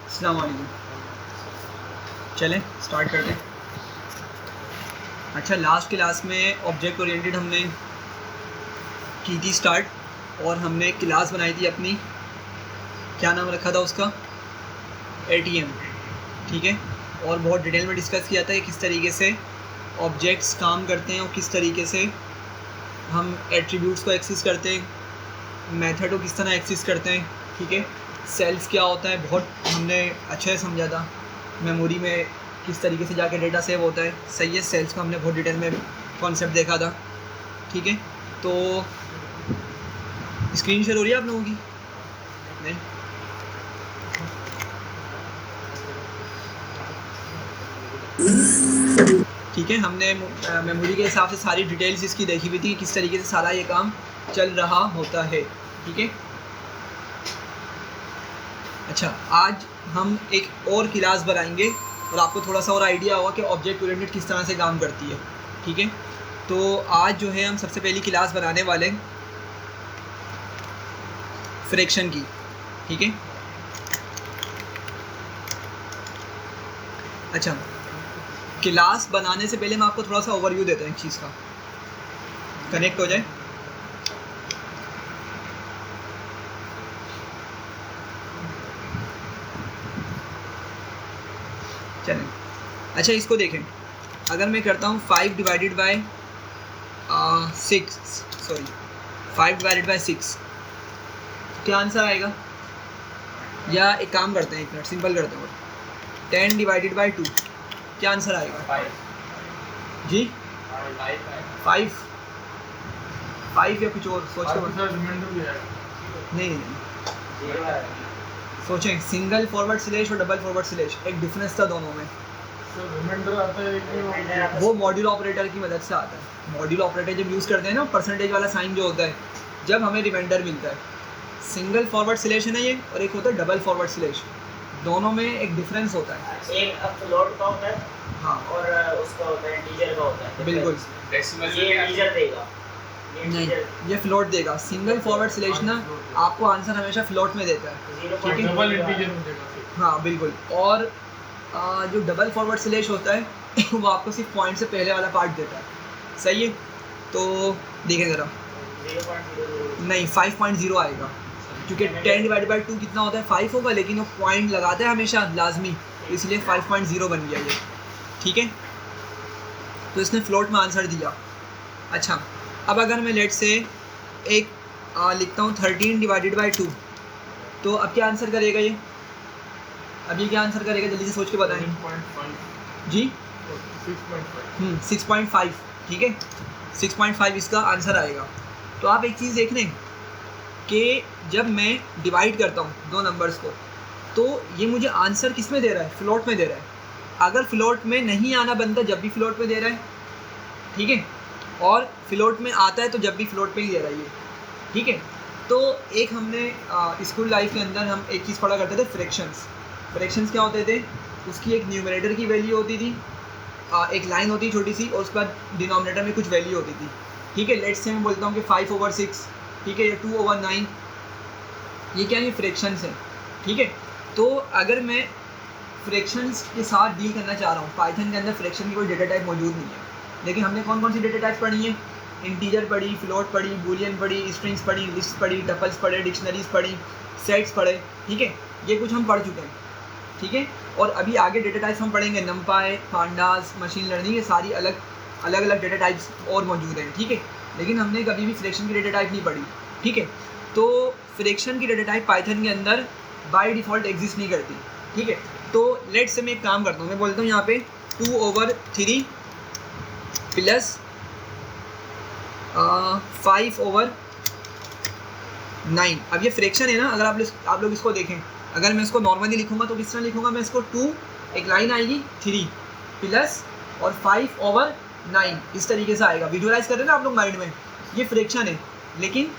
अस्सलाम वालेकुम। चलें स्टार्ट करते हैं। अच्छा, लास्ट क्लास में ऑब्जेक्ट ओरिएंटेड हमने की थी स्टार्ट, और हमने क्लास बनाई थी अपनी, क्या नाम रखा था उसका, ATM। ठीक है, और बहुत डिटेल में डिस्कस किया था कि किस तरीके से ऑब्जेक्ट्स काम करते हैं और किस तरीके से हम एट्रीब्यूट्स को एक्सेस करते हैं, मेथड को किस तरह एक्सेस करते हैं। ठीक है, सेल्स क्या होता है बहुत हमने अच्छे से समझा था, मेमोरी में किस तरीके से जाके डेटा सेव होता है। सही है, सेल्स का हमने बहुत डिटेल में कॉन्सेप्ट देखा था। ठीक है, तो स्क्रीन शेयर हो रही है आप लोगों की? नहीं? ठीक है, हमने मेमोरी के हिसाब से सारी डिटेल्स इसकी देखी हुई थी कि किस तरीके से सारा ये काम चल रहा होता है। ठीक है, अच्छा, आज हम एक और क्लास बनाएंगे और आपको थोड़ा सा और आइडिया होगा कि ऑब्जेक्ट ओरिएंटेड किस तरह से काम करती है। ठीक है, तो आज जो है हम सबसे पहली क्लास बनाने वाले फ्रैक्शन की। ठीक है, अच्छा, क्लास बनाने से पहले मैं आपको थोड़ा सा ओवरव्यू देता हूँ एक चीज़ का, कनेक्ट हो जाए। चलें, अच्छा इसको देखें, अगर मैं करता हूँ 5 डिवाइडेड बाय 6 क्या आंसर आएगा? या एक काम करते हैं, एक मिनट सिंपल करते हैं, 10 डिवाइडेड बाय 2 क्या आंसर आएगा? 5 जी 5 या कुछ और सोच के नहीं, सोचें, सिंगल फॉरवर्ड स्लैश और डबल फॉरवर्ड स्लैश, एक डिफरेंस था दोनों में। रिमाइंडर आता है कि वो मॉड्यूल ऑपरेटर की मदद से आता है। मॉड्यूल ऑपरेटर जब यूज़ करते हैं ना, परसेंटेज वाला साइन जो होता है, जब हमें रिमाइंडर मिलता है। सिंगल फॉरवर्ड स्लैश है ना ये, और एक होता है डबल फॉरवर्ड स्लैश, दोनों में एक डिफरेंस होता है। एक फ्लोट का होता है, हाँ, और उसका होता है इंटीजर का होता है। बिल्कुल। ये इंटीजर देगा, नहीं, ये फ्लोट देगा। सिंगल फॉरवर्ड स्लैश ना आपको आंसर हमेशा फ्लोट में देता है। ठीक है, डबल इंटीजर में देगा। हाँ बिल्कुल। और जो डबल फॉरवर्ड स्लैश होता है वो आपको सिर्फ पॉइंट से पहले वाला पार्ट देता है। सही है, तो देखें ज़रा, 0.00 नहीं 5.0 आएगा, क्योंकि 10 डिवाइड बाई 2 कितना होता है? 5 होगा, लेकिन वो पॉइंट लगाता है हमेशा लाजमी, इसलिए 5.0 बन गया ये। ठीक है, तो इसने फ्लोट में आंसर दिया। अच्छा, अब अगर मैं लेट से एक लिखता हूँ 13 डिवाइडेड बाई 2, तो अब क्या आंसर करेगा ये? अब ये क्या आंसर करेगा, जल्दी से सोच के बताएं 7.5 जी। 6.5 6.5, ठीक है, 6.5 इसका आंसर आएगा। तो आप एक चीज़ देख लें कि जब मैं डिवाइड करता हूँ दो नंबर्स को, तो ये मुझे आंसर किस में दे रहा है? फ्लोट में दे रहा है। अगर फ्लोट में नहीं आना बनता, जब भी फ्लोट में दे रहा है, ठीक है, और फ्लोट में आता है तो जब भी फ्लोट में ही दे रहा है ये। ठीक है, तो एक हमने स्कूल लाइफ के अंदर हम एक चीज़ पढ़ा करते थे, फ्रैक्शंस क्या होते थे? उसकी एक न्यूमरेटर की वैल्यू होती थी, एक लाइन होती छोटी सी, और उसके बाद डिनोमिनेटर में कुछ वैल्यू होती थी। ठीक है, लेट्स से मैं बोलता हूँ कि 5/6, ठीक है, या 2/9, ये क्या है? ये फ्रैक्शंस हैं। ठीक है, तो अगर मैं फ्रैक्शंस के साथ डील करना चाह रहा हूँ, पाइथन के अंदर फ्रैक्शन की कोई डेटा टाइप मौजूद नहीं है, लेकिन हमने कौन कौन सी डेटा टाइप्स पढ़ी हैं? इंटीजर पढ़ी, फ्लोट पढ़ी, बूलियन पढ़ी, स्ट्रिंग्स पढ़ी, लिस्ट पढ़ी, टपल्स पढ़े, डिक्शनरीज पढ़ी, सेट्स पढ़े। ठीक है, ये कुछ हम पढ़ चुके हैं। ठीक है, और अभी आगे डेटा टाइप्स हम पढ़ेंगे, नमपाई, पांडास, मशीन लर्निंग, ये सारी अलग अलग डेटा टाइप्स और मौजूद हैं। ठीक है, लेकिन हमने कभी भी फ्रैक्शन की डेटा टाइप नहीं पढ़ी। ठीक है, तो फ्रैक्शन की डेटा टाइप पाइथन के अंदर बाय डिफ़ॉल्ट एग्जिस्ट नहीं करती। ठीक है, तो लेट से मैं एक काम करता हूँ, मैं बोलता हूँ यहाँ पे 2/3 प्लस 5/9। अब ये फ्रैक्शन है ना, अगर आप लोग इसको देखें, अगर मैं इसको नॉर्मली लिखूंगा तो किस तरह लिखूंगा? मैं इसको 2, एक लाइन आएगी, 3 प्लस और 5/9, इस तरीके से आएगा। विजुअलाइज कर रहे हैं ना आप लोग माइंड में? ये फ्रैक्शन है, लेकिन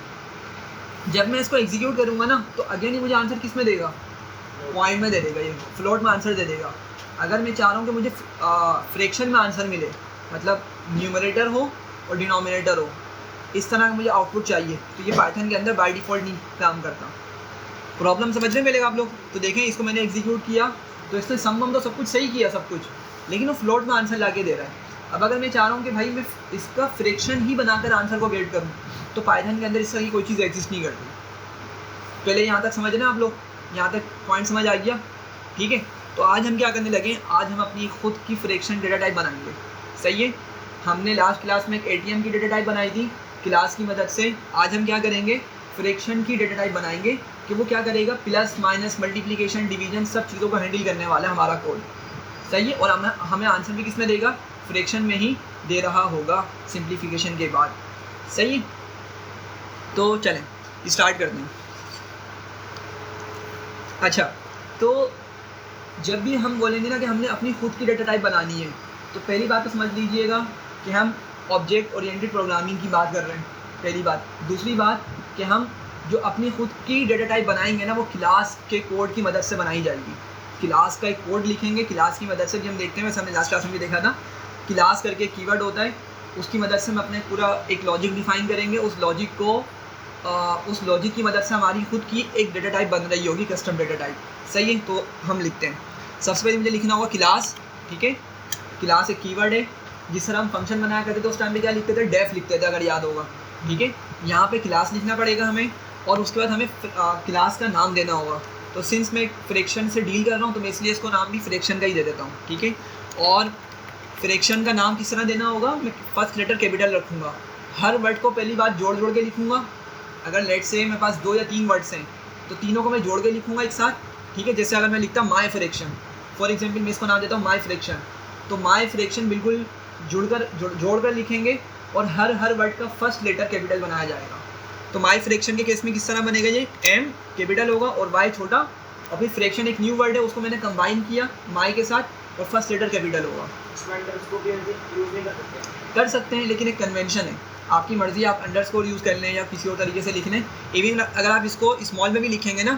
जब मैं इसको एग्जीक्यूट करूँगा ना, तो अगेन ही मुझे आंसर किस में देगा? पॉइंट में दे देगा, ये फ्लोट में आंसर दे देगा। अगर मैं चाह रहा हूँ कि मुझे फ्रैक्शन में आंसर मिले, मतलब न्यूमरेटर हो और डिनोमिनेटर हो, इस तरह का मुझे आउटपुट चाहिए, तो ये पाइथन के अंदर बाय डिफ़ॉल्ट नहीं काम करता। प्रॉब्लम समझ में मिलेगा आप लोग। तो देखें इसको मैंने एग्जीक्यूट किया तो इसने सम तो सब कुछ सही किया सब कुछ, लेकिन वो फ्लोट में आंसर ला के दे रहा है। अब अगर मैं चाह रहा हूँ कि भाई मैं इसका फ्रैक्शन ही बनाकर आंसर को गेट करूँ, तो पाइथन के अंदर इसका ही कोई चीज़ एग्जिस्ट नहीं करती। पहले यहाँ तक समझ ना आप लोग, यहाँ तक पॉइंट समझ आ गया, ठीक है। तो आज हम क्या करने लगे, आज हम अपनी खुद की फ्रैक्शन डेटा टाइप बनाएंगे, सही है। हमने लास्ट क्लास में एक एटीएम की डेटा टाइप बनाई थी क्लास की मदद से। आज हम क्या करेंगे, फ्रैक्शन की डेटा टाइप बनाएंगे कि वो क्या करेगा, प्लस माइनस मल्टीप्लिकेशन डिवीजन सब चीज़ों को हैंडल करने वाला है हमारा कोड, सही है। और हमें आंसर भी किस में देगा, फ्रैक्शन में ही दे रहा होगा सिंप्लीफिकेशन के बाद, सही है। तो चलें स्टार्ट करते हैं। अच्छा, तो जब भी हम बोलेंगे ना कि हमने अपनी खुद की डेटा टाइप बनानी है, तो पहली बात तो समझ लीजिएगा कि हम ऑब्जेक्ट ओरिएंटेड प्रोग्रामिंग की बात कर रहे हैं, पहली बात। दूसरी बात कि हम जो अपनी खुद की डेटा टाइप बनाएंगे ना, वो क्लास के कोड की मदद से बनाई जाएगी। क्लास का एक कोड लिखेंगे, क्लास की मदद से भी हम देखते हैं, वैसे हमने लास्ट क्लास में भी देखा था, क्लास करके कीवर्ड होता है, उसकी मदद से हम अपने पूरा एक लॉजिक डिफाइन करेंगे। उस लॉजिक की मदद से हमारी खुद की एक डेटा टाइप बन रही होगी, कस्टम डेटा टाइप, सही है। तो हम लिखते हैं, सबसे पहले मुझे लिखना होगा क्लास, ठीक है। क्लास एक कीवर्ड है, जिस तरह हम फंक्शन बनाया करते थे उस टाइम पे क्या लिखते थे, डेफ लिखते थे, अगर याद होगा, ठीक है। यहाँ पे क्लास लिखना पड़ेगा हमें, और उसके बाद हमें क्लास का नाम देना होगा। तो सिंस मैं फ्रैक्शन से डील कर रहा हूँ तो मैं इसलिए इसको नाम भी फ्रैक्शन का ही दे देता हूँ, ठीक है। और फ्रैक्शन का नाम किस तरह देना होगा, मैं फर्स्ट लेटर कैपिटल रखूँगा, हर वर्ड को पहली बात जोड़ के लिखूँगा। अगर लेट से मेरे पास 2 या 3 वर्ड्स हैं तो तीनों को मैं जोड़ के लिखूँगा एक साथ, ठीक है। जैसे अगर मैं लिखता माई फ्रैक्शन, फॉर एग्जाम्पल मैं इसको नाम देता हूँ माई फ्रैक्शन, तो माई फ्रैक्शन बिल्कुल जोड़ कर लिखेंगे, और हर वर्ड का फर्स्ट लेटर कैपिटल बनाया जाएगा। तो माई फ्रैक्शन के केस में किस तरह बनेगा, ये एम कैपिटल होगा और वाई छोटा, और फिर फ्रैक्शन एक न्यू वर्ड है, उसको मैंने कंबाइन किया माई के साथ, और फर्स्ट लेटर कैपिटल होगा। कर सकते हैं, लेकिन एक कन्वेंशन है, आपकी मर्ज़ी, आप अंडरस्कोर यूज़ कर लें या किसी और तरीके से लिख लें। इवन अगर आप इसको स्मॉल में भी लिखेंगे ना,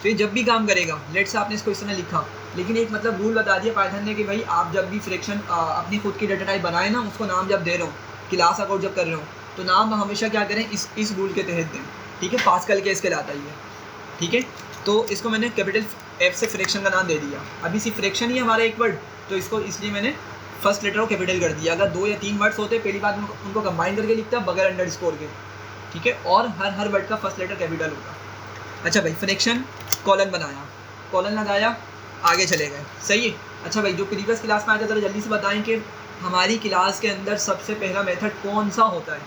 तो ये जब भी काम करेगा। लेट से आपने इसको इस तरह लिखा, लेकिन एक मतलब रूल बता दिया पाइथन ने कि भाई आप जब भी फ्रैक्शन अपनी खुद की डेटा टाइप बनाए ना, उसको नाम जब दे रहे हो, क्लास का कोड जब कर रहे हो, तो नाम हमेशा क्या करें, इस रूल के तहत दें, ठीक है। पास्कल के इसके लाता ही है, ठीक है। तो इसको मैंने कैपिटल एफ से फ्रैक्शन का नाम दे दिया। अभी सिर्फ फ्रैक्शन ही हमारा एक वर्ड, तो इसको इसलिए मैंने फर्स्ट लेटर को कैपिटल कर दिया। अगर 2 या 3 वर्ड्स होते, पहली बात उनको कंबाइन करके लिखता बगैर अंडरस्कोर के, ठीक है। और हर वर्ड का फर्स्ट लेटर कैपिटल होगा। अच्छा भाई, फ्रैक्शन कॉलन बनाया, कॉलन लगाया, आगे चले गए, सही है। अच्छा भाई, जो प्रीवियस क्लास में आया था ज़रा जल्दी से बताएं कि हमारी क्लास के अंदर सबसे पहला मेथड कौन सा होता है।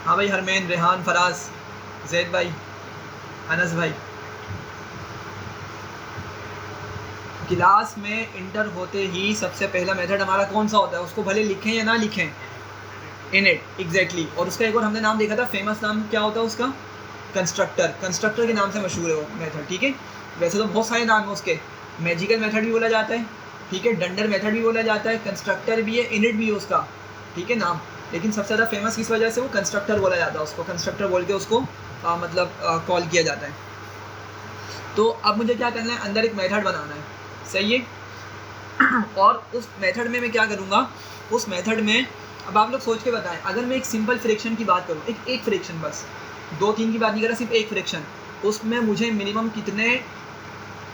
हाँ भाई, हरमैन, रेहान, फराज, जैद भाई, अनस भाई, क्लास में इंटर होते ही सबसे पहला मेथड हमारा कौन सा होता है, उसको भले लिखें या ना लिखें, इनिट, एग्जैक्टली। और उसका एक और हमने नाम देखा था, फेमस नाम क्या होता है उसका, कंस्ट्रक्टर। कंस्ट्रक्टर के नाम से मशहूर है वो मेथड, ठीक है। वैसे तो बहुत सारे नाम हैं उसके, मैजिकल मेथड भी बोला जाता है, ठीक है, डंडर मेथड भी बोला जाता है, कंस्ट्रक्टर भी है, इनिट भी है उसका, ठीक है नाम। लेकिन सबसे ज़्यादा फेमस किस वजह से, वो कंस्ट्रक्टर बोला जाता है उसको, कंस्ट्रक्टर बोल के उसको कॉल किया जाता है। तो अब मुझे क्या करना है, अंदर एक मेथड बनाना है, सही है। और उस मेथड में मैं क्या करूँगा, उस मेथड में अब आप लोग सोच के बताएं, अगर मैं एक सिंपल फ्रैक्शन की बात करूँ, एक फ्रैक्शन, बस 2-3 की बात नहीं कर रहा, सिर्फ एक फ्रैक्शन, उसमें मुझे मिनिमम कितने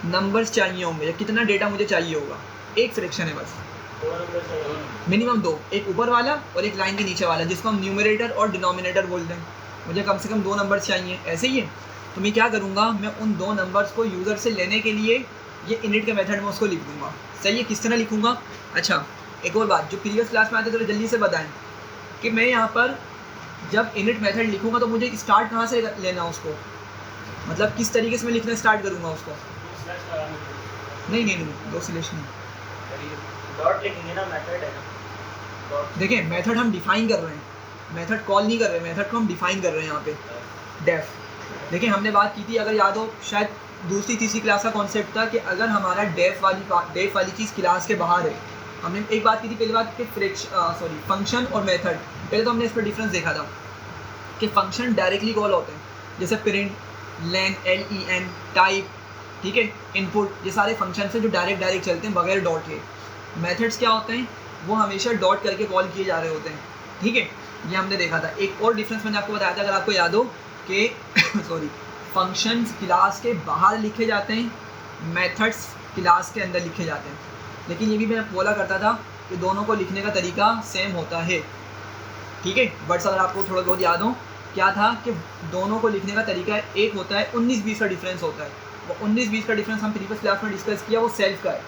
नंबर्स चाहिए होंगे या कितना डेटा मुझे चाहिए होगा। एक फ्रैक्शन है बस, मिनिमम 2, एक ऊपर वाला और एक लाइन के नीचे वाला, जिसको हम न्यूमरेटर और डिनोमिनेटर बोलते हैं। मुझे कम से कम 2 नंबर्स चाहिए, ऐसे ही है। तो मैं क्या करूँगा, मैं उन 2 नंबर्स को यूज़र से लेने के लिए ये इनिट के मेथड में उसको लिख दूँगा, सही है। किस तरह लिखूँगा, अच्छा एक और बात, जो प्रीवियस क्लास में आते थोड़ा जल्दी से बताएं कि मैं यहाँ पर जब इनिट मेथड लिखूँगा तो मुझे स्टार्ट कहाँ से लेना उसको, मतलब किस तरीके से मैं लिखना स्टार्ट करूँगा उसको। नहीं, 2 स्लैश नहीं, डॉट लिखेंगे ना, मेथड है ना। देखिए मेथड हम डिफाइन कर रहे हैं, मेथड कॉल नहीं कर रहे, मेथड को हम डिफाइन कर रहे हैं यहाँ पे, डेफ। देखिए हमने बात की थी, अगर याद हो, शायद दूसरी तीसरी क्लास का कॉन्सेप्ट था कि अगर हमारा डेफ वाली चीज़ क्लास के बाहर है। हमने एक बात की थी, पहली बात कि फंक्शन और मेथड, पहले तो हमने इस पर डिफरेंस देखा था कि फंक्शन डायरेक्टली कॉल होते हैं, जैसे प्रिंट, लेन, LEN, टाइप, ठीक है, इनपुट, ये सारे फंक्शन से जो डायरेक्ट चलते हैं बगैर डॉट के। मेथड्स क्या होते हैं, वो हमेशा डॉट करके कॉल किए जा रहे होते हैं, ठीक है, ये हमने देखा था। एक और डिफरेंस मैंने आपको बताया था, अगर आपको याद हो कि सॉरी, फंक्शंस क्लास के बाहर लिखे जाते हैं, मेथड्स क्लास के अंदर लिखे जाते हैं। लेकिन ये भी मैं बोला करता था कि दोनों को लिखने का तरीका सेम होता है, ठीक है। बट्स अगर आपको थोड़ा बहुत याद हो क्या था कि दोनों को लिखने का तरीका एक होता है, 19-20 का डिफरेंस होता है। वो 19-20 का डिफरेंस हम प्रीवियस क्लास में डिस्कस किया, वो सेल्फ का है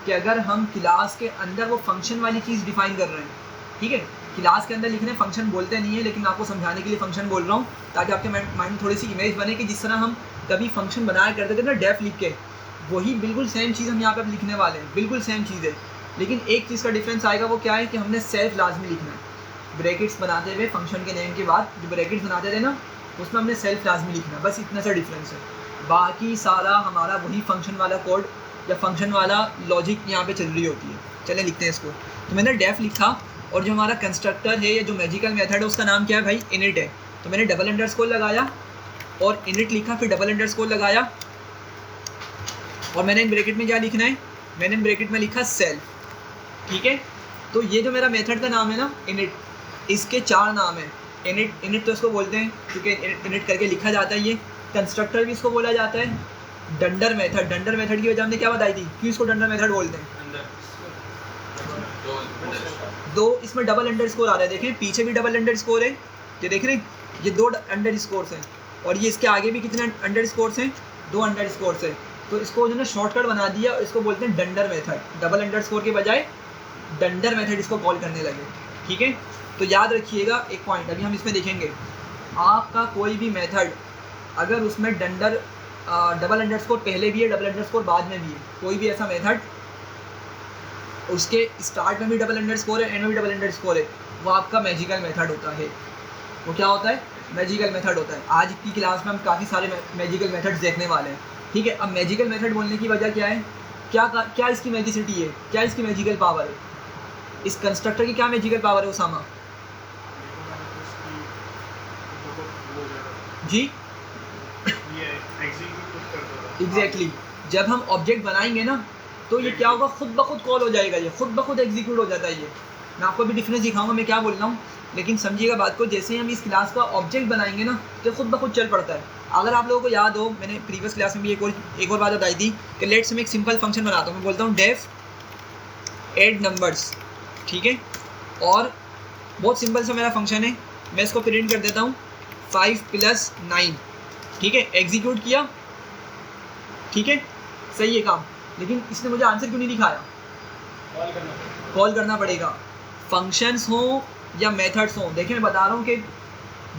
कि अगर हम क्लास के अंदर वो फंक्शन वाली चीज़ डिफाइन कर रहे हैं, ठीक है। क्लास के अंदर लिखने फंक्शन बोलते नहीं है, लेकिन मैं आपको समझाने के लिए फंक्शन बोल रहा हूँ ताकि आपके माइंड में थोड़ी सी इमेज बने कि जिस तरह हम कभी फंक्शन बनाया करते थे ना डेफ लिख के, वही बिल्कुल सेम चीज़ हम यहाँ पे अब लिखने वाले हैं, बिल्कुल सेम चीज़ है। लेकिन एक चीज़ का डिफरेंस आएगा, वो क्या है कि हमने सेल्फ लाजमी लिखना है। ब्रैकेट्स बनाते हुए फंक्शन के नेम के बाद जो ब्रैकेट्स बनाते थे ना, उसमें हमने सेल्फ लाजमी लिखना है, बस इतना सा डिफरेंस है। बाकी सारा हमारा वही फंक्शन वाला कोड या फंक्शन वाला लॉजिक यहाँ पे चल रही होती है। चलें लिखते हैं इसको। तो मैंने डेफ लिखा और जो हमारा कंस्ट्रक्टर है या जो मैजिकल मेथड है उसका नाम क्या है भाई, इनिट है। तो मैंने डबल अंडरस्कोर लगाया और इनिट लिखा, फिर डबल अंडरस्कोर लगाया और मैंने इन ब्रैकेट में क्या लिखना है, मैंने इन ब्रैकेट में लिखा सेल्फ, ठीक है। तो ये जो मेरा मेथड का नाम है ना इनिट, इसके 4 नाम है। इनिट तो इसको बोलते हैं क्योंकि इनिट करके लिखा जाता है। ये कंस्ट्रक्टर भी इसको बोला जाता है। डंडर मेथड की वजह हमने क्या बताई थी, क्यों इसको डंडर मेथड बोलते हैं। दो इसमें डबल अंडरस्कोर आ रहा है, देखें पीछे भी डबल अंडरस्कोर है, ये देख रहे हैं, ये 2 अंडरस्कोर्स हैं और ये इसके आगे भी कितने अंडरस्कोर्स हैं, 2 अंडरस्कोर्स हैं। तो इसको जो ना शॉर्टकट बना दिया, इसको बोलते हैं डंडर मेथड। डबल अंडरस्कोर के बजाय डंडर मेथड इसको कॉल करने लगे, ठीक है। तो याद रखिएगा एक पॉइंट, अभी हम इसमें देखेंगे, आपका कोई भी मेथड अगर उसमें डबल अंडरस्कोर पहले भी है, डबल अंडरस्कोर बाद में भी है, कोई भी ऐसा मेथड उसके स्टार्ट में भी डबल अंडरस्कोर है, एंड में भी डबल अंडरस्कोर है, वो आपका मैजिकल मेथड होता है। वो क्या होता है, मैजिकल मेथड होता है। आज की क्लास में हम काफ़ी सारे मैजिकल मेथड्स देखने वाले हैं, ठीक है। अब मैजिकल मेथड बोलने की वजह क्या है, क्या इसकी मैजिसिटी है, क्या इसकी मैजिकल पावर है, इस कंस्ट्रक्टर की क्या मैजिकल पावर है उसामा जी। एग्जैक्टली जब हम ऑब्जेक्ट बनाएंगे ना तो ये क्या होगा, खुद ब खुद कॉल हो जाएगा, ये खुद ब खुद एग्जीक्यूट हो जाता है। ये मैं आपको भी डिफरेंस दिखाऊंगा मैं क्या बोल रहा हूँ, लेकिन समझिएगा बात को। जैसे ही हम इस क्लास का ऑब्जेक्ट बनाएंगे ना तो खुद ब खुद चल पड़ता है। अगर आप लोगों को याद हो, मैंने प्रीवियस क्लास में भी एक और बात बताई थी कि लेट्स मैं एक सिंपल फंक्शन बनाता हूँ। मैं बोलता हूँ डेफ एड नंबर्स, ठीक है। और बहुत सिंपल सा मेरा फंक्शन है, मैं इसको प्रिंट कर देता हूँ 5 + 9, ठीक है। एग्जीक्यूट किया, ठीक है, सही है काम। लेकिन इसने मुझे आंसर क्यों नहीं दिखाया, कॉल करना पड़ेगा। फंक्शंस हो या मेथड्स हो, देखिए मैं बता रहा हूँ कि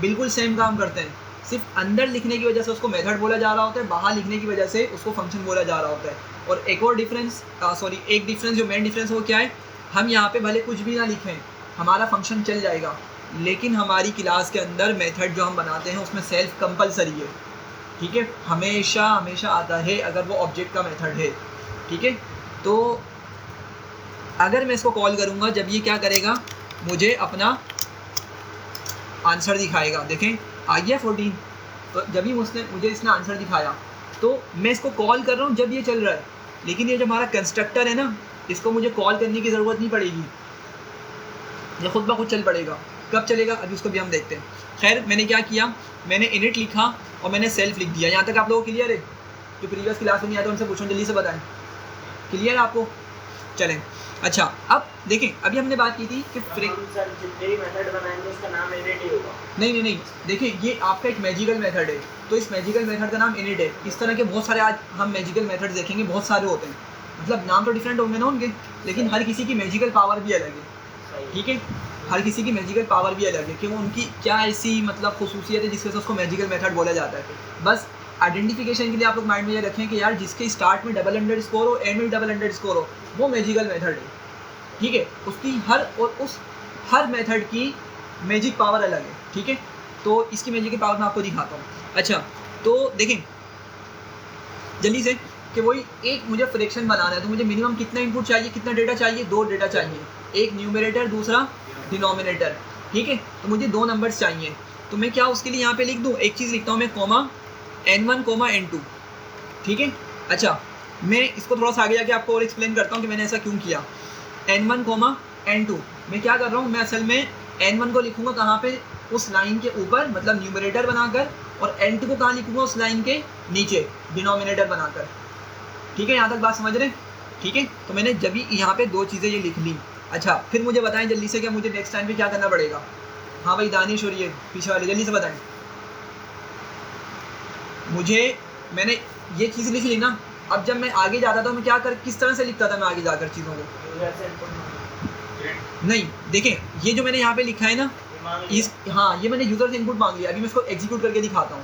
बिल्कुल सेम काम करते हैं, सिर्फ अंदर लिखने की वजह से उसको मेथड बोला जा रहा होता है, बाहर लिखने की वजह से उसको फंक्शन बोला जा रहा होता है। और एक और डिफरेंस एक डिफरेंस जो मेन डिफरेंस वो क्या है, हम यहाँ पे भले कुछ भी ना लिखें हमारा फंक्शन चल जाएगा, लेकिन हमारी क्लास के अंदर मेथड जो हम बनाते हैं उसमें सेल्फ कंपलसरी है, ठीक है। हमेशा आता है अगर वो ऑब्जेक्ट का मेथड है, ठीक है। तो अगर मैं इसको कॉल करूँगा, जब ये क्या करेगा, मुझे अपना आंसर दिखाएगा। देखें आ गया 14। तो जब ही मुझे इसने आंसर दिखाया तो मैं इसको कॉल कर रहा हूँ जब ये चल रहा है, लेकिन ये जो हमारा कंस्ट्रक्टर है ना, इसको मुझे कॉल करने की ज़रूरत नहीं पड़ेगी, ये खुद ब खुद चल पड़ेगा। कब चलेगा अभी उसको भी हम देखते हैं। खैर मैंने क्या किया, मैंने इनिट लिखा और मैंने सेल्फ लिख दिया। यहाँ तक आप लोगों को क्लियर है? जो प्रीवियस क्लास में नहीं आया तो उनसे पूछो, जल्दी से बताएं, क्लियर है आपको? चलें अच्छा, अब देखें अभी हमने बात की थी कि जितने भी मेथड बनाएंगे उसका नाम इनिट ही होगा। नहीं, देखें ये आपका एक मैजिकल मेथड है, तो इस मैजिकल मेथड का नाम इनिट है। इस तरह के बहुत सारे आज हम मैजिकल मेथड देखेंगे, बहुत सारे होते हैं, मतलब नाम तो डिफरेंट होंगे ना उनके, लेकिन हर किसी की मैजिकल पावर भी अलग है, ठीक है। हर किसी की मैजिकल पावर भी अलग है कि वो उनकी क्या ऐसी मतलब खुसूसियत है जिसकी वजह से उसको मैजिकल मेथड बोला जाता है। बस आइडेंटिफिकेशन के लिए आप लोग माइंड में ये रखें कि यार जिसके स्टार्ट में डबल अंडरस्कोर हो, एंड में डबल अंडरस्कोर हो, वो मैजिकल मेथड है, ठीक है। उसकी हर मेथड की मैजिक पावर अलग है, ठीक है। तो इसकी मैजिकल पावर मैं आपको दिखाता हूँ। अच्छा तो देखें जल्दी से कि वही एक मुझे फ्रैक्शन बनाना है, तो मुझे मिनिमम कितना इनपुट चाहिए, कितना डेटा चाहिए, 2 डेटा चाहिए, एक न्यूमरेटर दूसरा डिनोमिनेटर, ठीक है। तो मुझे 2 नंबर्स चाहिए, तो मैं क्या उसके लिए यहाँ पे लिख दूँ, एक चीज़ लिखता हूँ मैं, कॉमा n1 n2, ठीक है। अच्छा मैं इसको थोड़ा सा आगे जाके आपको और एक्सप्लेन करता हूँ कि मैंने ऐसा क्यों किया। n1 n2 मैं क्या कर रहा हूँ, मैं असल में n1 को लिखूँगा कहाँ पे, उस लाइन के ऊपर, मतलब न्यूमरेटर बनाकर, और N2 को कहाँ लिखूंगा, उस लाइन के नीचे डिनोमिनेटर बनाकर। ठीक है, यहाँ तक बात समझ रहे हैं? ठीक है, तो मैंने जब भी यहाँ पे दो चीज़ें ये लिख ली। अच्छा, फिर मुझे बताएं जल्दी से कि मुझे नेक्स्ट टाइम पे क्या करना पड़ेगा। हाँ भाई दानिश और ये पीछे वाले जल्दी से बताएं मुझे। मैंने ये चीज़ लिख ली ना, अब जब मैं आगे जाता था मैं क्या कर किस तरह से लिखता था मैं आगे जाकर चीज़ों को। नहीं देखें, ये जो मैंने यहाँ पे लिखा है ना, इस हाँ ये मैंने यूज़र से इनपुट मांग लिया, अभी मैं इसको एग्जीक्यूट करके दिखाता हूँ।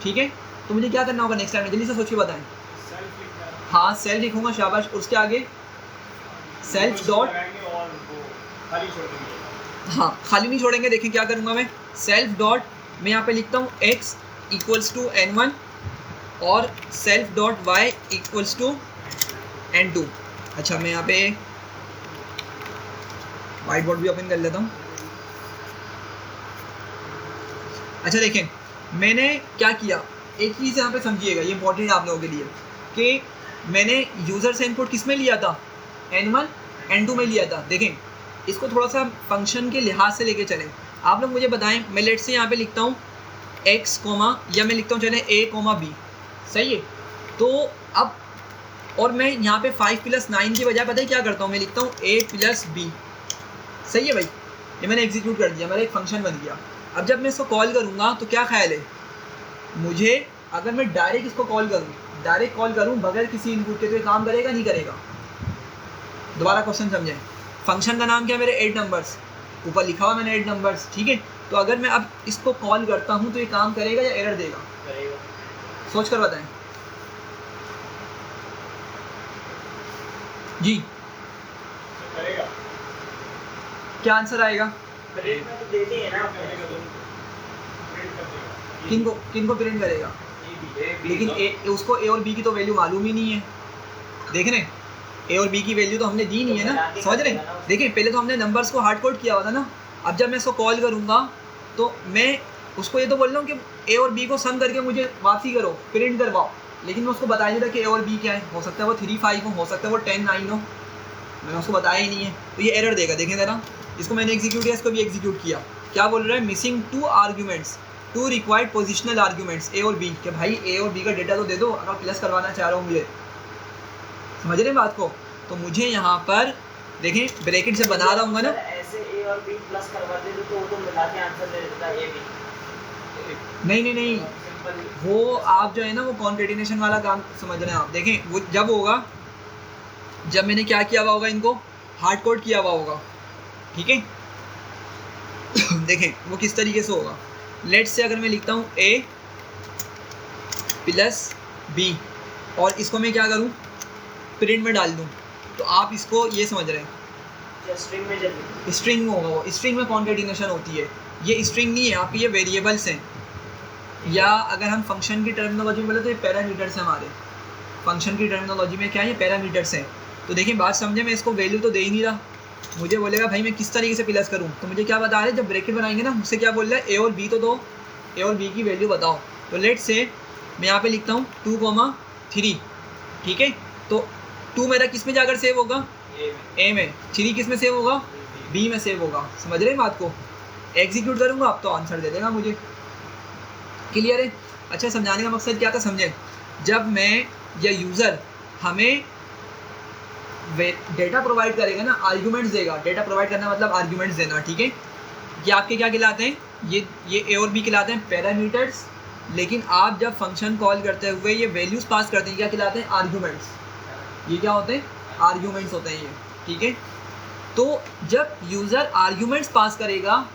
ठीक है, तो मुझे क्या करना होगा नेक्स्ट टाइम में, जल्दी से सोच के बताएं। हाँ सेल्फ लिखूंगा, शाबाश। उसके आगे सेल्फ डॉट, हाँ खाली नहीं छोड़ेंगे। देखें क्या करूँगा मैं, सेल्फ डॉट मैं यहाँ पे लिखता हूँ x इक्वल्स टू n1 और self dot y equals to n2। अच्छा मैं यहाँ पे वाइट बोर्ड भी ओपन कर लेता हूँ। अच्छा देखें मैंने क्या किया, एक चीज़ यहाँ पे समझिएगा, ये इंपॉर्टेंट है आप लोगों के लिए, कि मैंने यूज़र से इनपुट किस में लिया था, n1 n2 में लिया था। देखें इसको थोड़ा सा फंक्शन के लिहाज से लेके चलें। आप लोग मुझे बताएं, मैं लेट से यहाँ पे लिखता हूँ x कोमा, या मैं लिखता हूँ चले a कोमा b, सही है। तो अब और मैं यहाँ पे 5 + 9 की बजाय पता है क्या करता हूँ, मैं लिखता हूँ a + b, सही है भाई। ये मैंने एग्जीक्यूट कर दिया, मेरा एक फंक्शन बन गया। अब जब मैं इसको कॉल करूँगा तो क्या ख्याल है, मुझे अगर मैं डायरेक्ट इसको कॉल करूँ बगैर किसी इनपुट के, तो ये काम करेगा नहीं करेगा। दोबारा क्वेश्चन समझें, फंक्शन का नाम क्या है मेरे 8 नंबर्स, ऊपर लिखा हुआ मैंने 8 नंबर्स। ठीक है, तो अगर मैं अब इसको कॉल करता हूँ तो ये काम करेगा या एरर देगा, सोच कर बताएं जी। करेगा, क्या आंसर आएगा, किनको प्रिंट करेगा, लेकिन उसको ए और बी की तो वैल्यू मालूम ही नहीं है। देख रहे हैं, ए और बी की वैल्यू तो हमने दी नहीं है ना, समझ रहे हैं। देखिए पहले तो हमने नंबर्स को हार्ड कोड किया हुआ था ना, अब जब मैं इसको कॉल करूँगा तो मैं उसको ये तो बोल रहा हूँ कि ए और बी को सम करके मुझे वापसी करो, प्रिंट करवाओ, लेकिन मैं उसको बताया नहीं था कि ए और बी क्या है। हो सकता है वो 3 5 हो सकता है वो 10 9 हो, मैंने उसको बताया ही नहीं है, तो ये एरर देगा। देखें ज़रा, इसको मैंने एग्जीक्यूट किया, इसको भी एग्जीक्यूट किया। क्या बोल रहा है, missing 2 arguments, 2 required positional arguments A और बी, कि भाई ए और बी का डेटा तो दे दो अगर प्लस करवाना चाह रहा हूँ मुझे, समझ रहे हैं बात को। तो मुझे यहाँ पर देखें ब्रैकेट से बना रहा हूँ ना, ऐसे ए और बी प्लस करवा दे तो वो तो मिला के आंसर दे देता ए बी। नहीं, वो आप जो है ना वो कॉन्केटिनेशन वाला काम समझ रहे हैं आप। देखें वो जब होगा जब मैंने क्या किया हुआ होगा, इनको हार्ड कोड किया हुआ होगा। ठीक है देखें वो किस तरीके से होगा। लेट्स से अगर मैं लिखता हूँ a + b और इसको मैं क्या करूँ, प्रिंट में डाल दूँ, तो आप इसको ये समझ रहे हैं स्ट्रिंग में होगा। वो स्ट्रिंग में कॉन्केटिनेशन होती है, ये स्ट्रिंग नहीं है आपकी, ये वेरिएबल्स हैं, या अगर हम फंक्शन की टर्मिनोलॉजी में बोले तो ये पैरामीटर्स हैं हमारे। फंक्शन की टर्मिनोलॉजी में क्या है, ये पैरामीटर्स हैं। तो देखिए बात समझे, मैं इसको वैल्यू तो दे ही नहीं रहा, मुझे बोलेगा भाई मैं किस तरीके से प्लस करूँ। तो मुझे क्या बता रहे हैं, जब ब्रैकेट बनाएंगे ना मुझसे क्या बोल रहा है, ए और बी तो दो, ए और बी की वैल्यू बताओ। तो लेट से मैं यहाँ पे लिखता हूँ 2, 3। ठीक है, तो 2 मेरा किस में जाकर सेव होगा, ए में। 3 किस में सेव होगा, बी में सेव होगा। समझ रहे हैं बात को, एग्जीक्यूट करूँगा आप तो आंसर दे देगा मुझे। क्लियर है। अच्छा समझाने का मकसद क्या था समझें, जब मैं या यूज़र हमें डेटा प्रोवाइड करेगा ना, आर्ग्यूमेंट्स देगा। डेटा प्रोवाइड करना मतलब आर्ग्यूमेंट्स देना। ठीक है, ये आपके क्या कहलाते हैं, ये ए और बी कहलाते हैं पैरामीटर्स, लेकिन आप जब फंक्शन कॉल करते हुए ये वैल्यूज़ पास करते हैं क्या कहलाते हैं, आर्ग्यूमेंट्स। ये क्या होते हैं, आर्ग्यूमेंट्स होते हैं ये। ठीक है, तो जब यूज़र आर्ग्यूमेंट्स पास करेगा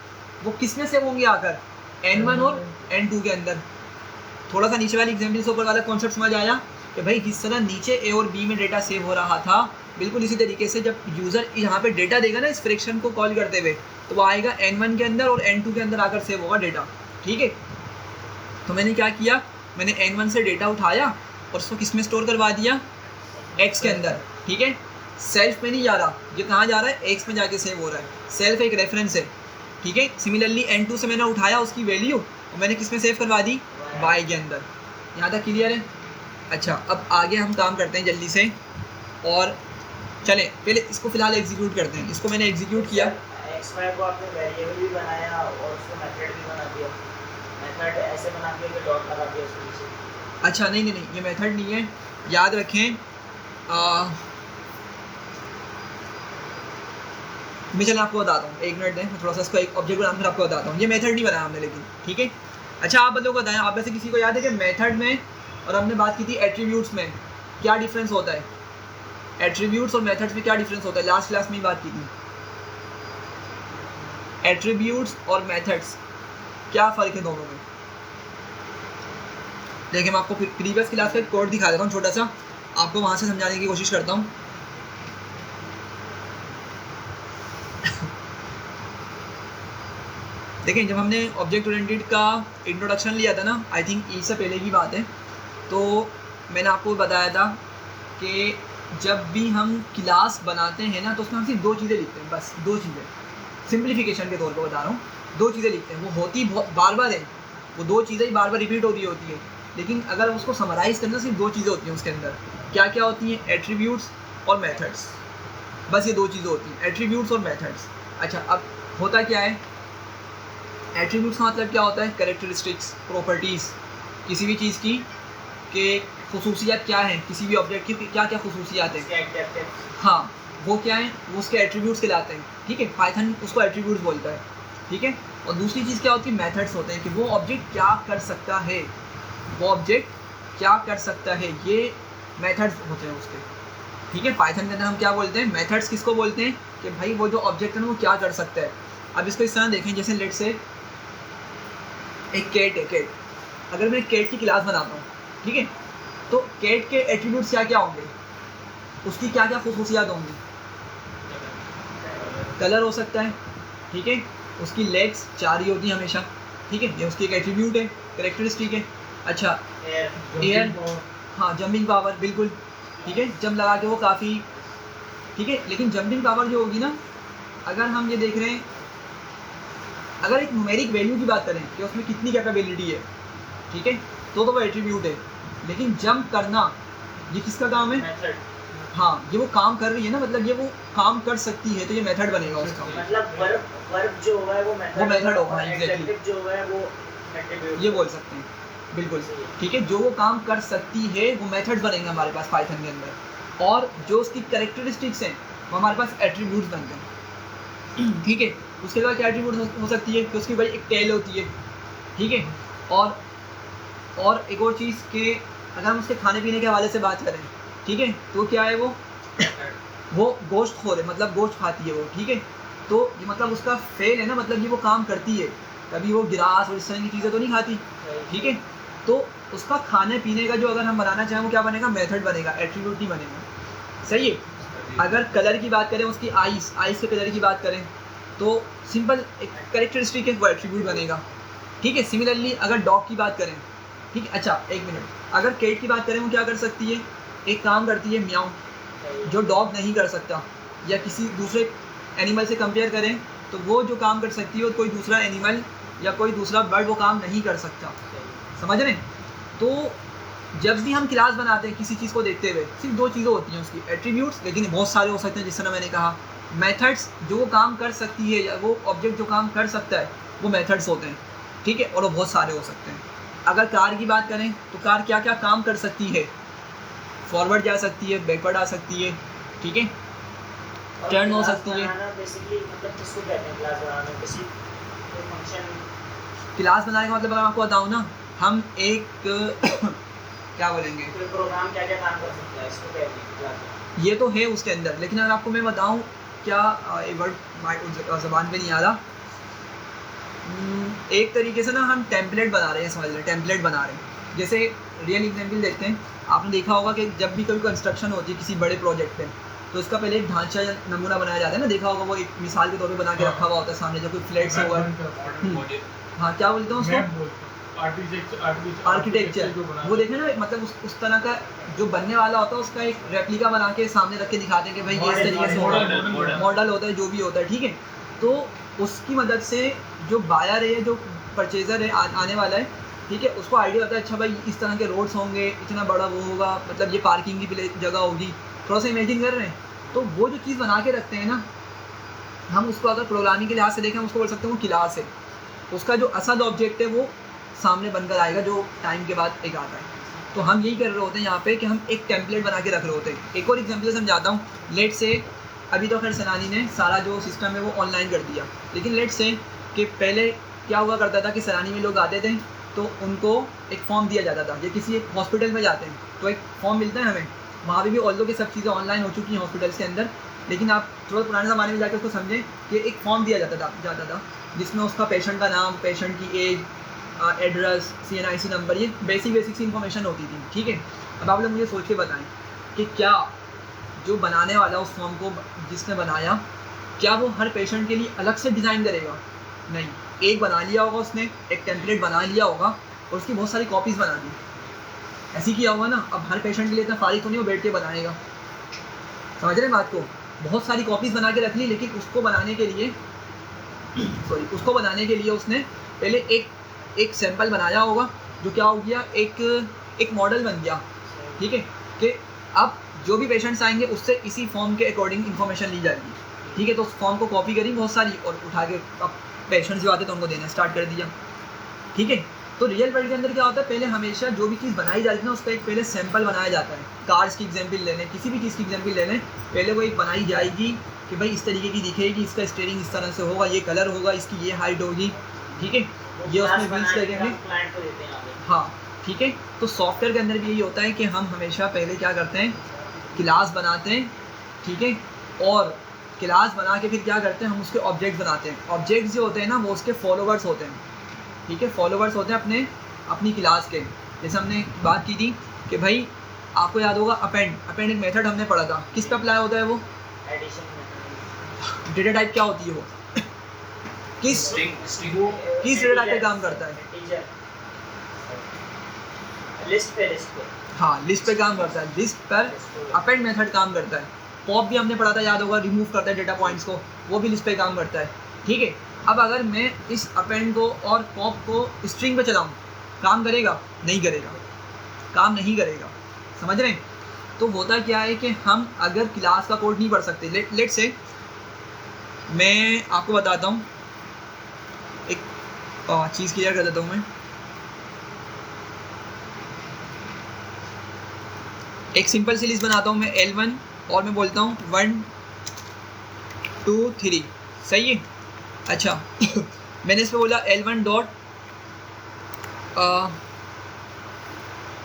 वो किस में सेव होंगे आकर, n1 और n2 के अंदर। थोड़ा सा नीचे वाली एग्जाम्पल से ऊपर वाला कॉन्सेप्ट समझ आया कि भाई जिस तरह नीचे ए और बी में डेटा सेव हो रहा था, बिल्कुल इसी तरीके से जब यूज़र यहाँ पे डेटा देगा ना इस फ्रैक्शन को कॉल करते हुए, तो वो आएगा n1 के अंदर और n2 के अंदर आकर सेव होगा डेटा। ठीक है, तो मैंने क्या किया, मैंने n1 से डेटा उठाया और उसको किस में स्टोर करवा दिया, x के अंदर। ठीक है, सेल्फ में नहीं जा रहा, ये कहाँ जा रहा है, x में जाके सेव हो रहा है। सेल्फ एक रेफरेंस है। ठीक है, सिमिलरली n2 से मैंने उठाया उसकी वैल्यू और मैंने किस में सेव करवा दी, y के अंदर। यहाँ तक क्लियर है। अच्छा अब आगे हम काम करते हैं जल्दी से, और चलें पहले इसको फ़िलहाल एग्जीक्यूट करते हैं। इसको मैंने एग्जीक्यूट किया, XY को आपने वेरिएबल भी बनाया और उसको मेथड भी बना दिया। मेथड ऐसे बना के डॉट लगा दिया उसके नीचे। अच्छा नहीं नहीं नहीं, ये मेथड नहीं है, याद रखें। मैं चलिए आपको बताता हूँ, एक मिनट दें, मैं थोड़ा सा इसको एक ऑब्जेक्ट बनाकर आपको बताता हूँ। ये मेथड नहीं बनाया हमने लेकिन, ठीक है। अच्छा आप बंदों को बताएं, आप में से किसी को याद है कि मेथड में और हमने बात की थी एट्रीब्यूट्स में क्या डिफरेंस होता है? एट्रीब्यूट्स और मेथड्स में क्या डिफरेंस होता है? लास्ट क्लास में ही बात की थी। एट्रीब्यूट्स और मेथड्स क्या फ़र्क है दोनों में? देखिए मैं आपको प्रीवियस क्लास का एक कोड दिखा देता हूँ छोटा सा, आपको वहाँ से समझाने की कोशिश करता हूँ। देखिए जब हमने ऑब्जेक्ट ओरिएंटेड का इंट्रोडक्शन लिया था ना, आई थिंक ई से पहले की बात है, तो मैंने आपको बताया था कि जब भी हम क्लास बनाते हैं ना तो उसमें हम सिर्फ दो चीज़ें लिखते हैं, बस दो चीज़ें, सिंप्लीफिकेशन के तौर पर बता रहा हूँ। दो चीज़ें लिखते हैं, वो होती बहुत बार बार है, वो दो चीज़ें ही बार बार रिपीट होती है, लेकिन अगर उसको समराइज़ करना सिर्फ दो चीज़ें होती हैं उसके अंदर। क्या क्या होती हैं? एट्रीब्यूट्स और मेथड्स, बस ये दो चीज़ें होती हैं, एट्रीब्यूट्स और मेथड्स। अच्छा अब होता क्या है? एट्रीब्यूट्स का मतलब क्या होता है? कैरेक्टरिस्टिक्स, प्रॉपर्टीज़ किसी भी चीज़ की, के खुसूसियात क्या हैं, किसी भी ऑब्जेक्ट की क्या क्या खुसूसियात हैं, हाँ वो क्या है, वो उसके एट्रीब्यूट्स कहलाते हैं, ठीक है। पाइथन उसको एट्रीब्यूट्स बोलता है, ठीक है। और दूसरी चीज़ क्या होती है? मेथड्स होते हैं कि वो ऑब्जेक्ट क्या कर सकता है, वो ऑब्जेक्ट क्या कर सकता है, ये मेथड्स होते हैं उसके, ठीक है। पाइथन के अंदर हम क्या बोलते हैं? मेथड्स किसको बोलते हैं कि भाई वो जो ऑब्जेक्ट है ना वो क्या कर सकता है। अब इसको इस तरह देखें, जैसे लेट से एक कैट है, कैट, अगर मैं कैट की क्लास बनाता हूँ, ठीक है, तो कैट के एट्रीब्यूट्स क्या क्या होंगे, उसकी क्या क्या खुसूसियात होंगी? कलर हो सकता है, ठीक है, उसकी लेग्स 4 ही होती हैं हमेशा, ठीक है, ये उसकी एक एट्रीब्यूट है, कैरेक्टरिस्टिक है। अच्छा एयर, हाँ जंपिंग पावर, बिल्कुल ठीक है, जंप लगा के वो काफ़ी, ठीक है। लेकिन जंपिंग पावर जो होगी ना, अगर हम ये देख रहे हैं, अगर एक न्यूमेरिक वैल्यू की बात करें कि उसमें कितनी कैपेबिलिटी है, ठीक है, तो वो एट्रीब्यूट है। लेकिन जंप करना ये किसका काम है? हाँ ये वो काम कर रही है ना, मतलब ये वो काम कर सकती है, तो ये मेथड बनेगा उसका, मतलब वर्ब जो होगा वो मेथड होगा, एग्जैक्टली जो है वो एट्रीब्यूट, ये बोल सकते हैं, बिल्कुल ठीक है। जो वो काम कर सकती है वो मेथड बनेंगे हमारे पास पाइथन के अंदर, और जो उसकी कैरेक्टरिस्टिक्स हैं वो हमारे पास एट्रीब्यूट्स बनते हैं, ठीक है। उसके बाद क्या एट्रीब्यूट हो सकती है कि उसकी भाई एक टेल होती है, ठीक है। और एक और चीज़ कि अगर हम उसके खाने पीने के हवाले से बात करें, ठीक है, तो क्या है वो गोश्त खोर है, मतलब गोश्त खाती है वो, ठीक है। तो ये मतलब उसका फेल है ना, मतलब ये वो काम करती है, कभी वो गिरास और इस तरह की चीज़ें तो नहीं खाती, ठीक है। तो उसका खाने पीने का जो अगर हम बनाना चाहें वो क्या बनेगा? मेथड बनेगा, एट्रीब्यूट नहीं बनेगा, सही है। अगर कलर की बात करें, उसकी आइस के कलर की बात करें, तो सिंपल एक कैरेक्टरिस्टिक है, वो एट्रीब्यूट बनेगा, ठीक है। सिमिलरली अगर डॉग की बात करें, ठीक है, अच्छा एक मिनट, अगर कैट की बात करें, वो क्या कर सकती है? एक काम करती है म्याऊं, जो डॉग नहीं कर सकता, या किसी दूसरे एनिमल से कंपेयर करें तो वो जो काम कर सकती है और कोई दूसरा एनिमल या कोई दूसरा बर्ड वो काम नहीं कर सकता, समझ रहे हैं? तो जब भी हम क्लास बनाते हैं किसी चीज़ को देखते हुए, सिर्फ दो चीज़ें होती हैं उसकी, एट्रीब्यूट्स, लेकिन बहुत सारे हो सकते हैं, जिस तरह मैंने कहा मेथड्स, जो वो काम कर सकती है या वो ऑब्जेक्ट जो काम कर सकता है वो मेथड्स होते हैं, ठीक है, और वो बहुत सारे हो सकते हैं। अगर कार की बात करें तो कार क्या क्या काम कर सकती है? फॉरवर्ड जा सकती है, बैकवर्ड आ सकती है, ठीक है, टर्न हो सकती है। बेसिकली मतलब किसको कहते हैं क्लास बनाना? किसी फंक्शन, क्लास बनाने का मतलब अगर आपको बताऊँ ना, हम एक क्या बोलेंगे, कोई प्रोग्राम क्या क्या काम कर सकता है, इसको कहते हैं क्लास। ये तो है उसके अंदर, लेकिन अगर आपको मैं बताऊँ क्या, एक वर्ड ज़बान पे नहीं आ रहा, एक तरीके से ना हम टेम्पलेट बना रहे हैं, समझ लें टेम्पलेट बना रहे हैं। जैसे रियल एग्जाम्पल देखते हैं, आपने देखा होगा कि जब भी कोई कंस्ट्रक्शन होती है किसी बड़े प्रोजेक्ट पे, तो इसका पहले एक ढांचा या नमूना बनाया जाता है ना, देखा होगा, वो एक मिसाल के तौर पे बना के रखा हुआ होता है सामने, जो कोई फ्लैट्स हुआ है, हाँ क्या बोलते हैं उसको, आर्किटेक्चर, वो देखें ना, मतलब उस तरह का जो बनने वाला होता है उसका एक रेप्लिका बना के सामने रख के दिखाते हैं कि भाई ये इस तरीके से मॉडल होता है, जो भी होता है, ठीक है। तो उसकी मदद से जो बायर है, जो परचेज़र है आने वाला है, ठीक है, उसको आइडिया होता है, अच्छा भाई इस तरह के रोड्स होंगे, इतना बड़ा वो होगा, मतलब ये पार्किंग की जगह होगी, थोड़ा सा इमेजिन कर रहे हैं। तो वो जो चीज़ बना के रखते हैं ना, हम उसको अगर प्रोग्रामिंग के लिहाज से देखें, हम उसको बोल सकते हैं वो क्लास है। उसका जो असल ऑब्जेक्ट है वो सामने बनकर आएगा जो टाइम के बाद एक आता है। तो हम यही कर रहे होते हैं यहाँ पे कि हम एक टेम्पलेट बना के रख रहे होते हैं। एक और एग्जाम्पल समझाता हूँ। लेट से अभी तो खैर सनानी ने सारा जो सिस्टम है वो ऑनलाइन कर दिया, लेकिन लेट से कि पहले क्या हुआ करता था कि सनानी में लोग आते थे तो उनको एक फॉर्म दिया जाता था, या किसी एक हॉस्पिटल में जाते हैं तो एक फॉर्म मिलता है हमें, वहाँ पे भी ऑल्दो कि सब चीज़ें ऑनलाइन हो चुकी हैं हॉस्पिटल्स के अंदर, लेकिन आप थोड़ा पुराने ज़माने में जाकर उसको समझें कि एक फॉर्म दिया जाता था जिसमें उसका पेशेंट का नाम, पेशेंट की एज, एड्रेस, CNIC नंबर, ये बेसिक सी इन्फॉर्मेशन होती थी। ठीक है, अब आप लोग मुझे सोच के बताएं कि क्या जो बनाने वाला उस फॉर्म को जिसने बनाया, क्या वो हर पेशेंट के लिए अलग से डिज़ाइन करेगा? नहीं, एक बना लिया होगा उसने, एक टेम्पलेट बना लिया होगा और उसकी बहुत सारी कॉपीज़ बना दी। ऐसे ही किया होगा ना। अब हर पेशेंट के लिए इतना फारिग तो नहीं वो बैठ के बनाएगा, समझ रहे हैं बात को? बहुत सारी कॉपीज़ बना के रख ली, लेकिन उसको बनाने के लिए उसने पहले एक सैंपल बनाया होगा, जो क्या हो गया, एक मॉडल बन गया। ठीक है, कि अब जो भी पेशेंट्स आएंगे उससे इसी फॉर्म के अकॉर्डिंग इन्फॉर्मेशन ली जाएगी। ठीक है, तो उस फॉर्म को कॉपी करी बहुत सारी और उठा के अब पेशेंट्स जो आते तो उनको देना स्टार्ट कर दिया। ठीक है, तो रियल वर्ल्ड के अंदर क्या होता है, पहले हमेशा जो भी चीज़ बनाई जाती है ना उसका एक पहले सैंपल बनाया जाता है। कार्स की एग्जाम्पल ले लें, किसी भी चीज़ की एग्जाम्पल ले लें, पहले वो एक बनाई जाएगी कि भाई इस तरीके की दिखेगी, इसका स्टीयरिंग इस तरह से होगा, ये कलर होगा, इसकी ये हाइट होगी। ठीक है, ये उसमें व्हील्स लगेंगे। हाँ, ठीक है, तो सॉफ्टवेयर के अंदर भी यही होता है कि हम हमेशा पहले क्या करते हैं, क्लास बनाते हैं। ठीक है, और क्लास बना के फिर क्या करते हैं, हम उसके ऑब्जेक्ट बनाते हैं। ऑब्जेक्ट्स जो होते हैं ना वो उसके फॉलोवर्स होते हैं। ठीक है, फॉलोवर्स होते हैं अपनी क्लास के। जैसे हमने बात की थी कि भाई आपको याद होगा अपेंड एक मेथड हमने पढ़ा था, किस पे अप्लाई होता है वो? डेटा टाइप क्या होती है वो? किस डेटा टाइप पे काम करता है? लिस्ट पे हाँ, लिस्ट पे काम करता है। लिस्ट पर अपेंड मेथड काम करता है। पॉप भी हमने पढ़ा था, याद होगा, रिमूव करता है डेटा पॉइंट्स को, वो भी लिस्ट पे काम करता है। ठीक है, अब अगर मैं इस अपेंड को और पॉप को स्ट्रिंग पे चलाऊँ, काम करेगा? नहीं करेगा, काम नहीं करेगा। समझ रहे हैं? तो होता क्या है कि हम अगर क्लास का कोड नहीं पढ़ सकते, लेट से मैं आपको बताता हूँ, एक चीज़ क्लियर कर देता हूँ मैं। एक सिंपल सी लिस्ट बनाता हूँ मैं, L1, और मैं बोलता हूँ 1 2 3, सही है? अच्छा मैंने इस पर बोला L1 डॉट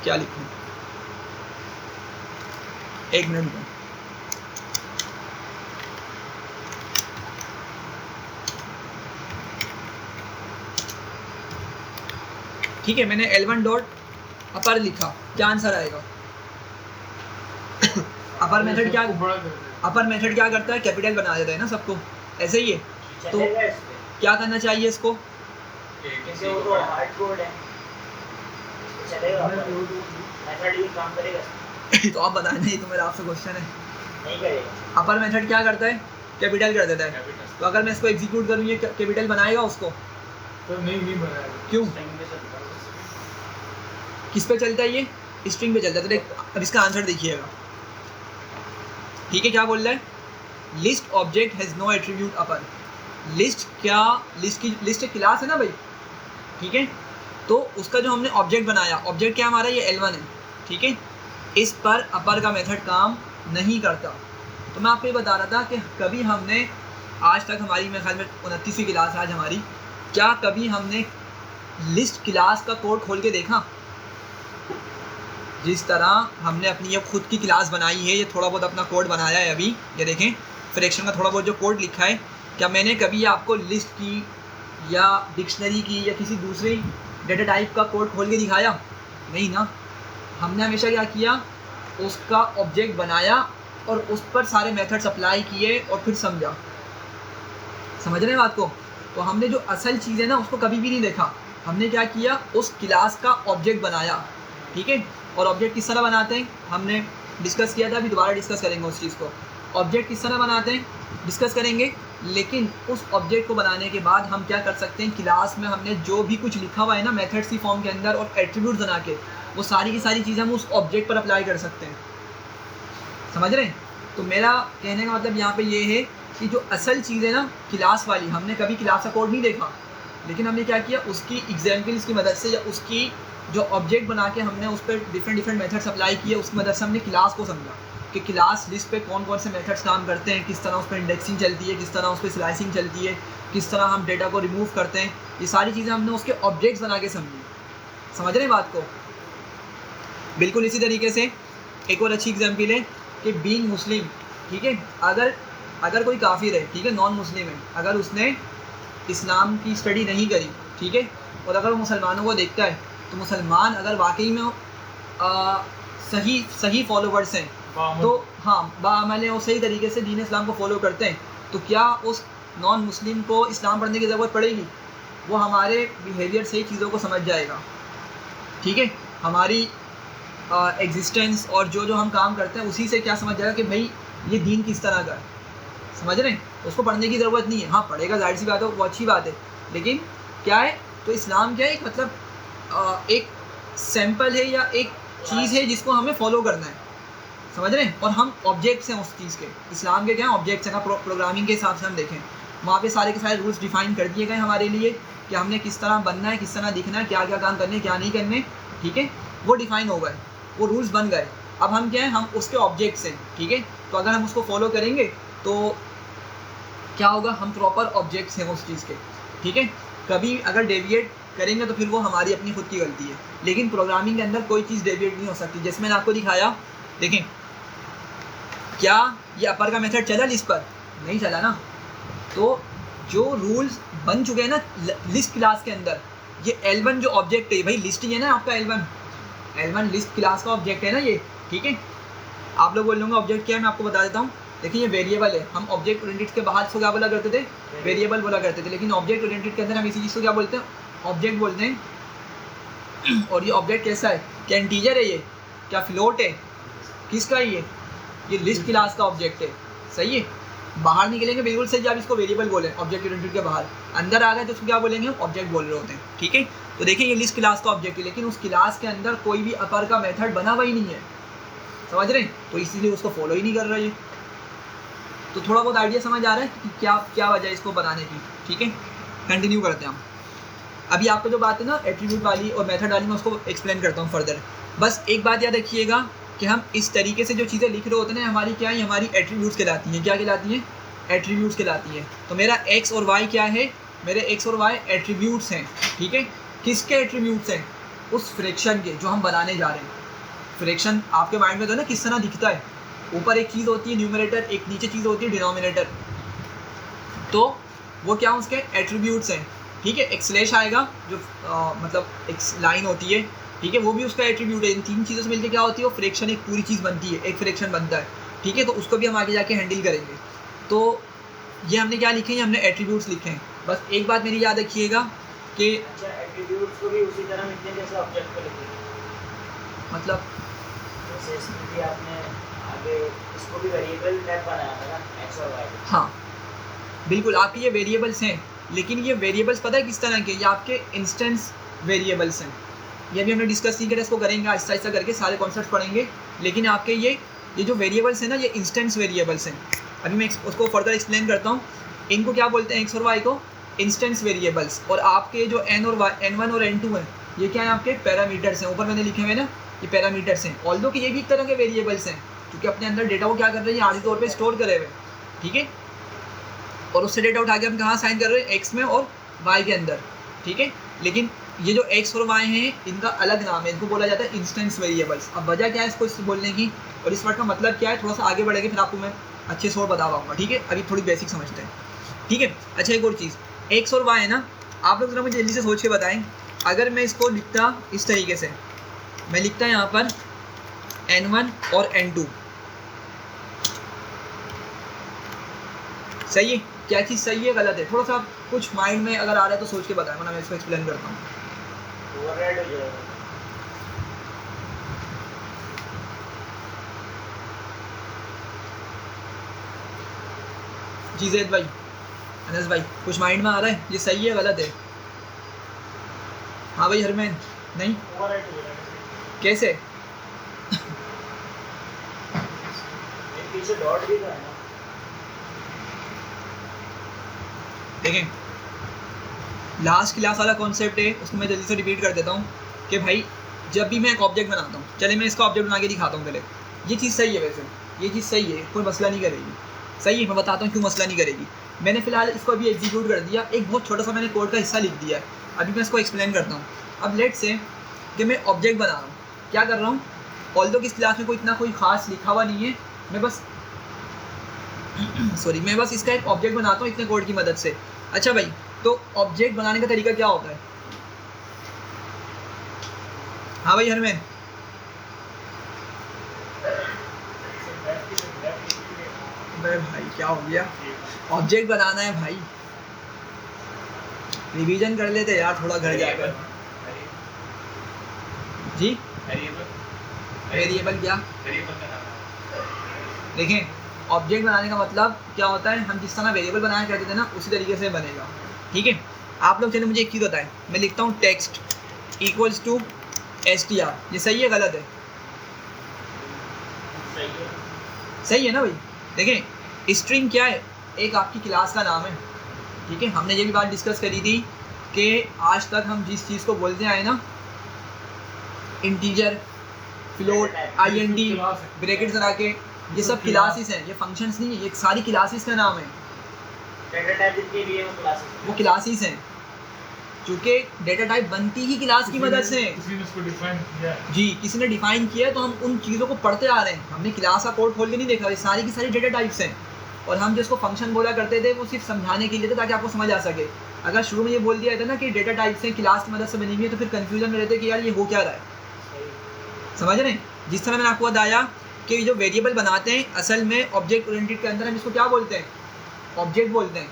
क्या लिखूँ, एक मिनट में। ठीक है, मैंने L1 डॉट अपर लिखा, क्या आंसर आएगा? अपर मेथड क्या करता है, कैपिटल बना देता है ना सबको, ऐसे ही है। तो क्या करना चाहिए इसको? तो आप बताएं, नहीं तो मेरा आपसे क्वेश्चन है। नहीं करेगा। अपर मेथड क्या करता है, कैपिटल कर देता है। तो अगर मैं इसको एग्जीक्यूट करूँ, ये कैपिटल बनाएगा उसको? तो नहीं बनाएगा। क्यों? किस पे चलता है ये? स्ट्रिंग पे चलता है। तो अब इसका आंसर देखिएगा। ठीक है, क्या बोल रहा है? List object has no attribute upper. List list एक क्लास है ना भाई, ठीक है, तो उसका जो हमने ऑब्जेक्ट बनाया, ऑब्जेक्ट क्या हमारा, ये L1 है। ठीक है, इस पर अपर का मेथड काम नहीं करता। तो मैं आपको ये बता रहा था कि कभी हमने आज तक, हमारी मेरे ख्याल में 29वीं क्लास आज हमारी, क्या कभी हमने लिस्ट क्लास का कोड खोल के देखा? जिस तरह हमने अपनी ये खुद की क्लास बनाई है, ये थोड़ा बहुत अपना कोड बनाया है अभी, ये देखें फ्रैक्शन का थोड़ा बहुत जो कोड लिखा है, क्या मैंने कभी आपको लिस्ट की या डिक्शनरी की या किसी दूसरी डेटा टाइप का कोड खोल के दिखाया? नहीं ना। हमने हमेशा क्या किया, उसका ऑब्जेक्ट बनाया और उस पर सारे मेथड्स अप्लाई किए और फिर समझा। समझ रहे हैं बात को? तो हमने जो असल चीज़ है ना उसको कभी भी नहीं देखा। हमने क्या किया, उस क्लास का ऑब्जेक्ट बनाया। ठीक है, और ऑब्जेक्ट किस तरह बनाते हैं हमने डिस्कस किया था, अभी दोबारा डिस्कस करेंगे उस चीज़ को। ऑब्जेक्ट किस तरह बनाते हैं डिस्कस करेंगे, लेकिन उस ऑब्जेक्ट को बनाने के बाद हम क्या कर सकते हैं, क्लास में हमने जो भी कुछ लिखा हुआ है ना मेथड्स की फॉर्म के अंदर और एट्रीब्यूट बना के, वो सारी की सारी चीज़ें हम उस ऑब्जेक्ट पर अप्लाई कर सकते हैं। समझ रहे हैं? तो मेरा कहने का मतलब यहाँ पे ये है कि जो असल चीज़ है ना क्लास वाली, हमने कभी क्लास का कोड नहीं देखा, लेकिन हमने क्या किया, उसकी एग्जाम्पल्स की मदद से या उसकी जो ऑब्जेक्ट बना के हमने उस पर डिफरेंट मेथड्स अप्लाई किए, उसकी मदद से हमने क्लास को समझा कि क्लास लिस्ट पे कौन कौन से मेथड्स काम करते हैं, किस तरह उस पर इंडेक्सिंग चलती है, किस तरह उस पर स्लाइसिंग चलती है, किस तरह हम डेटा को रिमूव करते हैं। ये सारी चीज़ें हमने उसके ऑब्जेक्ट्स बना के समझी। समझ रहे हैं बात को? बिल्कुल इसी तरीके से एक और अच्छी एग्जाम्पल है कि बीइंग मुस्लिम, ठीक है, अगर कोई काफिर है, ठीक है, नॉन मुस्लिम है, अगर उसने इस्लाम की स्टडी नहीं करी, ठीक है, और अगर वो मुसलमानों को देखता है, तो मुसलमान अगर वाकई में सही फॉलोवर्स हैं, तो हाँ बाअमल है और सही तरीके से दीन इस्लाम को फॉलो करते हैं, तो क्या उस नॉन मुस्लिम को इस्लाम पढ़ने की ज़रूरत पड़ेगी? वो हमारे बिहेवियर से ही चीज़ों को समझ जाएगा, ठीक है, हमारी एग्जिस्टेंस और जो हम काम करते हैं उसी से क्या समझ जाएगा कि भाई ये दीन किस तरह का है। समझ रहे हैं? उसको पढ़ने की ज़रूरत नहीं है। हाँ पढ़ेगा, जाहिर सी बात है, वो अच्छी बात है, लेकिन क्या है, तो इस्लाम क्या है, एक मतलब एक सैंपल है या एक चीज़ है जिसको हमें फॉलो करना है। समझ रहे हैं? और हम ऑब्जेक्ट्स हैं उस चीज़ के। इस्लाम के क्या ऑब्जेक्ट्स हैं ना, प्रोग्रामिंग के हिसाब से हम देखें, वहाँ पे सारे के सारे रूल्स डिफाइन कर दिए गए हमारे लिए कि हमने किस तरह बनना है, किस तरह दिखना है, क्या क्या काम करने, क्या नहीं करने, ठीक है, वो डिफाइन हो गए, वो रूल्स बन गए। अब हम क्या है, हम उसके ऑब्जेक्ट्स हैं, ठीक है, तो अगर हम उसको फॉलो करेंगे तो क्या होगा, हम प्रॉपर ऑब्जेक्ट्स हैं उस चीज़ के, ठीक है। कभी अगर डेविएट करेंगे तो फिर वो हमारी अपनी खुद की गलती है, लेकिन प्रोग्रामिंग के अंदर कोई चीज़ डेविएट नहीं हो सकती। जैसे मैंने आपको दिखाया, देखें, क्या ये अपर का मेथड चला लिस्ट पर? नहीं चला ना। तो जो रूल्स बन चुके हैं ना लिस्ट क्लास के अंदर, ये L1 जो ऑब्जेक्ट है, भाई लिस्ट ही है ना आपका L1 लिस्ट क्लास का ऑब्जेक्ट है ना ये, ठीक है। आप लोग बोल लोगे ऑब्जेक्ट क्या है, मैं आपको बता देता हूँ। देखिए ये वेरिएबल है, हम ऑब्जेक्ट ओरिएंटेड के बाहर इसको क्या बोला करते थे, वेरिएबल बोला करते थे, लेकिन ऑब्जेक्ट ओरिएंटेड के अंदर हम इसी चीज़ को क्या बोलते हैं, ऑब्जेक्ट बोलते हैं। और ये ऑब्जेक्ट कैसा है, क्या इंटीजर है ये, क्या फ्लोट है, किसका है ये लिस्ट क्लास का ऑब्जेक्ट है, सही है। बाहर निकलेंगे बिल्कुल सही, आप इसको वेरिएबल बोलें ऑब्जेक्ट ओरिएंटेड के बाहर, अंदर आ गए तो उसको क्या बोलेंगे, ऑब्जेक्ट बोल रहे होते हैं, ठीक है। तो देखिए ये लिस्ट क्लास का ऑब्जेक्ट है, लेकिन उस क्लास के अंदर कोई भी अपर का मेथड बना हुआ ही नहीं है, समझ रहे हैं, तो इसीलिए उसको फॉलो ही नहीं कर रहा है। तो थोड़ा बहुत आइडिया समझ आ रहा है कि क्या वजह है इसको बनाने की, ठीक है। कंटिन्यू करते हैं हम। अभी आपको जो बात है ना एट्रीब्यूट वाली और मेथड वाली, मैं उसको एक्सप्लेन करता हूँ फर्दर। बस एक बात याद रखिएगा कि हम इस तरीके से जो चीज़ें लिख रहे होते हैं हमारी क्या है, हमारी एट्रीब्यूट्स कहलाती हैं। क्या कहलाती हैं? एट्रीब्यूट्स कहलाती हैं। तो मेरा एक्स और वाई क्या है, मेरे एक्स और वाई एट्रीब्यूट्स हैं, ठीक है। किसके एट्रीब्यूट्स हैं? उस फ्रैक्शन के जो हम बनाने जा रहे हैं। फ्रैक्शन आपके माइंड में तो है ना किस तरह दिखता है, ऊपर एक चीज़ होती है न्यूमरेटर, एक नीचे चीज़ होती है डिनोमिनेटर। तो वो क्या उसके एट्रीब्यूट्स हैं, ठीक है। एक स्लैश आएगा जो मतलब एक लाइन होती है, ठीक है, वो भी उसका एट्रीब्यूट है। इन तीन चीज़ों से मिलकर क्या होती है, वो फ्रैक्शन एक पूरी चीज़ बनती है, एक फ्रैक्शन बनता है, ठीक है। तो उसको भी हम आगे जाके हैंडल करेंगे। तो ये हमने क्या लिखे हैं, हमने एट्रीब्यूट्स लिखे हैं। बस एक बात मेरी याद रखिएगा कि अच्छा एट्रीब्यूट्स को भी उसी तरह लिखते हैं जैसे ऑब्जेक्ट को लिखते हैं, मतलब जैसे इसमें भी आपने आगे इसको भी वेरिएबल टाइप बनाया था ना, एक्स और वाई। हाँ बिल्कुल, आपके ये वेरिएबल्स हैं, लेकिन ये वेरिएबल्स पता है किस तरह के, ये आपके इंस्टेंस वेरिएबल्स हैं। ये भी हमने डिस्कस नहीं किया, इसको करेंगे आहिस्ता आहिस्ता करके, सारे कॉन्सेप्ट पढ़ेंगे। लेकिन आपके ये जो वेरिएबल्स हैं ना, ये इंस्टेंस वेरिएबल्स हैं। अभी मैं उसको फर्दर एक्सप्लेन करता हूँ। इनको क्या बोलते हैं, एक्स और वाई को इंस्टेंस वेरिएबल्स। और आपके जो N1 और N2 हैं, ये क्या है, आपके पैरामीटर्स हैं। ऊपर मैंने लिखे हुए ना, ये पैरामीटर्स हैं। ऑल्दो कि ये भी एक तरह के वेरिएबल्स हैं, क्योंकि अपने अंदर डेटा को क्या कर रहे हैं, आधी तौर पे स्टोर करे हुए, ठीक है। और उससे डेटा उठा के हम कहाँ साइन कर रहे हैं, एक्स में और वाई के अंदर, ठीक है। लेकिन ये जो एक्स और वाई हैं, इनका अलग नाम है, इनको बोला जाता है इंस्टेंस वेरिएबल्स। अब वजह क्या है इसको बोलने की, और इस वर्ड का मतलब क्या है, थोड़ा सा आगे बढ़ेंगे फिर आपको मैं अच्छे से और बता पाऊँगा, ठीक है। अभी थोड़ी बेसिक समझते हैं, ठीक है। अच्छा एक और चीज़, एक्स और वाई है ना, आप लोग जरा मुझे जल्दी से सोच के बताएं। अगर मैं इसको लिखता इस तरीके से, मैं लिखता यहाँ पर N1 और N2, सही है? क्या चीज़ सही है गलत है, थोड़ा सा कुछ माइंड में अगर आ रहा है तो सोच के बताएं, वरना मैं इसको एक्सप्लेन करता हूँ। ओवरराइड हो जाएगा। जी जैद भाई, अनस भाई, कुछ माइंड में आ रहा है, ये सही है गलत है? हाँ भाई हरमैन, नहीं ओवरराइड हो जाएगा। कैसे? पीछे डॉट भी तो है ना। देखें लास्ट क्लास वाला कॉन्सेप्ट है, उसको मैं जल्दी से रिपीट कर देता हूँ कि भाई जब भी मैं एक ऑब्जेक्ट बनाता हूँ, चले मैं इसका ऑब्जेक्ट बना के दिखाता हूँ पहले। ये चीज़ सही है, वैसे ये चीज़ सही है, कोई मसला नहीं करेगी, सही है, मैं बताता हूँ क्यों मसला नहीं करेगी। मैंने फिलहाल इसको अभी एग्जीक्यूट कर दिया, एक बहुत छोटा सा मैंने कोड का हिस्सा लिख दिया है, अभी मैं इसको एक्सप्लेन करता हूँ। अब लेट से कि मैं ऑब्जेक्ट बना रहा हूँ, क्या कर रहा हूँ, ऑल्दो कि इस क्लास में कोई खास लिखा हुआ नहीं है, मैं बस मैं बस इसका एक ऑब्जेक्ट बनाता हूँ इतने कोड की मदद से। अच्छा भाई, तो ऑब्जेक्ट बनाने का तरीका क्या होता है? हाँ भाई हरमैन, भाई क्या हो गया, ऑब्जेक्ट बनाना है भाई, रिवीजन कर लेते यार थोड़ा घर जाकर। जी वेरिएबल क्या? देखें, ऑब्जेक्ट बनाने का मतलब क्या होता है, हम जिस तरह वेरिएबल बनाया करते थे ना उसी तरीके से बनेगा। ठीक है, आप लोग चलिए मुझे एक चीज़ बताएं, मैं लिखता हूँ टेक्स्ट इक्वल्स टू str, ये सही है गलत है? सही है ना भाई। देखें, स्ट्रिंग क्या है, एक आपकी क्लास का नाम है। ठीक है, हमने ये भी बात डिस्कस करी थी कि आज तक हम जिस चीज़ को बोलते आए ना, इंटीजर, फ्लोट, int, ब्रैकेट्स लगा के, ये सब क्लासेस हैं, ये फंक्शंस नहीं है, ये सारी क्लासेस का नाम है। डेटा टाइप के लिए वो क्लासेस हैं, चूँकि डेटा टाइप बनती ही क्लास की मदद से। किसी ने इसको डिफाइन किया है। जी, किसी ने डिफाइन किया है, तो हम उन चीज़ों को पढ़ते आ रहे हैं, हमने क्लास का कोड खोल के नहीं देखा, ये सारी की सारी डेटा टाइप्स हैं। और हम जिसको फंक्शन बोला करते थे वो सिर्फ समझाने के लिए था ताकि आपको समझ आ सके। अगर शुरू में ये बोल दिया था ना कि डेटा टाइप्स हैं, क्लास की मदद से बनी हुई है, तो फिर कन्फ्यूजन में रहते कि यार ये हो क्या रहा है, समझ रहे हैं? जिस तरह मैंने आपको बताया कि जो वेरिएबल बनाते हैं असल में ऑब्जेक्ट ओरिएंटेड के अंदर हम इसको क्या बोलते हैं, ऑब्जेक्ट बोलते हैं।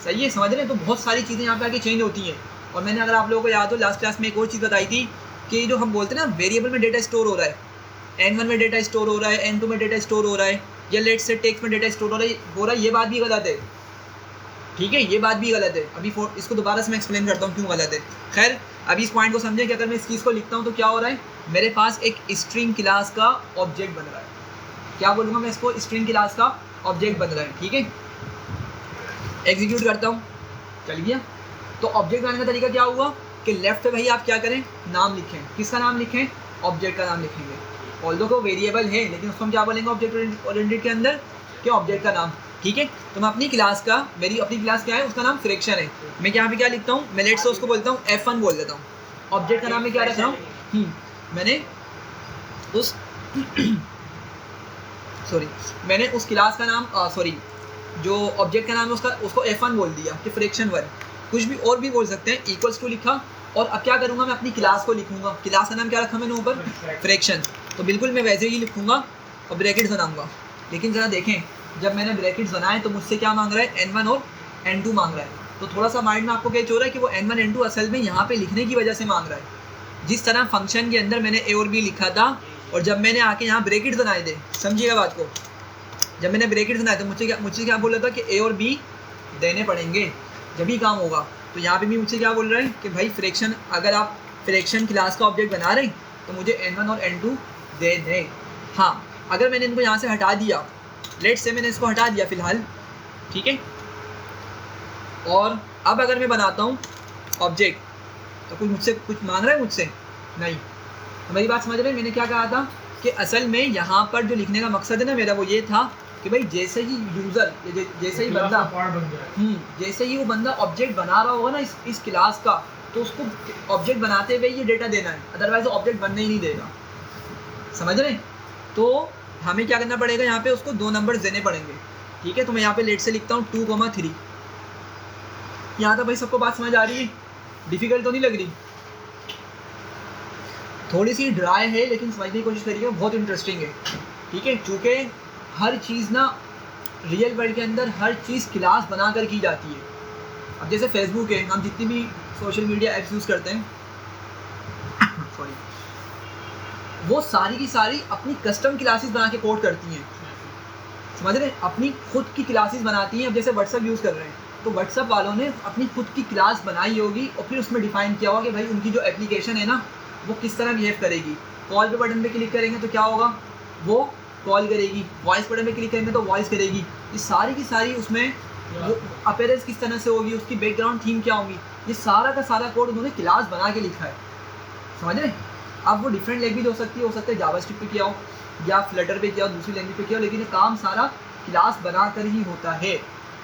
सही है, समझ रहे हैं? तो बहुत सारी चीज़ें यहाँ पे आके चेंज होती हैं। और मैंने, अगर आप लोगों को याद हो, लास्ट क्लास में एक और चीज़ बताई थी कि जो हम बोलते हैं ना वेरिएबल में डेटा स्टोर हो रहा है, n1 में डेटा स्टोर हो रहा है, n2 में डेटा स्टोर हो रहा है, या लेट से टेक्स्ट में डेटा स्टोर हो रहा है, ये बात भी गलत है। ठीक है, ये बात भी गलत है। अभी इसको दोबारा से मैं एक्सप्लेन करता हूँ क्यों गलत है। खैर, अभी इस पॉइंट को समझें कि अगर मैं इस चीज़ को लिखता हूँ तो क्या हो रहा है, मेरे पास एक स्ट्रिंग क्लास का ऑब्जेक्ट बन रहा है। क्या बोलूँगा मैं इसको, स्ट्रिंग क्लास का ऑब्जेक्ट बन रहा है। ठीक है, एग्जीक्यूट करता हूँ, चल गया। तो ऑब्जेक्ट बनाने का तरीका क्या हुआ कि लेफ्ट पे भाई आप क्या करें, नाम लिखें। किसका नाम लिखें? ऑब्जेक्ट का नाम लिखेंगे। ऑल्दो को वेरिएबल है, लेकिन उसको हम क्या बोलेंगे ऑब्जेक्ट ओरिएंटेड के अंदर, कि ऑब्जेक्ट का नाम। ठीक है, तो मैं अपनी क्लास का, मेरी अपनी क्लास क्या है, उसका नाम फ्रैक्शन है। मैं यहाँ पे क्या लिखता हूँ, मैं लेट से उसको बोलता हूँ F1 बोल देता हूँ। ऑब्जेक्ट का नाम मैं क्या रख रहा हूँ, मैंने उस मैंने उस क्लास का नाम जो ऑब्जेक्ट का नाम है उसको F1 बोल दिया कि फ्रैक्शन 1। कुछ भी और भी बोल सकते हैं, इक्वल्स टू लिखा। और अब क्या करूँगा, मैं अपनी क्लास को लिखूँगा। क्लास का नाम क्या रखा मैंने ऊपर, फ्रैक्शन। तो बिल्कुल मैं वैसे ही लिखूँगा और ब्रैकेट्स बनाऊँगा। लेकिन ज़रा देखें, जब मैंने ब्रैकेट्स बनाए तो मुझसे क्या मांग रहा है, n1 और n2 मांग रहा है। तो थोड़ा सा माइंड में आपको कैच हो रहा है कि वो n1 n2 असल में यहाँ पे लिखने की वजह से मांग रहा है। जिस तरह फंक्शन के अंदर मैंने a और b लिखा था, और जब मैंने आके यहाँ ब्रैकेट्स बनाए थे, समझिएगा बात को, जब मैंने ब्रैकेट्स बनाए तो मुझसे क्या बोल रहा था कि a और b देने पड़ेंगे जब भी काम होगा। तो यहाँ पे भी मुझसे क्या बोल रहा है कि भाई फ्रैक्शन, अगर आप फ्रैक्शन क्लास का ऑब्जेक्ट बना रहे तो मुझे n1 और n2 दे दें। हाँ, अगर मैंने इनको यहाँ से हटा दिया, लेट से मैंने इसको हटा दिया फ़िलहाल, ठीक है, और अब अगर मैं बनाता हूँ ऑब्जेक्ट तो कुछ मांग रहा है मुझसे, नहीं। तो मेरी बात समझ रहे हैं, मैंने क्या कहा था कि असल में यहाँ पर जो लिखने का मकसद है ना मेरा, वो ये था कि भाई जैसे ही यूज़र, जैसे ही बंदा जैसे ही वो बंदा ऑब्जेक्ट बना रहा होगा ना इस क्लास का, तो उसको ऑब्जेक्ट बनाते हुए ये डेटा देना है, अदरवाइज ऑब्जेक्ट बनने ही नहीं देगा। समझ रहे हैं? तो हमें क्या करना पड़ेगा, यहाँ पे उसको 2 नंबर देने पड़ेंगे। ठीक है, तो मैं यहाँ पे लेट से लिखता हूँ 2,3। यहाँ तक भाई सबको बात समझ आ रही है? डिफ़िकल्ट तो नहीं लग रही? थोड़ी सी ड्राई है लेकिन समझने की कोशिश करिए, बहुत इंटरेस्टिंग है। ठीक है, चूँकि हर चीज़ ना रियल वर्ल्ड के अंदर हर चीज़ क्लास बना कर की जाती है। अब जैसे फेसबुक है, हम जितनी भी सोशल मीडिया ऐप्स यूज़ करते हैं वो सारी की सारी अपनी कस्टम क्लासेस बना के कोड करती हैं। समझ रहे हैं? अपनी खुद की क्लासेस बनाती हैं। अब जैसे व्हाट्सअप यूज़ कर रहे हैं तो व्हाट्सअप वालों ने अपनी खुद की क्लास बनाई होगी और फिर उसमें डिफ़ाइन किया होगा कि भाई उनकी जो एप्लीकेशन है ना वो किस तरह बिहेव करेगी। कॉल पे बटन पे क्लिक करेंगे तो क्या होगा, वो कॉल करेगी। वॉइस बटन पे क्लिक करेंगे तो वॉइस करेगी। ये सारी की सारी उसमें वो अपीयरेंस किस तरह से होगी, उसकी बैकग्राउंड थीम क्या होगी, ये सारा का सारा कोड उन्होंने क्लास बना के लिखा है, समझ रहे? अब वो डिफरेंट लैंग्वेज हो सकती है जावास्क्रिप्ट पे किया हो या फ्लटर पे किया हो, दूसरी लैंग्वेज पे किया हो, लेकिन ये काम सारा क्लास बना कर ही होता है,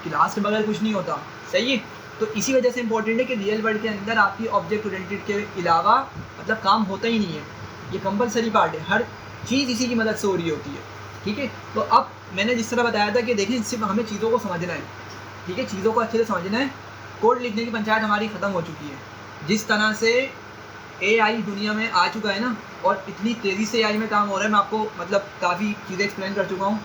क्लास के बगैर कुछ नहीं होता, सही है? तो इसी वजह से इंपॉर्टेंट है कि रियल वर्ल्ड के अंदर आपकी ऑब्जेक्ट ओरिएंटेड के अलावा मतलब काम होता ही नहीं है, ये कंपलसरी पार्ट है, हर चीज़ इसी की मदद से हो रही होती है, ठीक है? तो अब मैंने जिस तरह बताया था कि देखें सिर्फ हमें चीज़ों को समझना है, ठीक है, चीज़ों को अच्छे से समझना है, कोड लिखने की पंचायत हमारी ख़त्म हो चुकी है। जिस तरह से AI दुनिया में आ चुका है ना, और इतनी तेज़ी से AI में काम हो रहा है, मैं आपको मतलब काफ़ी चीज़ें एक्सप्लेन कर चुका हूँ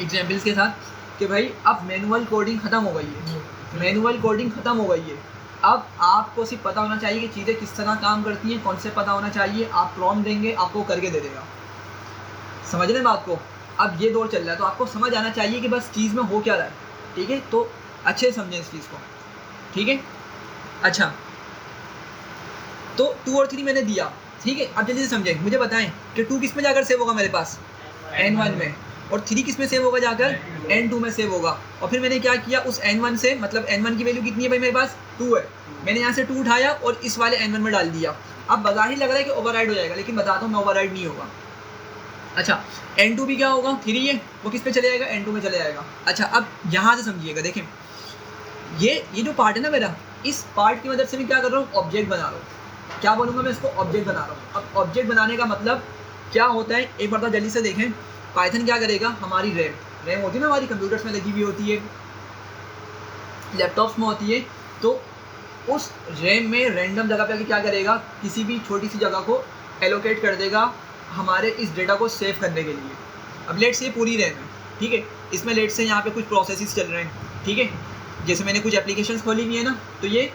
एग्जाम्पल्स के साथ कि भाई अब मैनुअल कोडिंग ख़त्म हो गई है, मैनुअल कोडिंग ख़त्म हो गई है। अब आपको सिर्फ पता होना चाहिए कि चीज़ें किस तरह काम करती हैं, कॉन्सेप्ट पता होना चाहिए, आप प्रॉम्प्ट देंगे आपको करके दे देगा, समझ रहे बात को? अब ये दौर चल रहा है तो आपको समझ आना चाहिए कि बस चीज़ में हो क्या रहा है, ठीक है? तो अच्छे से समझें इस चीज़ को, ठीक है? अच्छा, तो 2 और 3 मैंने दिया, ठीक है? अब जल्दी से समझें, मुझे बताएं कि 2 किस में जाकर सेव होगा मेरे पास? N1 में, और 3 किस में सेव होगा जाकर? N2 में सेव होगा। और फिर मैंने क्या किया, उस N1 से मतलब N1 की वैल्यू कितनी है भाई मेरे पास? 2 है, मैंने यहाँ से 2 उठाया और इस वाले N1 में डाल दिया। अब बज़ाहिर लग रहा है कि ओवरराइड हो जाएगा, लेकिन बताता हूँ मैं ओवरराइड नहीं होगा। अच्छा, N2 भी क्या होगा? 3 है, वो किस पे चले जाएगा? N2 में चले जाएगा। अच्छा, अब यहाँ से समझिएगा, देखें ये जो पार्ट है ना मेरा, इस पार्ट की मदद से मैं क्या कर रहा हूँ? ऑब्जेक्ट बना रहा हूँ। क्या बोलूँगा मैं इसको? ऑब्जेक्ट बना रहा हूँ। अब ऑब्जेक्ट बनाने का मतलब क्या होता है, एक बार तो जल्दी से देखें। पाइथन क्या करेगा, हमारी रैम होती है ना, हमारी कंप्यूटर्स में लगी हुई होती है, लैपटॉप्स में होती है, तो उस रैम में रैंडम जगह पे आके क्या करेगा, किसी भी छोटी सी जगह को एलोकेट कर देगा हमारे इस डेटा को सेव करने के लिए। अब लेट से ये पूरी रैम है, ठीक है, इसमें लेट से यहाँ पे कुछ प्रोसेसेस चल रहे हैं, ठीक है, जैसे मैंने कुछ एप्लीकेशंस खोली हुई है ना, तो ये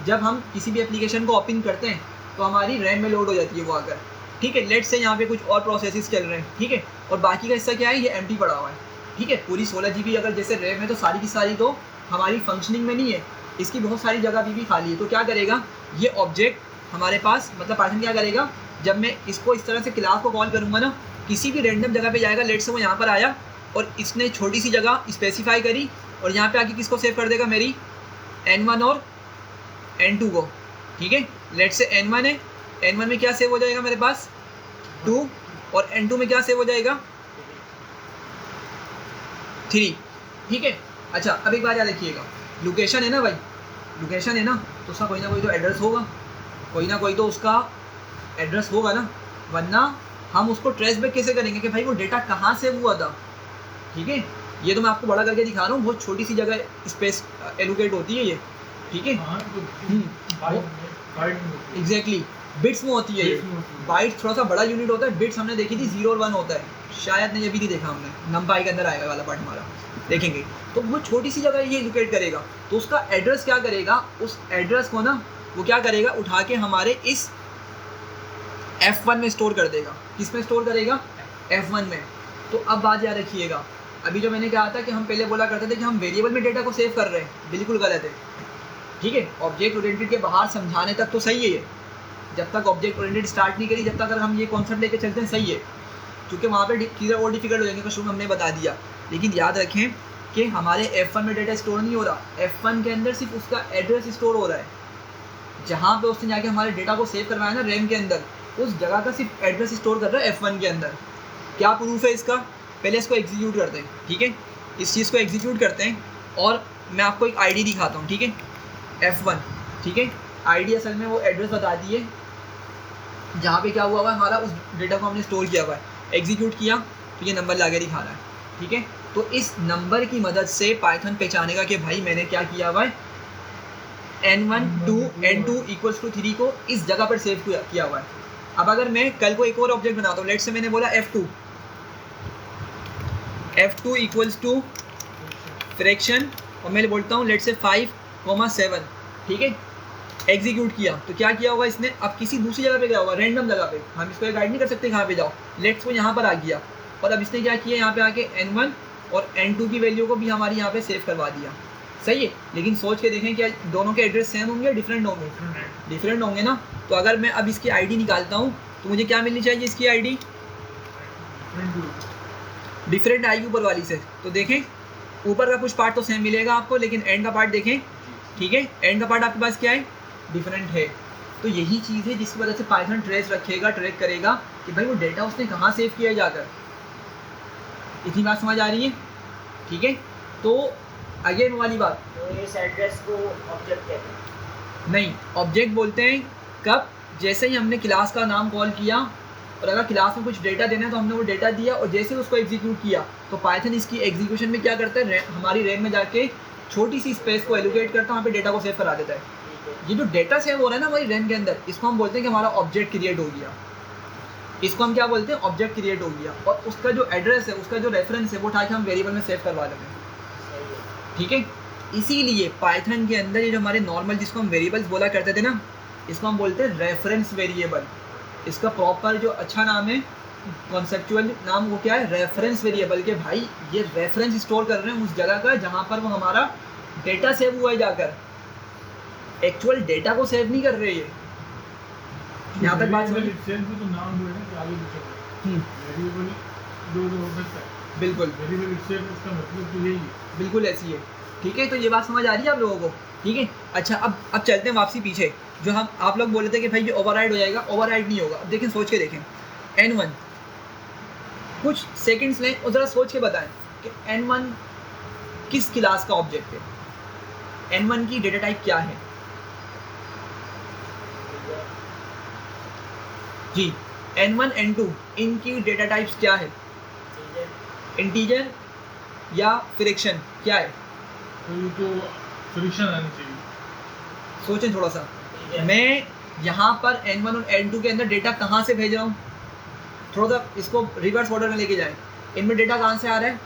जब हम किसी भी एप्लीकेशन को ओपन करते हैं तो हमारी रैम में लोड हो जाती है वो आकर, ठीक है। लेट से यहाँ पे कुछ और प्रोसेसेस चल रहे हैं, ठीक है, और बाकी का हिस्सा क्या है, ये एम्प्टी पड़ा हुआ है, ठीक है। पूरी 16 GB अगर जैसे रैम है तो सारी की सारी तो हमारी फंक्शनिंग में नहीं है, इसकी बहुत सारी जगह भी खाली है। तो क्या करेगा ये ऑब्जेक्ट हमारे पास, मतलब पाइथन क्या करेगा, जब मैं इसको इस तरह से क्लास को कॉल करूँगा ना, किसी भी रैंडम जगह पे जाएगा, लेट से वो यहाँ पर आया और इसने छोटी सी जगह स्पेसिफाई करी और यहाँ पे आके किसको सेव कर देगा, मेरी N1 और N2 को, ठीक है। लेट से N1 है, N1 में क्या सेव हो जाएगा मेरे पास 2 और N2 में क्या सेव हो जाएगा 3, ठीक है। अच्छा, अब एक बार याद रखिएगा, लोकेशन है ना भाई, लोकेशन है ना, तो उसका कोई ना कोई तो एड्रेस होगा, कोई ना कोई तो उसका एड्रेस होगा ना, वरना हम उसको ट्रेस बैक कैसे करेंगे कि भाई वो डेटा कहाँ से हुआ था, ठीक है। ये तो मैं आपको बड़ा करके दिखा रहा हूँ, बहुत छोटी सी जगह स्पेस एलोकेट होती है ये, ठीक है। एग्जैक्टली बिट्स में होती है ये, बाइट थोड़ा सा बड़ा यूनिट होता है, बिट्स हमने देखी थी 0 और 1 होता है, शायद नहीं, अभी नहीं देखा हमने, नंपाई के अंदर आएगा वाला पार्ट हमारा, देखेंगे। तो वो छोटी सी जगह ये एलोकेट करेगा, तो उसका एड्रेस क्या करेगा, उस एड्रेस को ना वो क्या करेगा, उठा के हमारे इस F1 में स्टोर कर देगा। किस में स्टोर करेगा, F1 में। तो अब बात याद रखिएगा, अभी जो मैंने कहा था कि हम पहले बोला करते थे कि हम वेरिएबल में डेटा को सेव कर रहे हैं, बिल्कुल गलत है, ठीक है। ऑब्जेक्ट ओरिएंटेड के बाहर समझाने तक तो सही है ये, जब तक ऑब्जेक्ट ओरिएंटेड स्टार्ट नहीं करी, जब तक अगर हम ये कॉन्सेप्ट लेके चलते हैं सही है, क्योंकि वहाँ पे चीज़ें और डिफिकल्ट हो जाएंगी, तो शुरू हमने बता दिया। लेकिन याद रखें कि हमारे F1 में डेटा स्टोर नहीं हो रहा, F1 के अंदर सिर्फ उसका एड्रेस स्टोर हो रहा है, जहाँ पे उसने जाके हमारे डेटा को सेव करवाया ना रैम के अंदर, उस जगह का सिर्फ एड्रेस स्टोर कर रहा है F1 के अंदर। क्या प्रूफ है इसका, पहले इसको एग्जीक्यूट करते हैं, ठीक है, इस चीज़ को एग्जीक्यूट करते हैं और मैं आपको एक आईडी दिखाता हूँ, ठीक है, F1, ठीक है। आईडी असल में वो एड्रेस बता दिए जहाँ पे क्या हुआ हुआ है हमारा, उस डेटा को हमने स्टोर किया हुआ है। एग्जीक्यूट किया तो ये नंबर लाके दिखा रहा है, ठीक है। तो इस नंबर की मदद से पाइथन पहचानेगा कि भाई मैंने क्या किया हुआ है, N1 2 N2 = 3 को इस जगह पर सेव किया हुआ है। अब अगर मैं कल को एक और ऑब्जेक्ट बनाता हूँ, लेट से मैंने बोला F2 = फ्रैक्शन और मैं बोलता हूँ लेट से 5,7, ठीक है। एग्जीक्यूट किया तो क्या किया होगा इसने, अब किसी दूसरी जगह पे गया होगा, रैंडम जगह पे, हम इसको गाइड नहीं कर सकते कहाँ पे जाओ, लेट्स वो यहाँ पर आ गया और अब इसने क्या किया, यहाँ पे आके N1 और N2 की वैल्यू को भी हमारी यहाँ पे सेव करवा दिया, सही है। लेकिन सोच के देखें क्या दोनों के एड्रेस सेम होंगे या डिफरेंट होंगे, डिफरेंट होंगे ना। तो अगर मैं अब इसकी आईडी निकालता हूँ तो मुझे क्या मिलनी चाहिए, इसकी आईडी डिफरेंट आएगी ऊपर वाली से। तो देखें ऊपर का कुछ पार्ट तो सेम मिलेगा आपको, लेकिन एंड का पार्ट देखें ठीक है, एंड का पार्ट आपके पास क्या है, डिफरेंट है। तो यही चीज़ है जिसकी वजह से पाइथन ट्रैक करेगा कि भाई वो डेटा उसने कहाँ सेव किया है जाकर। इतनी बात समझ आ रही है, ठीक है। तो अगेन वाली बात, तो इस एड्रेस को ऑब्जेक्ट कहते हैं? नहीं, ऑब्जेक्ट बोलते हैं कब, जैसे ही हमने क्लास का नाम कॉल किया और अगर क्लास में कुछ डेटा देना है तो हमने वो डेटा दिया और जैसे ही उसको एग्जीक्यूट किया तो पाइथन इसकी एग्जीक्यूशन में क्या करता है, हमारी रैम में जाके छोटी सी स्पेस को एलोकेट करता है, वहाँ पे डेटा को सेव करा देता है। ये जो डेटा सेव हो रहा है ना हमारी रैम के अंदर, इसको हम बोलते हैं कि हमारा ऑब्जेक्ट क्रिएट हो गया। इसको हम क्या बोलते हैं, ऑब्जेक्ट क्रिएट हो गया। और उसका जो एड्रेस है, उसका जो रेफरेंस है, वो उठा के हम वेरिएबल में सेव करवा लेते हैं, ठीक है। इसीलिए पाइथन के अंदर ये जो हमारे नॉर्मल जिसको हम वेरिएबल्स बोला करते थे ना, इसको हम बोलते हैं रेफरेंस वेरिएबल। इसका प्रॉपर जो अच्छा नाम है, कॉन्सेप्चुअल नाम, वो क्या है, रेफरेंस वेरिएबल। के भाई ये रेफरेंस स्टोर कर रहे हैं उस जगह का जहाँ पर वो हमारा डेटा सेव हुआ है जाकर, एक्चुअल डेटा को सेव नहीं कर रहे ये। यहाँ तक बात समझ, सेल भी तो नाम हुए ना कि आगे पीछे वेरिएबल जो हो सकता है, बिल्कुल वेरिएबल इटसेल्फ, इसका मतलब तो यही है। बिल्कुल ऐसी है, ठीक है। तो ये बात समझ आ रही है आप लोगों को, ठीक है। अच्छा, अब चलते हैं वापसी पीछे। जो हम आप लोग बोले थे कि भाई ये ओवरराइड हो जाएगा, ओवरराइड नहीं होगा। अब देखें, सोच के देखें, n1 कुछ सेकंड्स लें और ज़रा सोच के बताएं कि n1 किस क्लास का ऑब्जेक्ट है, n1 की डेटा टाइप क्या है जी। n1 n2 इनकी डेटा टाइप्स क्या है, इंटीजर या फ्रैक्शन, क्या है? तो ये तो फ्रिक्शन आनी चाहिए। सोचें थोड़ा सा। मैं यहाँ पर n1 और n2 के अंदर डेटा कहाँ से भेज रहा हूँ, थोड़ा सा इसको रिवर्स ऑर्डर में लेके जाएं। इनमें डेटा कहाँ से आ रहा है,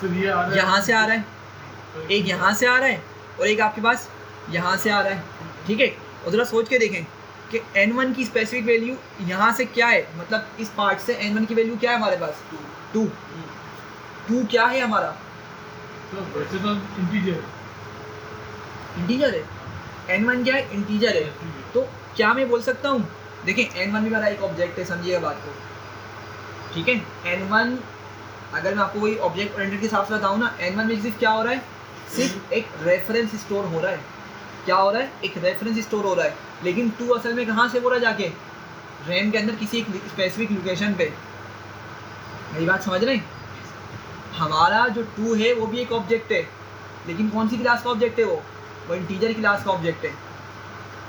फिर ये आ रहा है, यहाँ से आ रहा है, तो एक यहाँ से आ रहा है और एक आपके पास यहाँ से आ रहा है, ठीक है। और ज़रा सोच के देखें कि n1 की स्पेसिफिक वैल्यू यहाँ से क्या है, मतलब इस पार्ट से n1 की वैल्यू क्या है हमारे पास, 2 क्या है हमारा, तो वैसे तो इंटीजर इंटीजर है। n1 क्या है, इंटीजर है। तो क्या मैं बोल सकता हूँ, देखिए n1 भी मेरा एक ऑब्जेक्ट है, समझिएगा बात को, ठीक है। n1 अगर मैं आपको वही ऑब्जेक्ट ओरिएंटेड के हिसाब से बताऊँ ना, n1 में सिर्फ क्या हो रहा है, सिर्फ एक रेफरेंस स्टोर हो रहा है। क्या हो रहा है, एक रेफरेंस स्टोर हो रहा है। लेकिन 2 असल में कहाँ से हो रहा है, जाके रैम के अंदर किसी एक स्पेसिफिक लोकेशन पे। मेरी बात समझ रहे हैं, हमारा जो 2 है वो भी एक ऑब्जेक्ट है, लेकिन कौन सी क्लास का ऑब्जेक्ट है, वो इंटीजर क्लास का ऑब्जेक्ट है।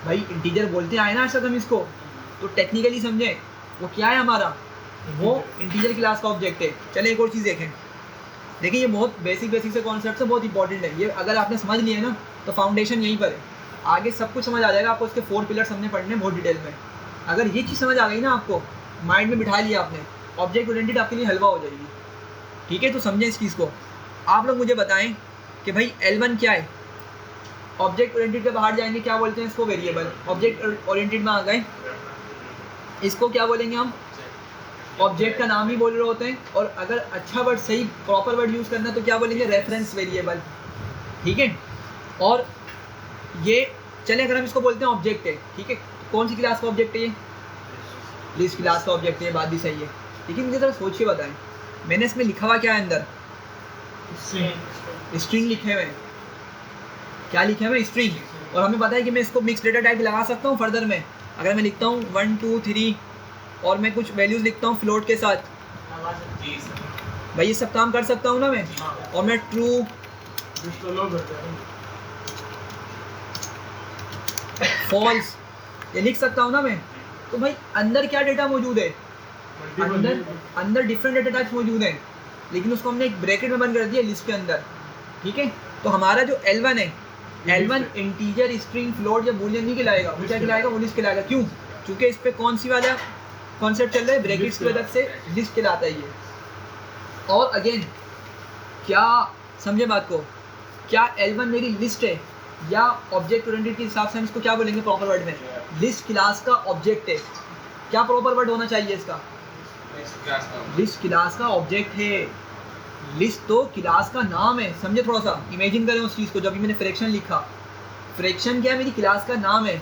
भाई इंटीजर बोलते आए ना अक्सर हम इसको, तो टेक्निकली समझें वो क्या है हमारा, वो इंटीजर क्लास का ऑब्जेक्ट है। चलिए एक और चीज़ देखें, देखिए ये बहुत बेसिक से कॉन्सेप्ट है, बहुत इंपॉर्टेंट है। ये अगर आपने समझ लिया ना तो फाउंडेशन यहीं पर है, आगे सब कुछ समझ आ जाएगा आपको। इसके 4 पिलर्स हमने पढ़ने बहुत डिटेल में। अगर ये चीज़ समझ आ गई ना, आपको माइंड में बिठा लिया आपने, ऑब्जेक्ट ओरिएंटेड आपके लिए हलवा हो जाएगी, ठीक है। तो समझें इस चीज़ को। आप लोग मुझे बताएं कि भाई L1 क्या है, ऑब्जेक्ट ओरिएंटेड के बाहर जाएंगे क्या बोलते हैं इसको, वेरिएबल। ऑब्जेक्ट ओरिएंटेड में आ गए, इसको क्या बोलेंगे हम, ऑब्जेक्ट का नाम ही बोल रहे होते हैं। और अगर अच्छा वर्ड, सही प्रॉपर वर्ड यूज़ करना है तो क्या बोलेंगे, रेफरेंस वेरिएबल, ठीक है। और ये चले अगर हम इसको बोलते हैं ऑब्जेक्ट है, ठीक है, कौन सी क्लास का ऑब्जेक्ट है ये, लिस्ट क्लास का ऑब्जेक्ट है, बात भी सही है। लेकिन मुझे ज़रा सोच के बताएं, मैंने इसमें लिखा हुआ क्या है, अंदर स्ट्रिंग लिखे हुए हैं। क्या लिखे हुए, स्ट्रिंग। और हमें पता है कि मैं इसको मिक्स डेटा टाइप लगा सकता हूँ फर्दर में। अगर मैं लिखता हूँ 1 2 3 और मैं कुछ वैल्यूज़ लिखता हूँ फ्लोट के साथ, भाई ये सब काम कर सकता हूँ ना मैं। और मैं ट्रू, फॉल्स ये लिख सकता हूँ ना मैं। तो भाई अंदर क्या डेटा मौजूद है, अंदर डिफरेंट डेटा टाइप्स मौजूद हैं, लेकिन उसको हमने एक ब्रैकेट में बंद कर दिया लिस्ट के अंदर, ठीक है। तो हमारा जो L1 है, L1 इंटीजर, स्ट्रिंग, फ्लोट या बूलियन नहीं कहलाएगा, वो क्या कहलाएगा, वो लिस्ट कहलाएगा। क्यों, क्योंकि इस पे कौन सी वाला कॉन्सेप्ट चल रहा है, ब्रैकेट्स की वजह से लिस्ट कहलाता है ये। और अगेन क्या समझे बात को, क्या L1 मेरी लिस्ट है या ऑब्जेक्ट ओरिएंटेड के हिसाब से हम इसको क्या बोलेंगे प्रॉपर वर्ड में, लिस्ट क्लास का ऑब्जेक्ट है। क्या प्रॉपर वर्ड होना चाहिए इसका, लिस्ट क्लास का ऑब्जेक्ट है। लिस्ट तो क्लास का नाम है, समझे थोड़ा सा, इमेजिन करें उस चीज़ को। जब भी मैंने फ्रैक्शन लिखा, फ्रैक्शन क्या है, मेरी क्लास का नाम है।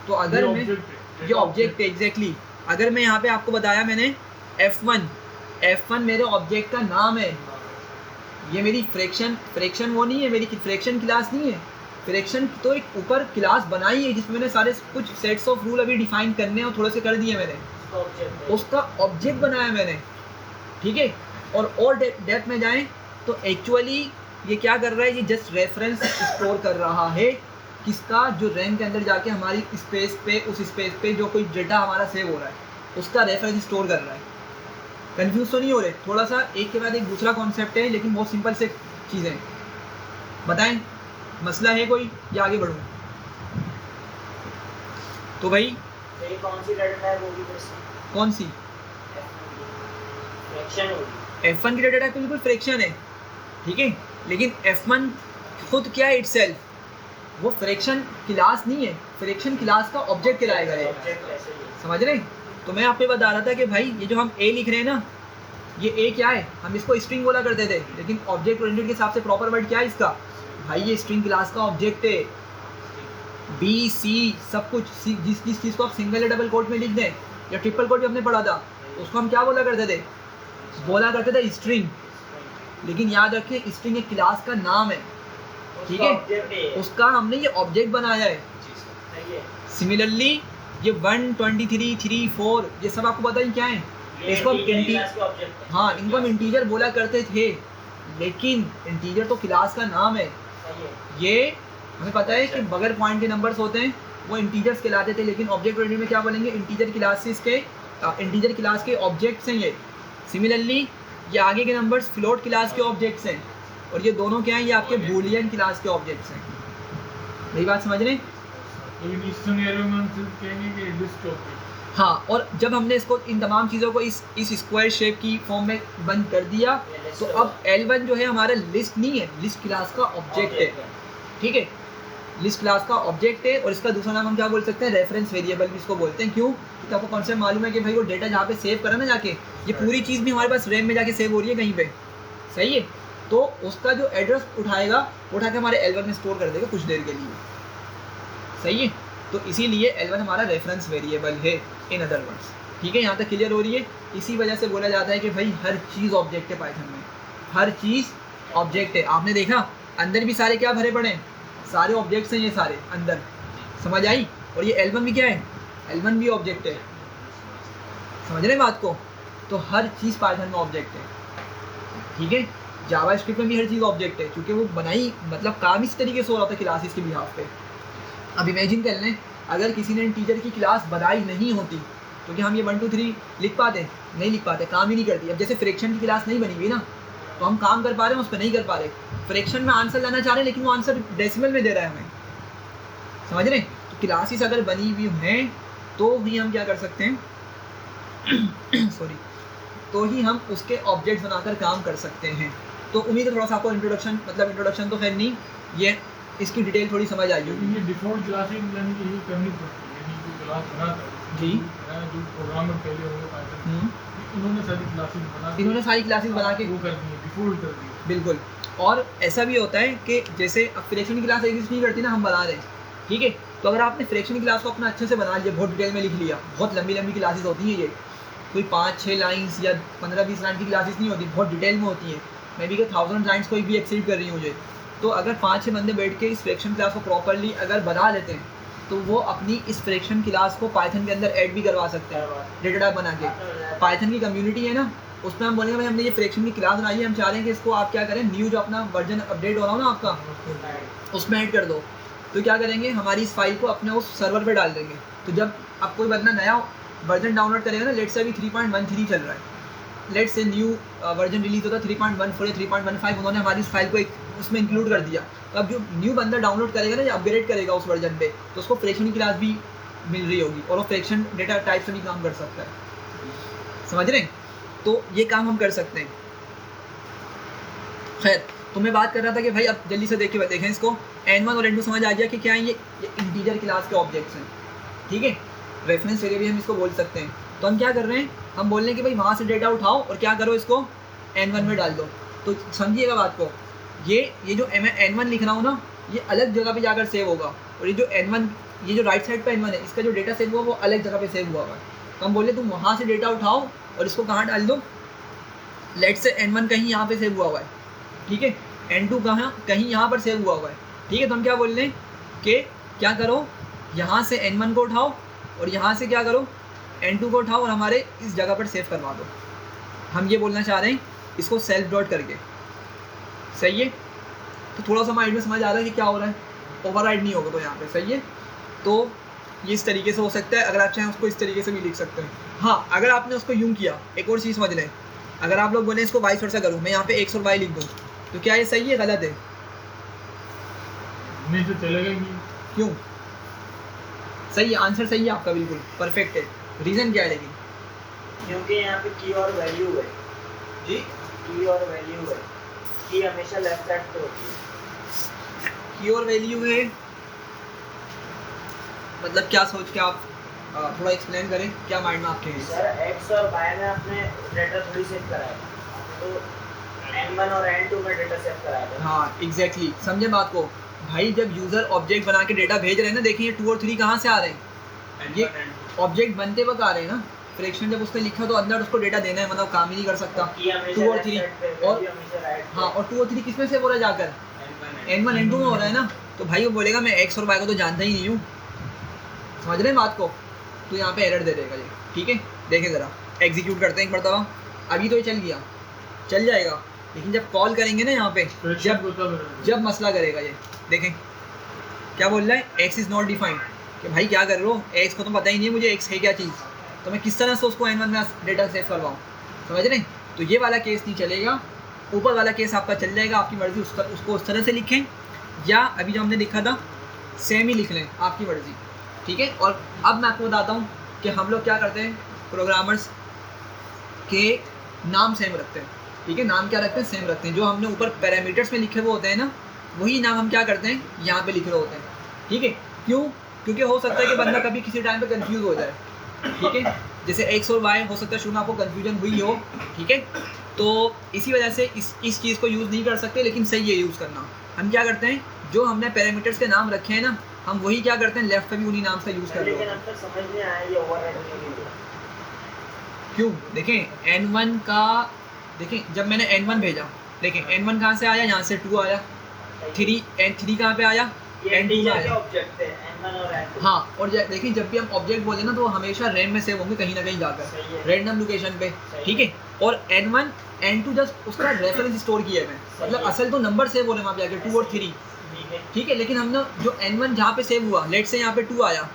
तो अगर मैं ये ऑब्जेक्ट है, एग्जैक्टली। अगर मैं यहाँ पे आपको बताया मैंने F1 मेरे ऑब्जेक्ट का नाम है, ये मेरी फ्रैक्शन वो नहीं है, मेरी फ्रैक्शन क्लास नहीं है। फ्रैक्शन तो एक ऊपर क्लास बनाई है जिसमें मैंने सारे कुछ सेट्स ऑफ रूल अभी डिफाइन करने हैं और थोड़े से कर दिए मैंने, उसका ऑब्जेक्ट बनाया मैंने, ठीक है। और डेप्थ में जाएं तो एक्चुअली ये क्या कर रहा है, ये जस्ट रेफरेंस स्टोर कर रहा है किसका, जो रैम के अंदर जाके हमारी स्पेस पे, उस स्पेस पे जो कोई डेटा हमारा सेव हो रहा है उसका रेफरेंस स्टोर कर रहा है। कंफ्यूज तो नहीं हो रहे? थोड़ा सा एक के बाद एक दूसरा कॉन्सेप्ट है लेकिन बहुत सिंपल से चीज़ें। बताएं मसला है कोई या आगे बढ़ूँ? तो भाई ये कौन सी डाटा टाइप होगी? कौन सी? फ्रैक्शन होगी। F1 की डाटा टाइप बिल्कुल फ्रैक्शन है, ठीक है। लेकिन F1 खुद क्या है इटसेल्फ, वो फ्रैक्शन क्लास नहीं है, फ्रैक्शन क्लास का ऑब्जेक्ट कहलाएगा ये, समझ रहे? तो मैं आपको बता रहा था कि भाई ये जो हम ए लिख रहे हैं ना, ये ए क्या है, हम इसको स्ट्रिंग बोला करते थे, लेकिन ऑब्जेक्ट ओरिएंटेड के हिसाब से प्रॉपर वर्ड क्या है इसका, भाई ये स्ट्रिंग क्लास का ऑब्जेक्ट है। बी सी सब कुछ जिस चीज़ को आप सिंगल या डबल कोट में लिख दें या ट्रिपल कोट भी हमने पढ़ा था, उसको हम क्या बोला करते थे, बोला करते थे स्ट्रिंग। लेकिन याद रखिए स्ट्रिंग एक क्लास का नाम है, ठीक है, उसका हमने ये ऑब्जेक्ट बनाया है। सिमिलरली ये 1 23 3 4 ये सब आपको पता ही क्या है, इसको हाँ इनको हम इंटीजर बोला करते थे, लेकिन इंटीजर तो क्लास का नाम है। ये हमें पता है कि बगैर पॉइंट के नंबर्स होते हैं वो इंटीजर्स कहलाते थे, लेकिन ऑब्जेक्ट ओरिएंटेड में क्या बोलेंगे, इंटीजर क्लासेस के इंटीजर क्लास के ऑब्जेक्ट्स हैं ये। सिमिलरली ये आगे के नंबर्स फ्लोट क्लास के ऑब्जेक्ट्स हैं, और ये दोनों क्या हैं, ये आपके बूलियन क्लास के ऑब्जेक्ट्स हैं। मेरी बात समझ रहे हैं? हाँ, और जब हमने इसको इन तमाम चीज़ों को इस स्क्वायर शेप की फॉर्म में बंद कर दिया, तो अब L1 जो है हमारा लिस्ट नहीं है, लिस्ट क्लास का ऑब्जेक्ट है, ठीक है, लिस्ट क्लास का ऑब्जेक्ट है। और इसका दूसरा नाम हम क्या बोल सकते हैं, रेफरेंस वेरिएबल भी इसको बोलते हैं। क्यों? क्योंकि आपको कॉन्सेप्ट मालूम है कि भाई वो डेटा जहाँ पे सेव करा ना जाके, ये पूरी चीज़ भी हमारे पास रैम में जाके सेव हो रही है कहीं पे, सही है, तो उसका जो एड्रेस उठाएगा उठा के हमारे L1 में स्टोर कर देगा कुछ देर के लिए, सही है। तो इसीलिए L1 हमारा रेफरेंस वेरिएबल है इन अदर वर्ड्स, ठीक है। यहाँ तक क्लियर हो रही है? इसी वजह से बोला जाता है कि भाई हर चीज़ ऑब्जेक्ट है पाइथन में, हर चीज़ ऑब्जेक्ट है। आपने देखा अंदर भी सारे क्या भरे पड़े हैं, सारे ऑब्जेक्ट्स हैं ये सारे अंदर, समझ आई? और ये L1 भी क्या है, L1 भी ऑब्जेक्ट है, समझ रहे बात को? तो हर चीज़ पाइथन में ऑब्जेक्ट है, ठीक है। जावा स्क्रिप्ट में भी हर चीज़ ऑब्जेक्ट है, क्योंकि वो बनाई मतलब काम इस तरीके से हो रहा था क्लासेस के बिहाफ पे। अब इमेजिन कर लें अगर किसी ने इंटीजर की क्लास बनाई नहीं होती तो क्या हम ये 1 2 3 लिख पाते? नहीं लिख पाते, काम ही नहीं करती। अब जैसे फ्रैक्शन की क्लास नहीं बनी हुई ना, तो हम काम कर पा रहे हैं, उस पर नहीं कर पा रहे। फ्रैक्शन में आंसर लाना चाह रहे हैं लेकिन वो आंसर डेसिमल में दे रहा है हमें, समझ रहे? तो क्लासेस अगर बनी हुई हैं तो ही हम क्या कर सकते हैं सॉरी, तो ही हम उसके ऑब्जेक्ट्स बनाकर काम कर सकते हैं। तो उम्मीद है थोड़ा सा आपको इंट्रोडक्शन तो खैर नहीं, ये इसकी डिटेल थोड़ी समझ आई होगी। ये डिफ़ॉल्ट क्लासेस यानी कि ये करनी पड़ती है, यानी जो क्लास बनाता है जी, जो प्रोग्रामर पहले होंगे पाइथन, इन्होंने सारी क्लासेस बना के वो कर दी है, डिफ़ॉल्ट कर दी है। बिल्कुल। और ऐसा भी होता है कि जैसे अब फ्रैक्शन की क्लास एग्जिस्ट नहीं करती ना, हम बना रहे हैं, ठीक है। तो अगर आपने फ्रैक्शन की क्लास को अपना अच्छे से बना लिया, बहुत डिटेल में लिख लिया, बहुत लंबी लंबी क्लासेस होती हैं ये, कोई 5-6 लाइन्स या 15-20 लाइन की क्लासेस नहीं होती, बहुत डिटेल में होती है। मैं भी 1000 लाइन्स को भी एक्सीड कर रही हूँ मुझे। तो अगर 5-6 बंदे बैठ के इस फ्रैक्शन क्लास को प्रॉपरली अगर बना लेते हैं तो वो अपनी इस फ्रैक्शन क्लास को पाइथन के अंदर ऐड भी करवा सकते हैं डेटा टाइप बना के। पाइथन की कम्युनिटी है ना, उसमें हम बोलेंगे भाई हमने ये फ्रैक्शन की क्लास बनाई है, हम चाह रहे हैं कि इसको आप क्या करें, न्यू जो अपना वर्जन अपडेट हो रहा हो ना आपका, उसमें ऐड कर दो। तो क्या करेंगे, हमारी इस फाइल को अपने उस सर्वर पे डाल देंगे। तो जब आप कोई बंदा नया वर्जन डाउनलोड करेगा ना, लेट से अभी 3.13 चल रहा है, लेट से न्यू वर्जन रिलीज होता है 3.14 या 3.15, उन्होंने हमारी इस फाइल को एक उसमें इंक्लूड कर दिया। तो अब जो न्यू बंदा डाउनलोड करेगा ना या अपग्रेड करेगा उस वर्जन पे, तो उसको फ्रैक्शन की क्लास भी मिल रही होगी और वो फ्रैक्शन डेटा टाइप से भी काम कर सकता है, समझ रहे हैं? तो ये काम हम कर सकते हैं। खैर, तो मैं बात कर रहा था कि भाई अब जल्दी से देखें इसको, N1 और N2 समझ आ गया कि क्या है, ये इंटीजर क्लास के ऑब्जेक्ट्स हैं, ठीक है। रेफरेंस वेरिएबल हम इसको बोल सकते हैं। तो हम क्या कर रहे हैं, हम बोल रहे हैं कि भाई वहाँ से डेटा उठाओ और क्या करो, इसको N1 में डाल दो। तो समझिएगा बात को, ये जो मैं N1 लिख रहा हूँ ना, ये अलग जगह पे जाकर सेव होगा, और ये जो N1, ये जो राइट साइड पे N1 है, इसका जो डेटा सेव हुआ वो अलग जगह पे सेव हुआ है। तो हम बोले तुम वहाँ से डेटा उठाओ और इसको कहाँ डाल दो, लेट से N1 कहीं यहाँ पे सेव हुआ है, ठीक है, N2 कहीं यहाँ पर सेव हुआ है, ठीक है, तो हम क्या बोल रहे हैं कि क्या करो, यहाँ से n1 को उठाओ और यहाँ से क्या करो n2 को उठाओ और हमारे इस जगह पर सेव करवा दो। हम ये बोलना चाह रहे हैं इसको सेल्फ डॉट करके, सही है। तो थोड़ा सा माइंड में समझ आ रहा है कि क्या हो रहा है, ओवरराइड नहीं होगा तो यहाँ पे, सही है। तो ये इस तरीके से हो सकता है, अगर आप चाहें उसको इस तरीके से भी लिख सकते हैं। हाँ, अगर आपने उसको यूँ किया, एक और चीज़ समझ लें, अगर आप लोग बोले इसको वाइस वर्सा करूँ, मैं यहाँ पे x और y लिख दूँ, तो क्या ये सही है गलत है? नहीं तो चलेगा ही नहीं। क्यों? सही है, आंसर सही है आपका, बिल्कुल परफेक्ट है। रीज़न क्या है लेकिन? क्योंकि यहाँ पे की और वैल्यू है जी, की और वैल्यू है, की हमेशा लेफ्ट साइड पे होती है। की और वैल्यू है मतलब क्या सोच के आप थोड़ा एक्सप्लेन करें, क्या माइंड में आपके है? सर x और y में आपने डेटा थोड़ी सेव कराया था, तो n1 और n2 में डेटा सेव कराया था। हाँ एग्जैक्टली, समझे बात को भाई। जब यूज़र ऑब्जेक्ट बना के डेटा भेज रहे हैं ना, देखिए 2 और 3 कहाँ से आ रहे हैं, ये ऑब्जेक्ट बनते वक्त आ रहे हैं ना। फ्रैक्शन जब उसने लिखा तो अंदर उसको डेटा देना है, मतलब काम ही नहीं कर सकता। 2 और 3 और हाँ, और 2 और 3 किस में से हो रहा है जाकर, n1 n2 में हो रहा है ना। तो भाई वो बोलेगा मैं x और y को तो जानता ही नहीं हूँ, समझ रहे हैं बात को। तो यहाँ पे एरर दे देगा ये, ठीक है। देखें ज़रा, एग्जीक्यूट करते हैं एक मरतबा। अभी तो ये चल गया, चल जाएगा, लेकिन जब कॉल करेंगे ना यहाँ पे, जब मसला करेगा ये, देखें क्या बोल रहा है, x इज़ नॉट डिफाइंड। कि भाई क्या कर रहे हो, x को तो पता ही नहीं है मुझे x है क्या चीज़, तो मैं किस तरह से उसको n1 में डेटा सेव करवाऊँ, समझ रहे हैं। तो ये वाला केस नहीं चलेगा, ऊपर वाला केस आपका चल जाएगा। आपकी मर्ज़ी उसको उस तरह से लिखें, या अभी जो हमने लिखा था सेम ही लिख लें, आपकी मर्ज़ी, ठीक है। और अब मैं आपको बताता हूँ कि हम लोग क्या करते हैं, प्रोग्रामर्स के नाम सेम रखते हैं, ठीक है। नाम क्या रखते हैं, सेम रखते हैं। जो हमने ऊपर पैरामीटर्स में लिखे हुए होते हैं ना, वही नाम हम क्या करते हैं, यहाँ पे लिख रहे होते हैं, ठीक है। क्यों? क्योंकि हो सकता है कि बंदा कभी किसी टाइम पे कंफ्यूज हो जाए, ठीक है। जैसे x और y हो सकता है शुरू में आपको कन्फ्यूजन हुई हो, ठीक है। तो इसी वजह से इस चीज़ को यूज़ नहीं कर सकते, लेकिन सही है यूज़ करना। हम क्या करते हैं, जो हमने पैरामीटर्स के नाम रखे हैं ना, हम वही क्या करते हैं, लेफ्ट पे भी उन्हीं नाम से यूज़ कर रहे लेकिन अब तक समझ नहीं आया ये ओवरराइड नहीं हुआ। क्यों? देखें n1 का, देखें जब मैंने n1 भेजा, देखें n1 कहाँ से आया, यहाँ से 2 आया, 3 कहाँ पे आया, n2 में आया। ऑब्जेक्ट है n1 और n2। हाँ, और देखिए जब भी हम ऑब्जेक्ट बोले ना, तो हमेशा रैम में सेव होंगे कहीं ना कहीं जाकर, रैंडम लोकेशन पे, ठीक है। और n1 n2 जस्ट उसका रेफरेंस स्टोर किया है, मतलब असल तो नंबर सेव हो रहे हैं वहाँ पे आके 2 और 3, ठीक है। लेकिन हमने जो n1 जहाँ पे सेव हुआ, लेट से यहाँ पे 2 आया,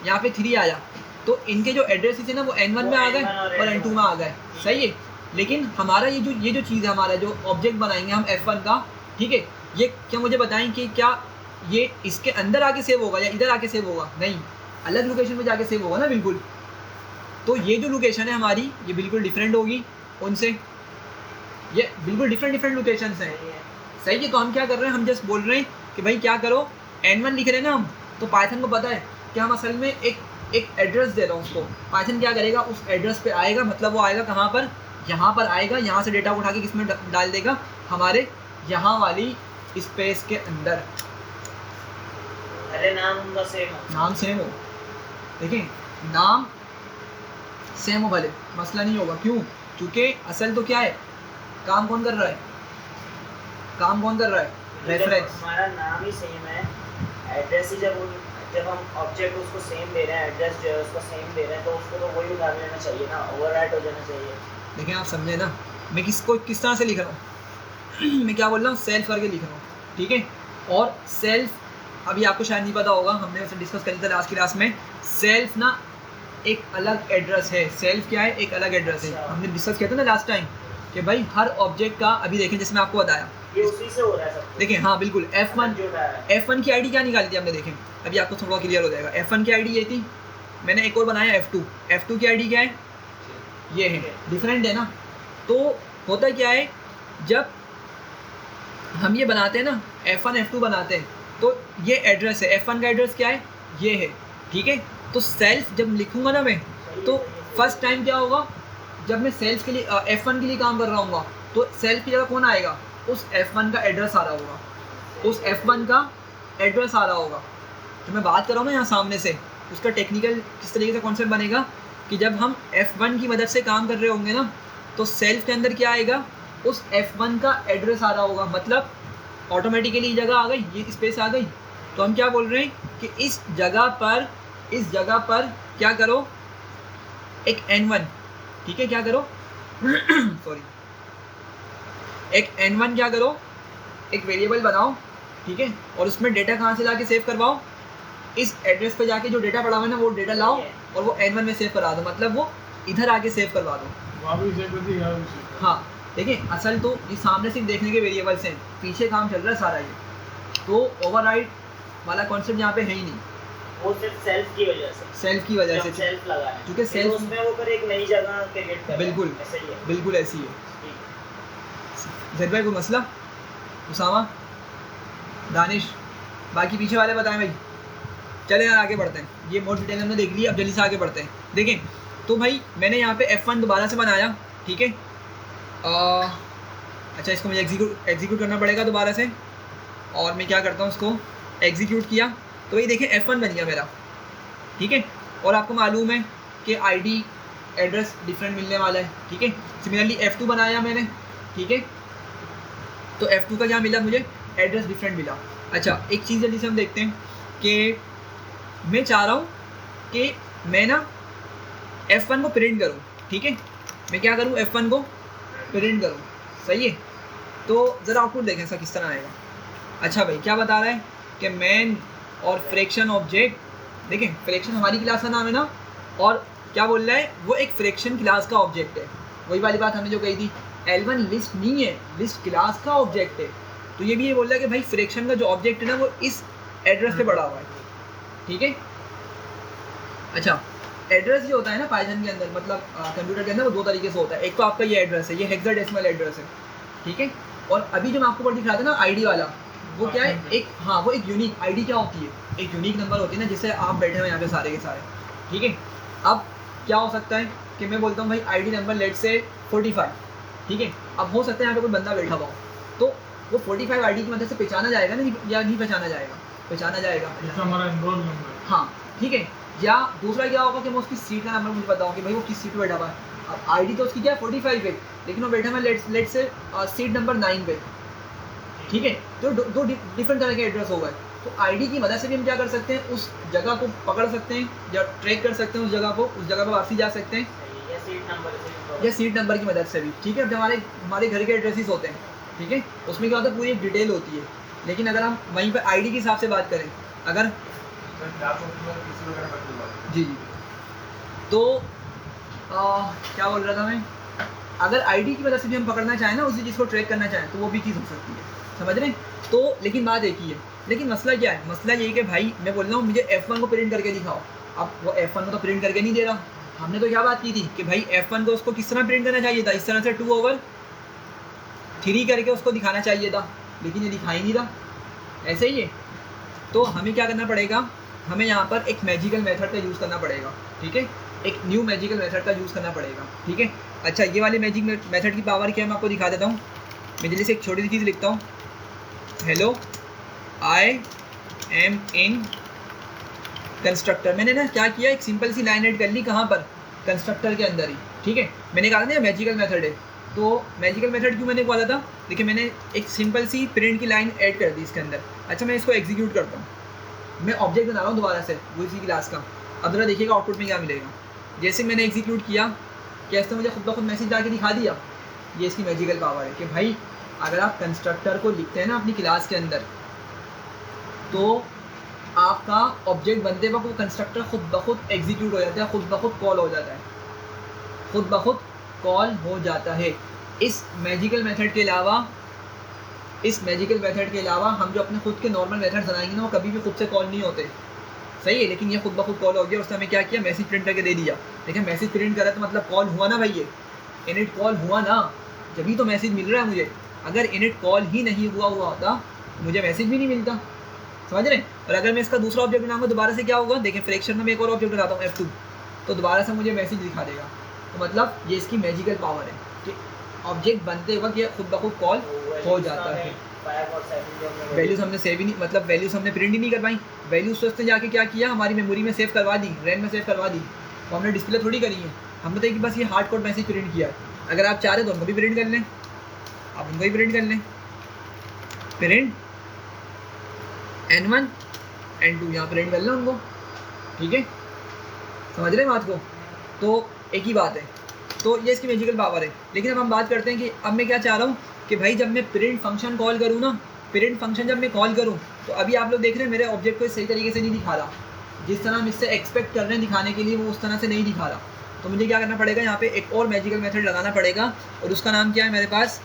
यहाँ पे 3 आया, तो इनके जो एड्रेसेस है ना वो n1 में आ गए और n2 में आ गए, सही है। लेकिन हमारा ये जो चीज़ है, हमारा जो ऑब्जेक्ट बनाएंगे हम f1 का, ठीक है, ये क्या मुझे बताएं कि क्या ये इसके अंदर आके सेव होगा या इधर आके सेव होगा? नहीं, अलग लोकेशन पे जाके सेव होगा ना, बिल्कुल। तो ये जो लोकेशन है हमारी, ये बिल्कुल डिफरेंट होगी उनसे, ये बिल्कुल डिफरेंट लोकेशंस हैं, सही है। तो हम क्या कर रहे हैं, हम जस्ट बोल रहे हैं कि भाई क्या करो, n1 लिख रहे हैं ना हम, तो पाइथन को पता है कि हम असल में एक एड्रेस दे रहा हूँ उसको। पाइथन क्या करेगा, उस एड्रेस पे आएगा, मतलब वो आएगा कहाँ पर, यहाँ पर आएगा, यहाँ से डेटा उठा के किस में डाल देगा, हमारे यहाँ वाली स्पेस के अंदर। अरे नाम उनका सेम हो, नाम सेम हो, देखें नाम सेम हो भले, मसला नहीं होगा। क्यों? क्योंकि असल तो क्या है, काम कौन कर रहा है, काम कौन कर रहा है, रेफरेंस। हमारा नाम ही सेम है, एड्रेस ही जब हम ऑब्जेक्ट उसको सेम दे रहे हैं, एड्रेस जो है उसका सेम दे रहे हैं, तो उसको तो वही उठा लेना चाहिए ना, ओवरराइट हो जाना चाहिए। देखें आप समझे ना, मैं किस तरह से लिख रहा हूँ मैं क्या बोल रहा हूँ, सेल्फ करके लिख रहा हूँ, ठीक है। और सेल्फ अभी आपको शायद नहीं पता होगा, हमने उसे डिस्कस करी था लास्ट क्लास में। सेल्फ ना एक अलग एड्रेस है, सेल्फ क्या है, एक अलग एड्रेस है। हमने डिस्कस किया था ना लास्ट टाइम कि भाई हर ऑब्जेक्ट का, अभी देखें जैसे मैं आपको बताया, ये उसी से हो रहा है सब। देखें हाँ बिल्कुल, F1 की आईडी क्या निकाली थी हमने, देखें अभी आपको थोड़ा क्लियर हो जाएगा। F1 की आईडी ये थी, मैंने एक और बनाया F2 की आईडी क्या है, ये है, डिफरेंट है ना। तो होता क्या है, जब हम ये बनाते हैं ना, F1 F2 बनाते हैं, तो ये एड्रेस है, F1 का एड्रेस क्या है, ये है, ठीक है। तो सेल्फ जब लिखूंगा ना मैं, तो फर्स्ट टाइम क्या होगा, जब मैं सेल्फ के लिए F1 के लिए काम कर रहा हूँ, तो सेल्फ की जगह कौन आएगा, उस F1 का एड्रेस आ रहा होगा, उस F1 का एड्रेस आ रहा होगा। तो मैं बात कर रहा हूँ ना यहाँ सामने से, उसका टेक्निकल किस तरीके से कॉन्सेप्ट बनेगा कि जब हम F1 की मदद से काम कर रहे होंगे ना, तो सेल्फ के अंदर क्या आएगा, उस F1 का एड्रेस आ रहा होगा। मतलब ऑटोमेटिकली जगह आ गई, ये स्पेस आ गई। तो हम क्या बोल रहे हैं कि इस जगह पर क्या करो, एक N1, ठीक है, क्या करो सॉरी, एक N1 क्या करो, एक वेरिएबल बनाओ, ठीक है, और उसमें डेटा कहाँ से लाके सेव करवाओ, इस एड्रेस पे जाके जो डेटा पड़ा हुआ है ना वो डेटा लाओ और वो N1 में सेव करा दो, मतलब वो इधर आके सेव करवा दो। वहाँ भी सेव कर दी, यहाँ भी सेव कर दी। हाँ देखिए, असल तो ये सामने सिर्फ देखने के वेरिएबल्स हैं, पीछे काम चल रहा है सारा ये, तो ओवरराइड वाला कॉन्सेप्ट यहाँ पे है ही नहीं, वो सिर्फ सेल्फ की वजह से सेल्फ लगा है, क्योंकि सेल्फ उसमें वो फिर एक नई जगह क्रिएट कर बिल्कुल ऐसे ही है। बिल्कुल ऐसी है। जैद भाई कोई मसला, उसामा, दानिश, बाकी पीछे वाले बताएं भाई। चले यार आगे बढ़ते हैं, ये मोड डिटेल हमने देख ली, अब जल्दी से आगे बढ़ते हैं। देखें तो भाई मैंने यहाँ पे F1 दोबारा से बनाया, ठीक है, अच्छा इसको मुझे एग्जीक्यूट करना पड़ेगा दोबारा से, और मैं क्या करता हूँ उसको एग्जीक्यूट किया तो भाई देखें F1 बन गया मेरा, ठीक है, और आपको मालूम है कि ID एड्रेस डिफरेंट मिलने वाला है, ठीक है। सिमिलरली F2 बनाया मैंने, ठीक है, तो F2 का क्या मिला मुझे, एड्रेस डिफरेंट मिला। अच्छा एक चीज़ जल्दी से हम देखते हैं कि मैं चाह रहा हूँ कि मैं ना F1 को प्रिंट करूँ, ठीक है, मैं क्या करूँ, F1 को प्रिंट करूँ, सही है। तो ज़रा आउटपुट देखें इसका किस तरह आएगा। अच्छा भाई क्या बता रहा है कि मैन और फ्रैक्शन ऑब्जेक्ट, देखें फ्रैक्शन हमारी क्लास का नाम है ना, और क्या बोल रहा है, वो एक फ्रैक्शन क्लास का ऑब्जेक्ट है, वही वाली बात हमने जो कही थी, L1 लिस्ट नहीं है, लिस्ट क्लास का ऑब्जेक्ट है। तो ये भी ये बोल रहा है कि भाई फ्रैक्शन का जो ऑब्जेक्ट है ना वो इस एड्रेस पे पड़ा हुआ है, ठीक है। अच्छा एड्रेस जो होता है ना पाइथन के अंदर, मतलब कंप्यूटर के अंदर, वो दो तरीके से होता है। एक तो आपका ये एड्रेस है, ये हेक्साडेसिमल एड्रेस है, ठीक है, और अभी जो मैं आपको ऊपर दिखा था ना आईडी वाला, वो क्या है, एक हाँ वो एक यूनिक आईडी क्या होती है, एक यूनिक नंबर होती है ना, जिससे आप बैठे हुए यहाँ पे सारे के सारे, ठीक है। अब क्या हो सकता है कि मैं बोलता हूँ भाई आईडी नंबर लेट से 45, ठीक है, अब हो सकता है यहाँ पे कोई बंदा बैठा हुआ हो, तो वो 45 आईडी की मदद से पहचाना जाएगा ना, या नहीं पहचाना जाएगा, पहचाना जाएगा, जैसा हमारा एनरोल नंबर, हाँ ठीक है। या दूसरा क्या होगा कि मैं उसकी सीट का नंबर मुझे पता हो कि भाई वो किस सीट पे बैठा हुआ है। अब आईडी तो उसकी क्या है 45 है, लेकिन वो बैठा हुआ है लेट से सीट नंबर 9 पे, ठीक है। तो दो डिफरेंट तरह के एड्रेस हो गए। तो आईडी की मदद से भी हम क्या कर सकते हैं, उस जगह को पकड़ सकते हैं या ट्रैक कर सकते हैं उस जगह को, उस जगह पर वापसी जा सकते हैं, या सीट नंबर की मदद से भी, ठीक है। अब हमारे घर के एड्रेसेस होते हैं, ठीक है, उसमें क्या होता है पूरी एक डिटेल होती है, लेकिन अगर हम वहीं पर आईडी के हिसाब से बात करें, अगर जी तो क्या बोल रहा था मैं, अगर आईडी की मदद से भी हम पकड़ना चाहें ना, उसी चीज़ को ट्रैक करना चाहें, तो वो भी चीज़ हो सकती है, समझ रहे हैं। तो लेकिन बात एक ही है, लेकिन मसला क्या है, मसला ये है कि भाई मैं बोल रहा हूँ मुझे F1 को प्रिंट करके दिखाओ। अब वो F1 को तो प्रिंट करके नहीं दे रहा। हमने तो क्या बात की थी कि भाई F1 को उसको किस तरह प्रिंट करना चाहिए था, इस तरह से 2/3 करके उसको दिखाना चाहिए था, लेकिन ये दिखा ही नहीं रहा, ऐसे ही है। तो हमें क्या करना पड़ेगा, हमें यहाँ पर एक मैजिकल मेथड का यूज़ करना पड़ेगा, ठीक है, एक न्यू मैजिकल मेथड का यूज़ करना पड़ेगा, ठीक है। अच्छा ये वाले मैजिक मेथड की पावर क्या है मैं आपको दिखा देता हूँ। मैं जल्दी से एक छोटी सी चीज़ लिखता हूँ, hello I am in constructor. मैंने ना क्या किया, एक सिंपल सी लाइन ऐड कर ली, कहाँ पर, कंस्ट्रक्टर के अंदर ही, ठीक है। मैंने कहा था ना मैजिकल मेथड है, तो मैजिकल मेथड क्यों मैंने बोला था, देखिए मैंने एक सिंपल सी प्रिंट की लाइन ऐड कर दी इसके अंदर। अच्छा मैं इसको एग्जीक्यूट करता हूँ, मैं ऑब्जेक्ट बना रहा हूँ दोबारा से वो इसी क्लास का। अब जरा देखिएगा आउटपुट में क्या मिलेगा। जैसे मैंने एग्जीक्यूट किया, कैसे मुझे खुद ब खुद मैसेज ला के दिखा दिया। ये इसकी मैजिकल पावर है कि भाई अगर आप कंस्ट्रक्टर को लिखते हैं ना अपनी क्लास के अंदर, तो आपका ऑब्जेक्ट बनते वक्त वो कंस्ट्रक्टर खुद ब खुद एग्जीक्यूट हो जाता है, खुद ब खुद कॉल हो जाता है, खुद ब खुद कॉल हो जाता है। इस मैजिकल मेथड के अलावा हम जो अपने खुद के नॉर्मल मेथड बनाएंगे ना, वो कभी भी खुद से कॉल नहीं होते, सही है। लेकिन ये खुद ब खुद कॉल हो गया, उसने हमें क्या किया, मैसेज प्रिंट करके दे दिया। देखिए मैसेज प्रिंट करा तो मतलब कॉल हुआ ना भाई, ये इनिट कॉल हुआ ना, जभी तो मैसेज मिल रहा है मुझे। अगर इनिट कॉल ही नहीं हुआ होता तो मुझे मैसेज भी नहीं मिलता, समझ रहे हैं। और अगर मैं इसका दूसरा ऑब्जेक्ट बनाऊंगा दोबारा से क्या होगा, देखिए फ्रैक्शन में मैं एक और ऑब्जेक्ट बनाता हूँ F2, तो दोबारा से मुझे मैसेज दिखा देगा। तो मतलब ये इसकी मैजिकल पावर है कि ऑब्जेक्ट बनते वक्त ये खुद ब खुद कॉल हो जाता है। वैल्यूज़ हमने सेव ही नहीं, मतलब वैल्यूज़ हमने प्रिंट ही नहीं करवाई। वैल्यूज़ तो उसने जाके क्या किया, हमारी मेमोरी में सेव करवा दी, रैम में सेव करवा दी, तो हमने डिस्प्ले थोड़ी करी है। हमने तो कि बस ये हार्ड कोड मैसेज प्रिंट किया है। अगर आप चाह रहे तो उनको भी प्रिंट कर लें, आप उनको भी प्रिंट कर लें, प्रिंट N1 N2, यहाँ प्रिंट कर लो उनको, ठीक है, समझ रहे हैं बात को। तो एक ही बात है, तो ये इसकी मैजिकल पावर है। लेकिन अब हम बात करते हैं कि अब मैं क्या चाह रहा हूँ कि भाई जब मैं प्रिंट फंक्शन कॉल करूँ ना, प्रिंट फंक्शन जब मैं कॉल करूँ तो अभी आप लोग देख रहे हैं मेरे ऑब्जेक्ट को सही तरीके से नहीं दिखा रहा, जिस तरह हम इससे एक्सपेक्ट कर रहे हैं दिखाने के लिए वो उस तरह से नहीं दिखा रहा। तो मुझे क्या करना पड़ेगा, यहाँ पे एक और मैजिकल मेथड लगाना पड़ेगा, और उसका नाम क्या है मेरे पास,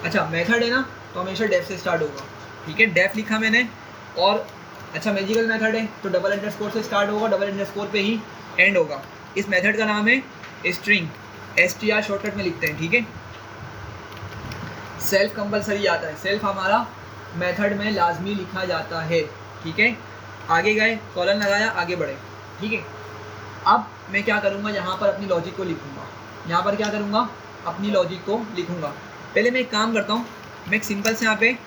अच्छा मेथड है ना, तो हमेशा डेफ से स्टार्ट होगा, ठीक है, डेफ लिखा मैंने। और अच्छा मैजिकल मेथड है तो डबल अंडरस्कोर से स्टार्ट होगा, डबल अंडरस्कोर पे ही एंड होगा। इस मेथड का नाम है स्ट्रिंग, STR शॉर्टकट में लिखते हैं, ठीक है। सेल्फ कंपलसरी आता है, सेल्फ हमारा मेथड में लाजमी लिखा जाता है, ठीक है। आगे गए, कॉलन लगाया, आगे बढ़े, ठीक है। अब मैं क्या करूँगा, यहाँ पर अपनी लॉजिक को लिखूँगा, यहाँ पर क्या करूँगा, अपनी लॉजिक को लिखूँगा। पहले मैं एक काम करता हूँ, मैं एक सिंपल से यहाँ पे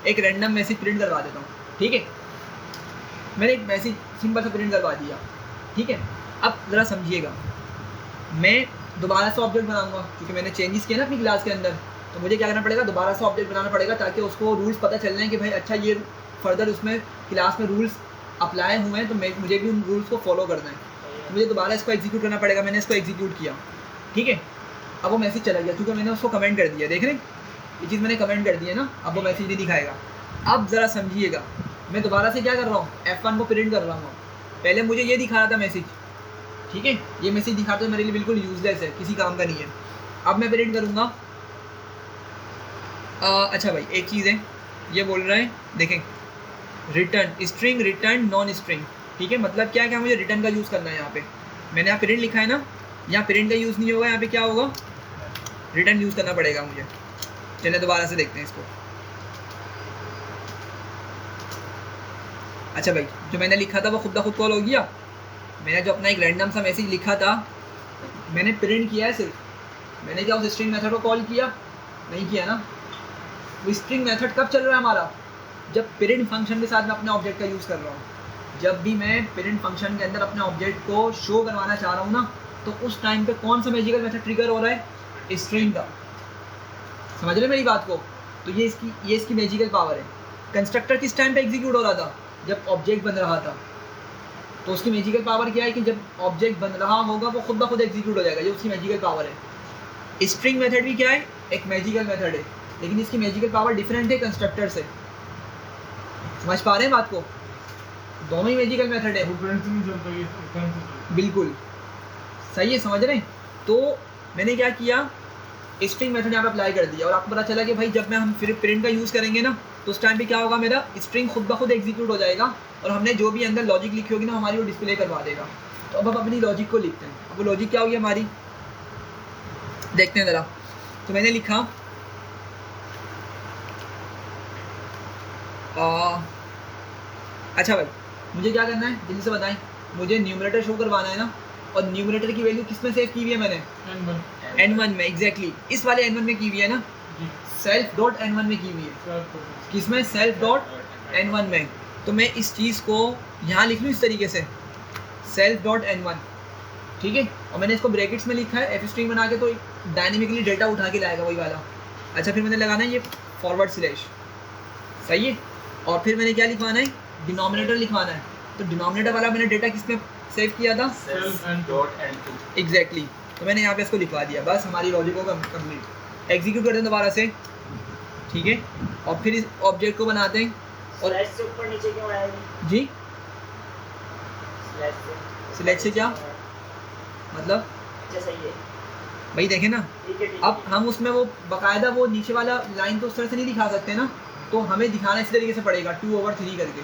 एक रैंडम मैसेज प्रिंट करवा देता हूँ, ठीक है। मैंने एक मैसेज सिंपल से प्रिंट करवा दिया, ठीक है। अब ज़रा समझिएगा, मैं दोबारा से ऑब्जेक्ट बनाऊंगा क्योंकि मैंने चेंजेस किए ना अपनी क्लास के अंदर, तो मुझे क्या करना पड़ेगा, दोबारा से ऑब्जेक्ट बनाना पड़ेगा ताकि उसको रूल्स पता चल जाए कि भाई अच्छा ये फर्दर उसमें क्लास में रूल्स अप्लाई हुए हैं तो मुझे भी उन रूल्स को फॉलो करना है। मुझे दोबारा इसको एग्जीक्यूट करना पड़ेगा। मैंने इसको एग्जीक्यूट किया, ठीक है। अब वो मैसेज चला गया क्योंकि मैंने उसको कमेंट कर दिया, देख रहे हैं ये चीज़ मैंने कमेंट कर दी है ना, अब वो मैसेज नहीं दिखाएगा। अब ज़रा समझिएगा, मैं दोबारा से क्या कर रहा हूँ, F1 को प्रिंट कर रहा हूँ। पहले मुझे ये दिखा रहा था मैसेज, ठीक है, ये मैसेज दिखाते तो मेरे लिए बिल्कुल यूजलेस है, किसी काम का नहीं है। अब मैं प्रिंट करूँगा, अच्छा भाई एक चीज़ है, ये बोल रहा है देखें, return string, return non string, ठीक है। मतलब क्या है कि मुझे रिटर्न का यूज़ करना है। यहाँ पे मैंने यहाँ प्रिंट लिखा है ना, यहाँ प्रिंट का यूज़ नहीं होगा, यहाँ पे क्या होगा, रिटर्न यूज़ करना पड़ेगा मुझे। चलिए दोबारा से देखते हैं इसको। अच्छा भाई जो मैंने लिखा था वो खुद ब खुद कॉल हो गया। मैंने जो अपना एक रैंडम सा मैसेज लिखा था मैंने प्रिंट किया है सिर्फ, मैंने क्या उस स्ट्रिंग मेथड को कॉल किया, नहीं किया ना। वो स्ट्रिंग मेथड कब चल रहा है हमारा, जब प्रिंट फंक्शन के साथ मैं अपने ऑब्जेक्ट का यूज़ कर रहा हूँ। जब भी मैं प्रिंट फंक्शन के अंदर अपने ऑब्जेक्ट को शो करवाना चाह रहा हूँ ना, तो उस टाइम पे कौन सा मैजिकल मेथड ट्रिगर हो रहा है, स्ट्रिंग का। समझ रहे मेरी बात को। तो ये इसकी मैजिकल पावर है। कंस्ट्रक्टर किस टाइम पे एग्जीक्यूट हो रहा था, जब ऑब्जेक्ट बन रहा था। तो उसकी मैजिकल पावर क्या है कि जब ऑब्जेक्ट बन रहा होगा वो खुद ब खुद एग्जीक्यूट हो जाएगा, ये उसकी मैजिकल पावर है। स्ट्रिंग मेथड भी क्या है, एक मैजिकल मेथड है, लेकिन इसकी मैजिकल पावर डिफरेंट है कंस्ट्रक्टर से। समझ पा रहे हैं बात को, दोनों ही मैजिकल मेथड है। बिल्कुल सही है, समझ रहे हैं। तो मैंने क्या किया, स्ट्रिंग मेथड यहाँ पे अप्लाई कर दिया और आपको पता चला कि भाई जब हम फिर प्रिंट का यूज़ करेंगे ना तो उस टाइम पे क्या होगा, मेरा स्ट्रिंग खुद ब खुद एग्जीक्यूट हो जाएगा और हमने जो भी अंदर लॉजिक लिखी होगी ना हमारी वो डिस्प्ले करवा देगा। तो अब हम अपनी लॉजिक को लिखते हैं। अब वो लॉजिक क्या होगी हमारी, देखते हैं ज़रा। तो मैंने लिखा अच्छा भाई मुझे क्या करना है जल्दी से बताएं, मुझे न्यूमरेटर शो करवाना है ना, और न्यूमरेटर की वैल्यू किस में सेव की हुई है मैंने, N1 में। एग्जैक्टली इस वाले N1 में की हुई है ना, सेल्फ डॉट N1 में की हुई है। किसमें, सेल्फ डॉट N1 में। तो मैं इस चीज़ को यहाँ लिख लूँ इस तरीके से, सेल्फ डॉट N1, ठीक है। और मैंने इसको ब्रैकेट्स में लिखा है एफ स्ट्रिंग बना के, तो डायनेमिकली डेटा उठा के लाएगा वही वाला। अच्छा फिर मैंने लगाना है ये फॉरवर्ड स्लैश, सही है। और फिर मैंने क्या लिखवाना है, डिनोमिनेटर लिखवाना है। तो डिनोमिनेटर वाला मैंने डेटा किस में सेव किया था, एग्जैक्टली। तो मैंने यहाँ पे इसको लिखवा दिया, बस हमारी लॉजिक को कंप्लीट। एग्जीक्यूट करते हैं दोबारा से, ठीक है। और फिर इस ऑब्जेक्ट को बनाते हैं। और स्लैश से ऊपर नीचे क्यों आया जी, स्लैश से क्या मतलब, अच्छा सही है भाई देखें ना। ठीक है। अब हम उसमें वो बाकायदा वो नीचे वाला लाइन तो उस तरह से नहीं दिखा सकते ना, तो हमें दिखाना इस तरीके से पड़ेगा 2/3 करके।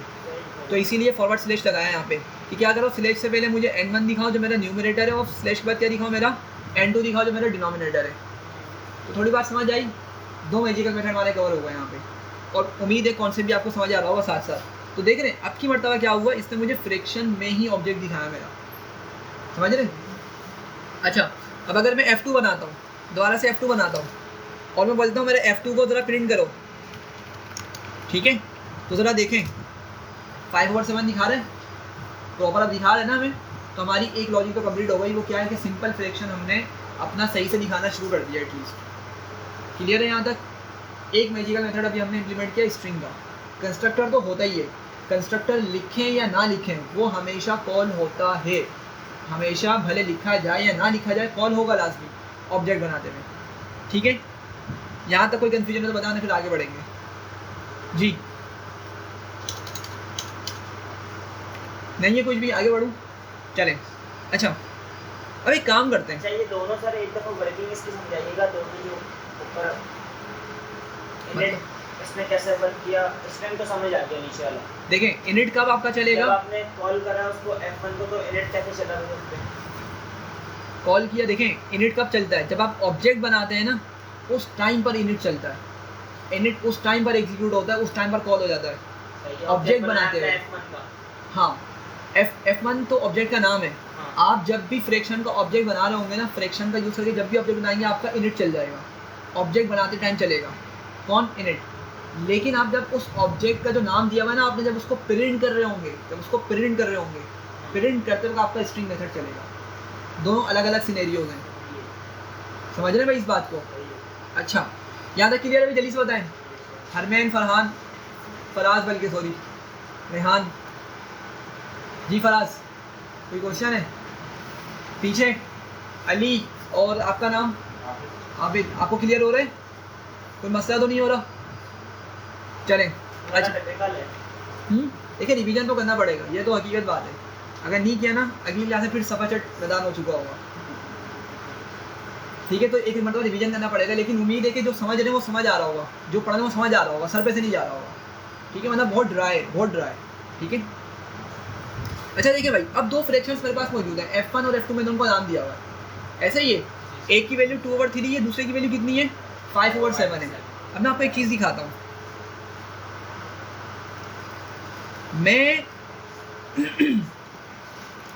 तो इसीलिए फॉरवर्ड स्लैश लगाया यहाँ पे कि क्या करो, स्लैश से पहले मुझे N1 दिखाओ जो मेरा न्यूमरेटर है, और स्लैश के बाद क्या दिखाओ, मेरा N2 दिखाओ जो मेरा डिनोमिनेटर है। तो थोड़ी बात समझ आई, दो मैजिकल मेथड हमारे कवर हो गए यहाँ पे, और उम्मीद है कॉन्सेप्ट भी आपको समझ आ रहा होगा साथ साथ। तो देख रहे हैं अब की मरतबा क्या हुआ, इसने मुझे फ्रिक्शन में ही ऑब्जेक्ट दिखाया मेरा, समझ रहे। अच्छा अब अगर मैं F2 बनाता हूँ, दोबारा से F2 बनाता हूँ और मैं बोलता हूँ मेरे F2 को ज़रा प्रिंट करो, ठीक है। तो ज़रा देखें 5/7 दिखा रहे हैं, प्रॉपर अब दिखा रहे हैं ना हमें। तो हमारी एक लॉजिक तो कंप्लीट हो गई। वो क्या है कि सिंपल फ्रैक्शन हमने अपना सही से दिखाना शुरू कर दिया एटलीस्ट। क्लियर है यहाँ तक। एक मैजिकल मेथड अभी हमने इम्प्लीमेंट किया स्ट्रिंग का। कंस्ट्रक्टर तो होता ही है, कंस्ट्रक्टर लिखें या ना लिखें वो हमेशा कॉल होता है, हमेशा भले लिखा जाए या ना लिखा जाए कॉल होगा लास्ट में ऑब्जेक्ट बनाते हुए। ठीक है, यहाँ तक कोई कन्फ्यूजन है तो बताना, फिर आगे बढ़ेंगे। जी नहीं है कुछ भी, आगे बढ़ूँ? चलें। अच्छा अब एक काम करते हैं। अच्छा ये दोनों सर एक दफ़ा वर्किंग इसकी समझाइएगा, दोनों जो ऊपर इसमें कैसे वर्क किया, स्ट्रिंग तो समझ आ गया नीचे वाला। देखें इनिट कब आपका चलेगा, जब आपने कॉल करा उसको F1 को तो इनिट कैसे चला उस पे कॉल किया। देखें इनिट कब चलता है, जब आप ऑब्जेक्ट बनाते हैं ना उस टाइम पर इनिट चलता है। इनिट उस टाइम पर एग्जीक्यूट होता है, उस टाइम पर कॉल हो जाता है ऑब्जेक्ट बनाते हैं। हाँ F1 तो ऑब्जेक्ट का नाम है। हाँ। आप जब भी फ्रैक्शन का ऑब्जेक्ट बना रहे होंगे ना, फ्रैक्शन का यूज़ करके जब भी ऑब्जेक्ट बनाएंगे आपका इनिट चल जाएगा, ऑब्जेक्ट बनाते टाइम चलेगा। कौन? इनिट। लेकिन आप जब उस ऑब्जेक्ट का जो नाम दिया हुआ है ना आपने, जब उसको प्रिंट कर रहे होंगे, प्रिंट करते वक्त आपका स्ट्रिंग मेथड चलेगा। दोनों अलग अलग सिनेरियोज हैं, समझ रहे हैं भाई इस बात को? अच्छा यहाँ तक क्लियर है? अभी जल्दी से बताएं। हरमैन, फरहान, फराज, बल्कि सॉरी रेहान जी, फराज कोई क्वेश्चन है? पीछे अली और आपका नाम आबिद, आपको क्लियर हो रहा है? कोई मसला तो नहीं हो रहा? चलें। अच्छा देखिए रिवीजन तो करना पड़ेगा, ये तो हकीकत बात है। अगर नहीं किया ना अगली क्लास में फिर सफा चट मैदान हो चुका होगा। ठीक है, तो एक मतलब रिवीजन करना पड़ेगा, लेकिन उम्मीद है कि जो समझ रहे हैं वो समझ आ रहा होगा, जो पढ़ रहे हैं वो समझ आ रहा होगा, सर पे से नहीं जा रहा होगा। ठीक है, मतलब बहुत ड्राई है, बहुत ड्राई। ठीक है, अच्छा देखिए भाई, अब दो फ्रैक्शंस मेरे पास मौजूद हैं, F1 और F2 में दोनों का नाम दिया हुआ है। ऐसा ही है, एक की वैल्यू 2/3 है, दूसरे की वैल्यू कितनी है? 5/7 है। अब मैं आपको एक चीज़ दिखाता हूँ।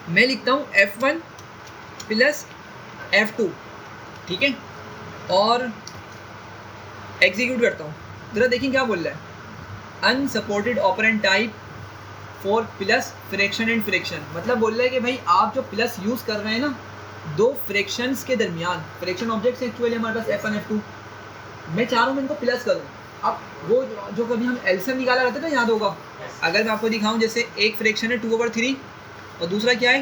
मैं लिखता हूँ F1 प्लस F2, ठीक है, और एग्जीक्यूट करता हूँ। जरा देखिए क्या बोल रहा है, unsupported operand type for plus fraction and fraction. मतलब बोल रहा है कि भाई आप जो प्लस यूज़ कर रहे हैं ना दो फ्रैक्शंस के दरमियान, फ्रैक्शन ऑब्जेक्ट्स एक्चुअली हमारे पास F1 F2, मैं चाह रहा हूँ मैं इनको प्लस करूँ। अब वो जो कभी हम एलसीएम निकाला करते थे ना, याद होगा? अगर मैं आपको दिखाऊँ, जैसे एक फ्रैक्शन है 2/3 और दूसरा क्या है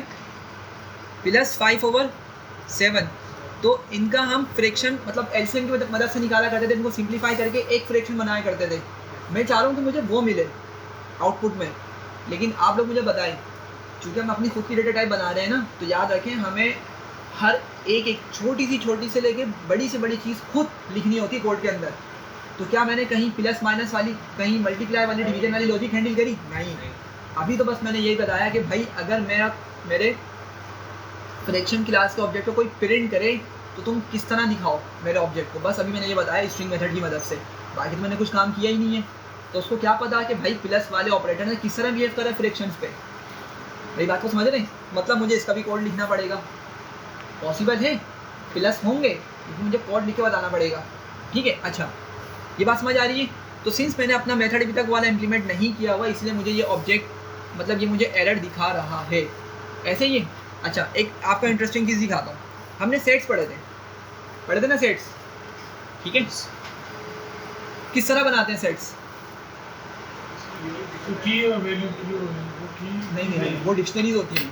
प्लस 5/7, तो इनका हम फ्रैक्शन मतलब एलसीएम की मदद से निकाला करते थे, इनको सिंप्लीफाई करके एक फ्रैक्शन बनाया करते थे। मैं चाह रहा हूँ कि मुझे वो मिले आउटपुट में, लेकिन आप लोग मुझे बताएं, चूँकि हम अपनी खुद की डेटा टाइप बना रहे हैं ना, तो याद रखें हमें हर एक छोटी से लेके बड़ी से बड़ी चीज़ खुद लिखनी होती है कोड के अंदर। तो क्या मैंने कहीं प्लस माइनस वाली, कहीं मल्टीप्लाई वाली, डिवीजन वाली लॉजिक हैंडल करी? नहीं। अभी तो बस मैंने यही बताया कि भाई अगर मेरे फ्रैक्शन क्लास के ऑब्जेक्ट को कोई प्रिंट करे तो तुम किस तरह दिखाओ मेरे ऑब्जेक्ट को, बस अभी मैंने ये बताया स्ट्रिंग मेथड की मदद से। बाकी तो मैंने कुछ काम किया ही नहीं है, तो उसको क्या पता कि भाई प्लस वाले ऑपरेटर ने किस तरह बिहेव करा है फ्रैक्शंस पे। मेरी बात को समझ रहे हैं? मतलब मुझे इसका भी कोड लिखना पड़ेगा, पॉसिबल है प्लस होंगे लेकिन मुझे कोड लिख के बताना पड़ेगा। ठीक है, अच्छा ये बात समझ आ रही है? तो सिंस मैंने अपना मेथड अभी तक वाला इम्प्लीमेंट नहीं किया हुआ, इसलिए मुझे ये ऑब्जेक्ट मतलब ये मुझे एरर दिखा रहा है, ऐसे ही है। अच्छा एक आपका इंटरेस्टिंग चीज़ दिखाता हूँ। हमने सेट्स पढ़े थे ना सेट्स, ठीक है? किस तरह बनाते हैं सेट्स? नहीं, वो डिक्शनरीज होती हैं,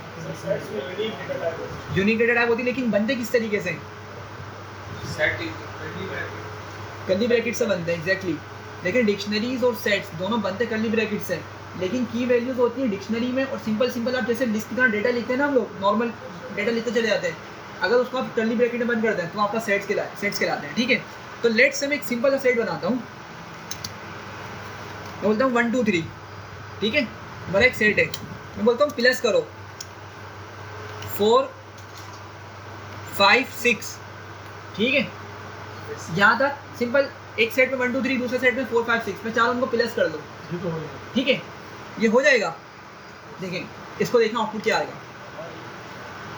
यूनिक डेटा टाइप होती है, लेकिन बनते किस तरीके से? कर्ली ब्रैकेट से बनते हैं, एग्जैक्टली। लेकिन डिक्शनरीज और सेट्स दोनों बनते कर्ली ब्रैकेट से, लेकिन की वैल्यूज होती है डिक्शनरी में, और सिंपल आप जैसे लिस्ट की तरह डेटा लिखते हैं ना, हम लोग नॉर्मल डेटा लिखते चले जाते हैं, अगर उसको आप कर्ली ब्रैकेट में बंद करते हैं तो आपका सेट्स कहलाते हैं। ठीक है, तो लेट्स से मैं एक सिंपल सा सेट बनाता हूँ, मैं बोलता हूँ 1 2 3, ठीक है, मेरा एक सेट है, मैं बोलता हूँ प्लस करो 4 5 6, ठीक है, यहाँ तक सिंपल। एक सेट में 1 2 3, दूसरे सेट में 4 5 6, मैं चाह रहा हूँ उनको प्लस कर दो, ठीक है, ये हो जाएगा। देखें इसको देखना आउटपुट क्या आएगा।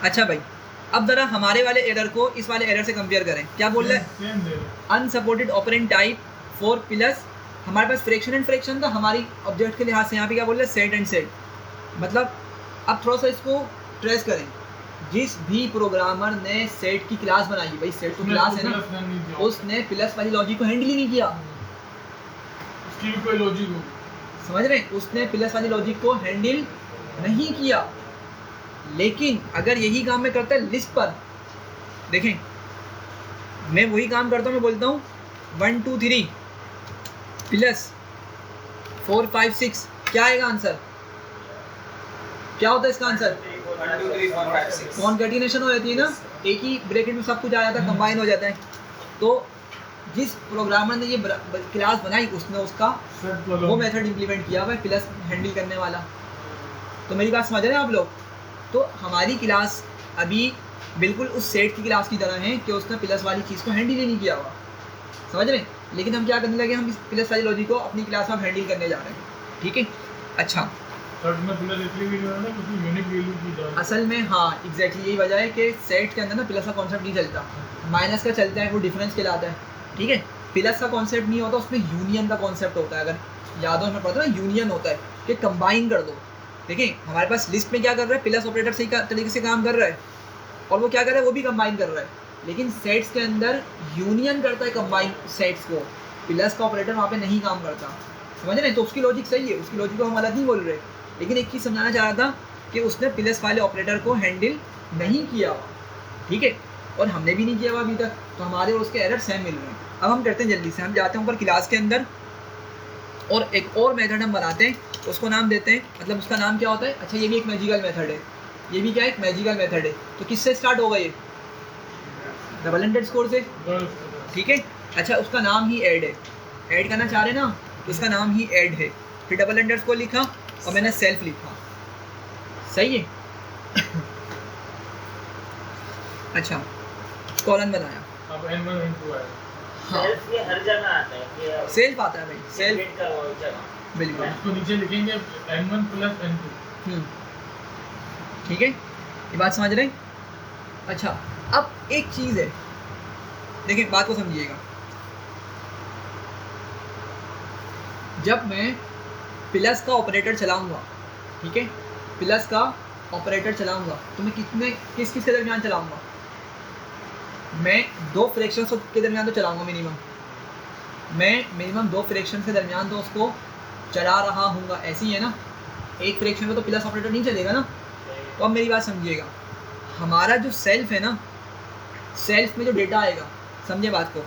अच्छा भाई अब ज़रा हमारे वाले एरर को इस वाले एरर से कंपेयर करें, क्या बोल रहा है? Unsupported operand type for plus, हमारे पास फ्रैक्शन एंड फ्रैक्शन था हमारी ऑब्जेक्ट के लिहाज से, यहाँ पे क्या बोल रहे हैं? Set and set. मतलब अब थोड़ा सा इसको ट्रेस करें, जिस भी प्रोग्रामर ने सेट की क्लास बनाई, भाई सेट तो क्लास है ना, उसने प्लस वाली लॉजिक को हैंडल ही नहीं किया। उसकी भी कोई लॉजिक होगी, समझ रहे हैं? उसने प्लस वाली लॉजिक को हैंडल नहीं किया। लेकिन अगर यही काम मैं करता है लिस्ट पर, देखें मैं वही काम करता हूँ, मैं बोलता हूँ 1 2 3 प्लस 4 5 6, क्या आएगा आंसर? क्या होता है इसका आंसर? 1 2 3 4 5 6 कॉन्केटिनेशन हो जाती है ना, एक ही ब्रैकेट में सब कुछ आ जाता है, कंबाइन हो जाता है। तो जिस प्रोग्रामर ने ये क्लास बनाई उसने उसका वो मेथड इम्प्लीमेंट किया हुआ है प्लस हैंडल करने वाला। तो मेरी बात समझ रहे हैं आप लोग? तो हमारी क्लास अभी बिल्कुल उस सेट की क्लास की तरह है कि उसने प्लस वाली चीज़ को हैंडल ही नहीं किया हुआ, समझ रहे हैं? लेकिन हम क्या करने लगे, हम इस प्लस वाली लॉजिक को अपनी क्लास में हैंडल करने जा रहे हैं, ठीक है? अच्छा, असल में हाँ एग्जैक्टली यही वजह है कि सेट के अंदर ना प्लस का कॉन्सेप्ट नहीं चलता, माइनस का चलता है, वो डिफरेंस कहलाता है, ठीक है? प्लस का कॉन्सेप्ट नहीं होता, उसमें यूनियन का कॉन्सेप्ट होता है। अगर याद हो में पढ़ता है ना, यूनियन होता है कि कंबाइन कर दो। देखिए हमारे पास लिस्ट में क्या कर रहा है, प्लस ऑपरेटर सही तरीके से काम कर रहा है और वो क्या कर रहा है, वो भी कंबाइन कर रहा है। लेकिन सेट्स के अंदर यूनियन करता है कंबाइन सेट्स को, प्लस का ऑपरेटर वहाँ पे नहीं काम करता, समझ रहे हैं? तो उसकी लॉजिक सही है, उसकी लॉजिक को हम अलग नहीं बोल रहे, लेकिन एक चीज़ समझाना चाह रहा था कि उसने प्लस वाले ऑपरेटर को हैंडल नहीं किया, ठीक है? और हमने भी नहीं किया हुआ अभी तक, तो हमारे और उसके एरर सेम मिल रहे हैं। अब हम करते हैं जल्दी से, हम जाते हैं ऊपर क्लास के अंदर और एक और मेथड हम बनाते हैं, उसको नाम देते हैं, मतलब उसका नाम क्या होता है? अच्छा ये भी एक मैजिकल मेथड है, ये भी क्या है? एक मैजिकल मेथड है। तो किससे स्टार्ट होगा ये? डबल एंडेड स्कोर से, ठीक है? अच्छा उसका नाम ही ऐड है, ऐड करना चाह रहे ना, तो उसका नाम ही ऐड है। फिर डबल एंडेड स्कोर लिखा और मैंने सेल्फ लिखा, सही है? अच्छा कॉलन बनाया, अब n1 n2 है, हाँ सेल्फ ये हर जगह आता है कि सेल्फ आता है भाई, सेल्फ सेट का वो जगह। बिल्कुल, इसको नीचे लिखेंगे n1 प्लस n2। ठीक है, ये बात समझ रहे हैं? अच्छा अब एक चीज़ है, देखिए बात को समझिएगा, जब मैं प्लस का ऑपरेटर चलाऊंगा, ठीक है, प्लस का ऑपरेटर चलाऊंगा तो मैं किस के दरमियान चलाऊंगा? मैं दो फ्रैक्शंस के दरमियान तो चलाऊंगा मिनिमम, मैं मिनिमम दो फ्रैक्शंस के दरमियान तो उसको चला रहा हूँगा, ऐसी है ना? एक फ्रैक्शन में तो प्लस ऑपरेटर नहीं चलेगा ना। तो अब मेरी बात समझिएगा, हमारा जो सेल्फ है ना, सेल्फ में जो डेटा आएगा, समझे बात को,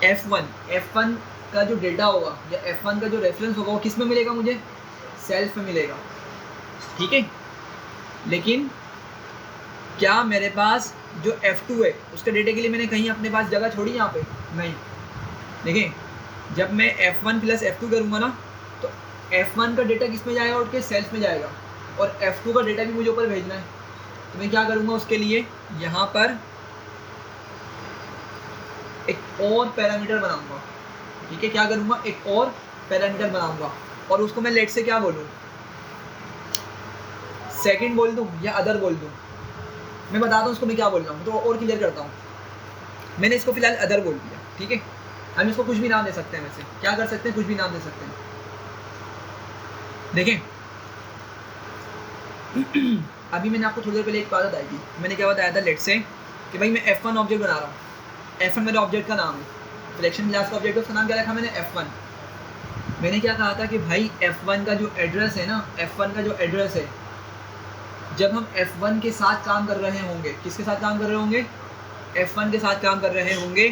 F1 का जो डेटा होगा या F1 का जो रेफरेंस होगा वो किस में मिलेगा? मुझे सेल्फ में मिलेगा, ठीक है? लेकिन क्या मेरे पास जो F2 है उसके डेटे के लिए मैंने कहीं अपने पास जगह छोड़ी यहाँ पे? नहीं। देखिए जब मैं F1 प्लस F2 करूँगा ना, तो F1 का डेटा किस में जाएगा? उठ के सेल्फ में जाएगा, और F2 का डेटा भी मुझे ऊपर भेजना है, तो मैं क्या करूँगा उसके लिए? यहाँ पर एक और पैरामीटर बनाऊँगा, ठीक है? क्या करूँगा? एक और पैरामीटर बनाऊँगा, और उसको मैं लेट से क्या बोलूँ? सेकंड बोल दूँ या अदर बोल दूँ? मैं बताता हूँ उसको मैं क्या बोल रहा हूँ, तो और क्लियर करता हूँ। मैंने इसको फिलहाल अदर बोल दिया, ठीक है? हम इसको कुछ भी नाम दे सकते हैं, वैसे क्या कर सकते हैं, कुछ भी नाम दे सकते हैं। देखें अभी मैंने आपको थोड़ी देर पहले एक बात बताई थी, मैंने क्या बताया था लेट से कि भाई मैं F1 ऑब्जेक्ट बना रहा हूँ, F1 मेरे ऑब्जेक्ट का नाम है, फ्रैक्शन क्लास का ऑब्जेक्ट है, उसका नाम क्या रखा मैंने? F1। मैंने क्या कहा था कि भाई F1 का जो एड्रेस है ना, F1 का जो एड्रेस है, जब हम F1 के साथ काम कर रहे होंगे, किसके साथ काम कर रहे होंगे? F1 के साथ काम कर रहे होंगे,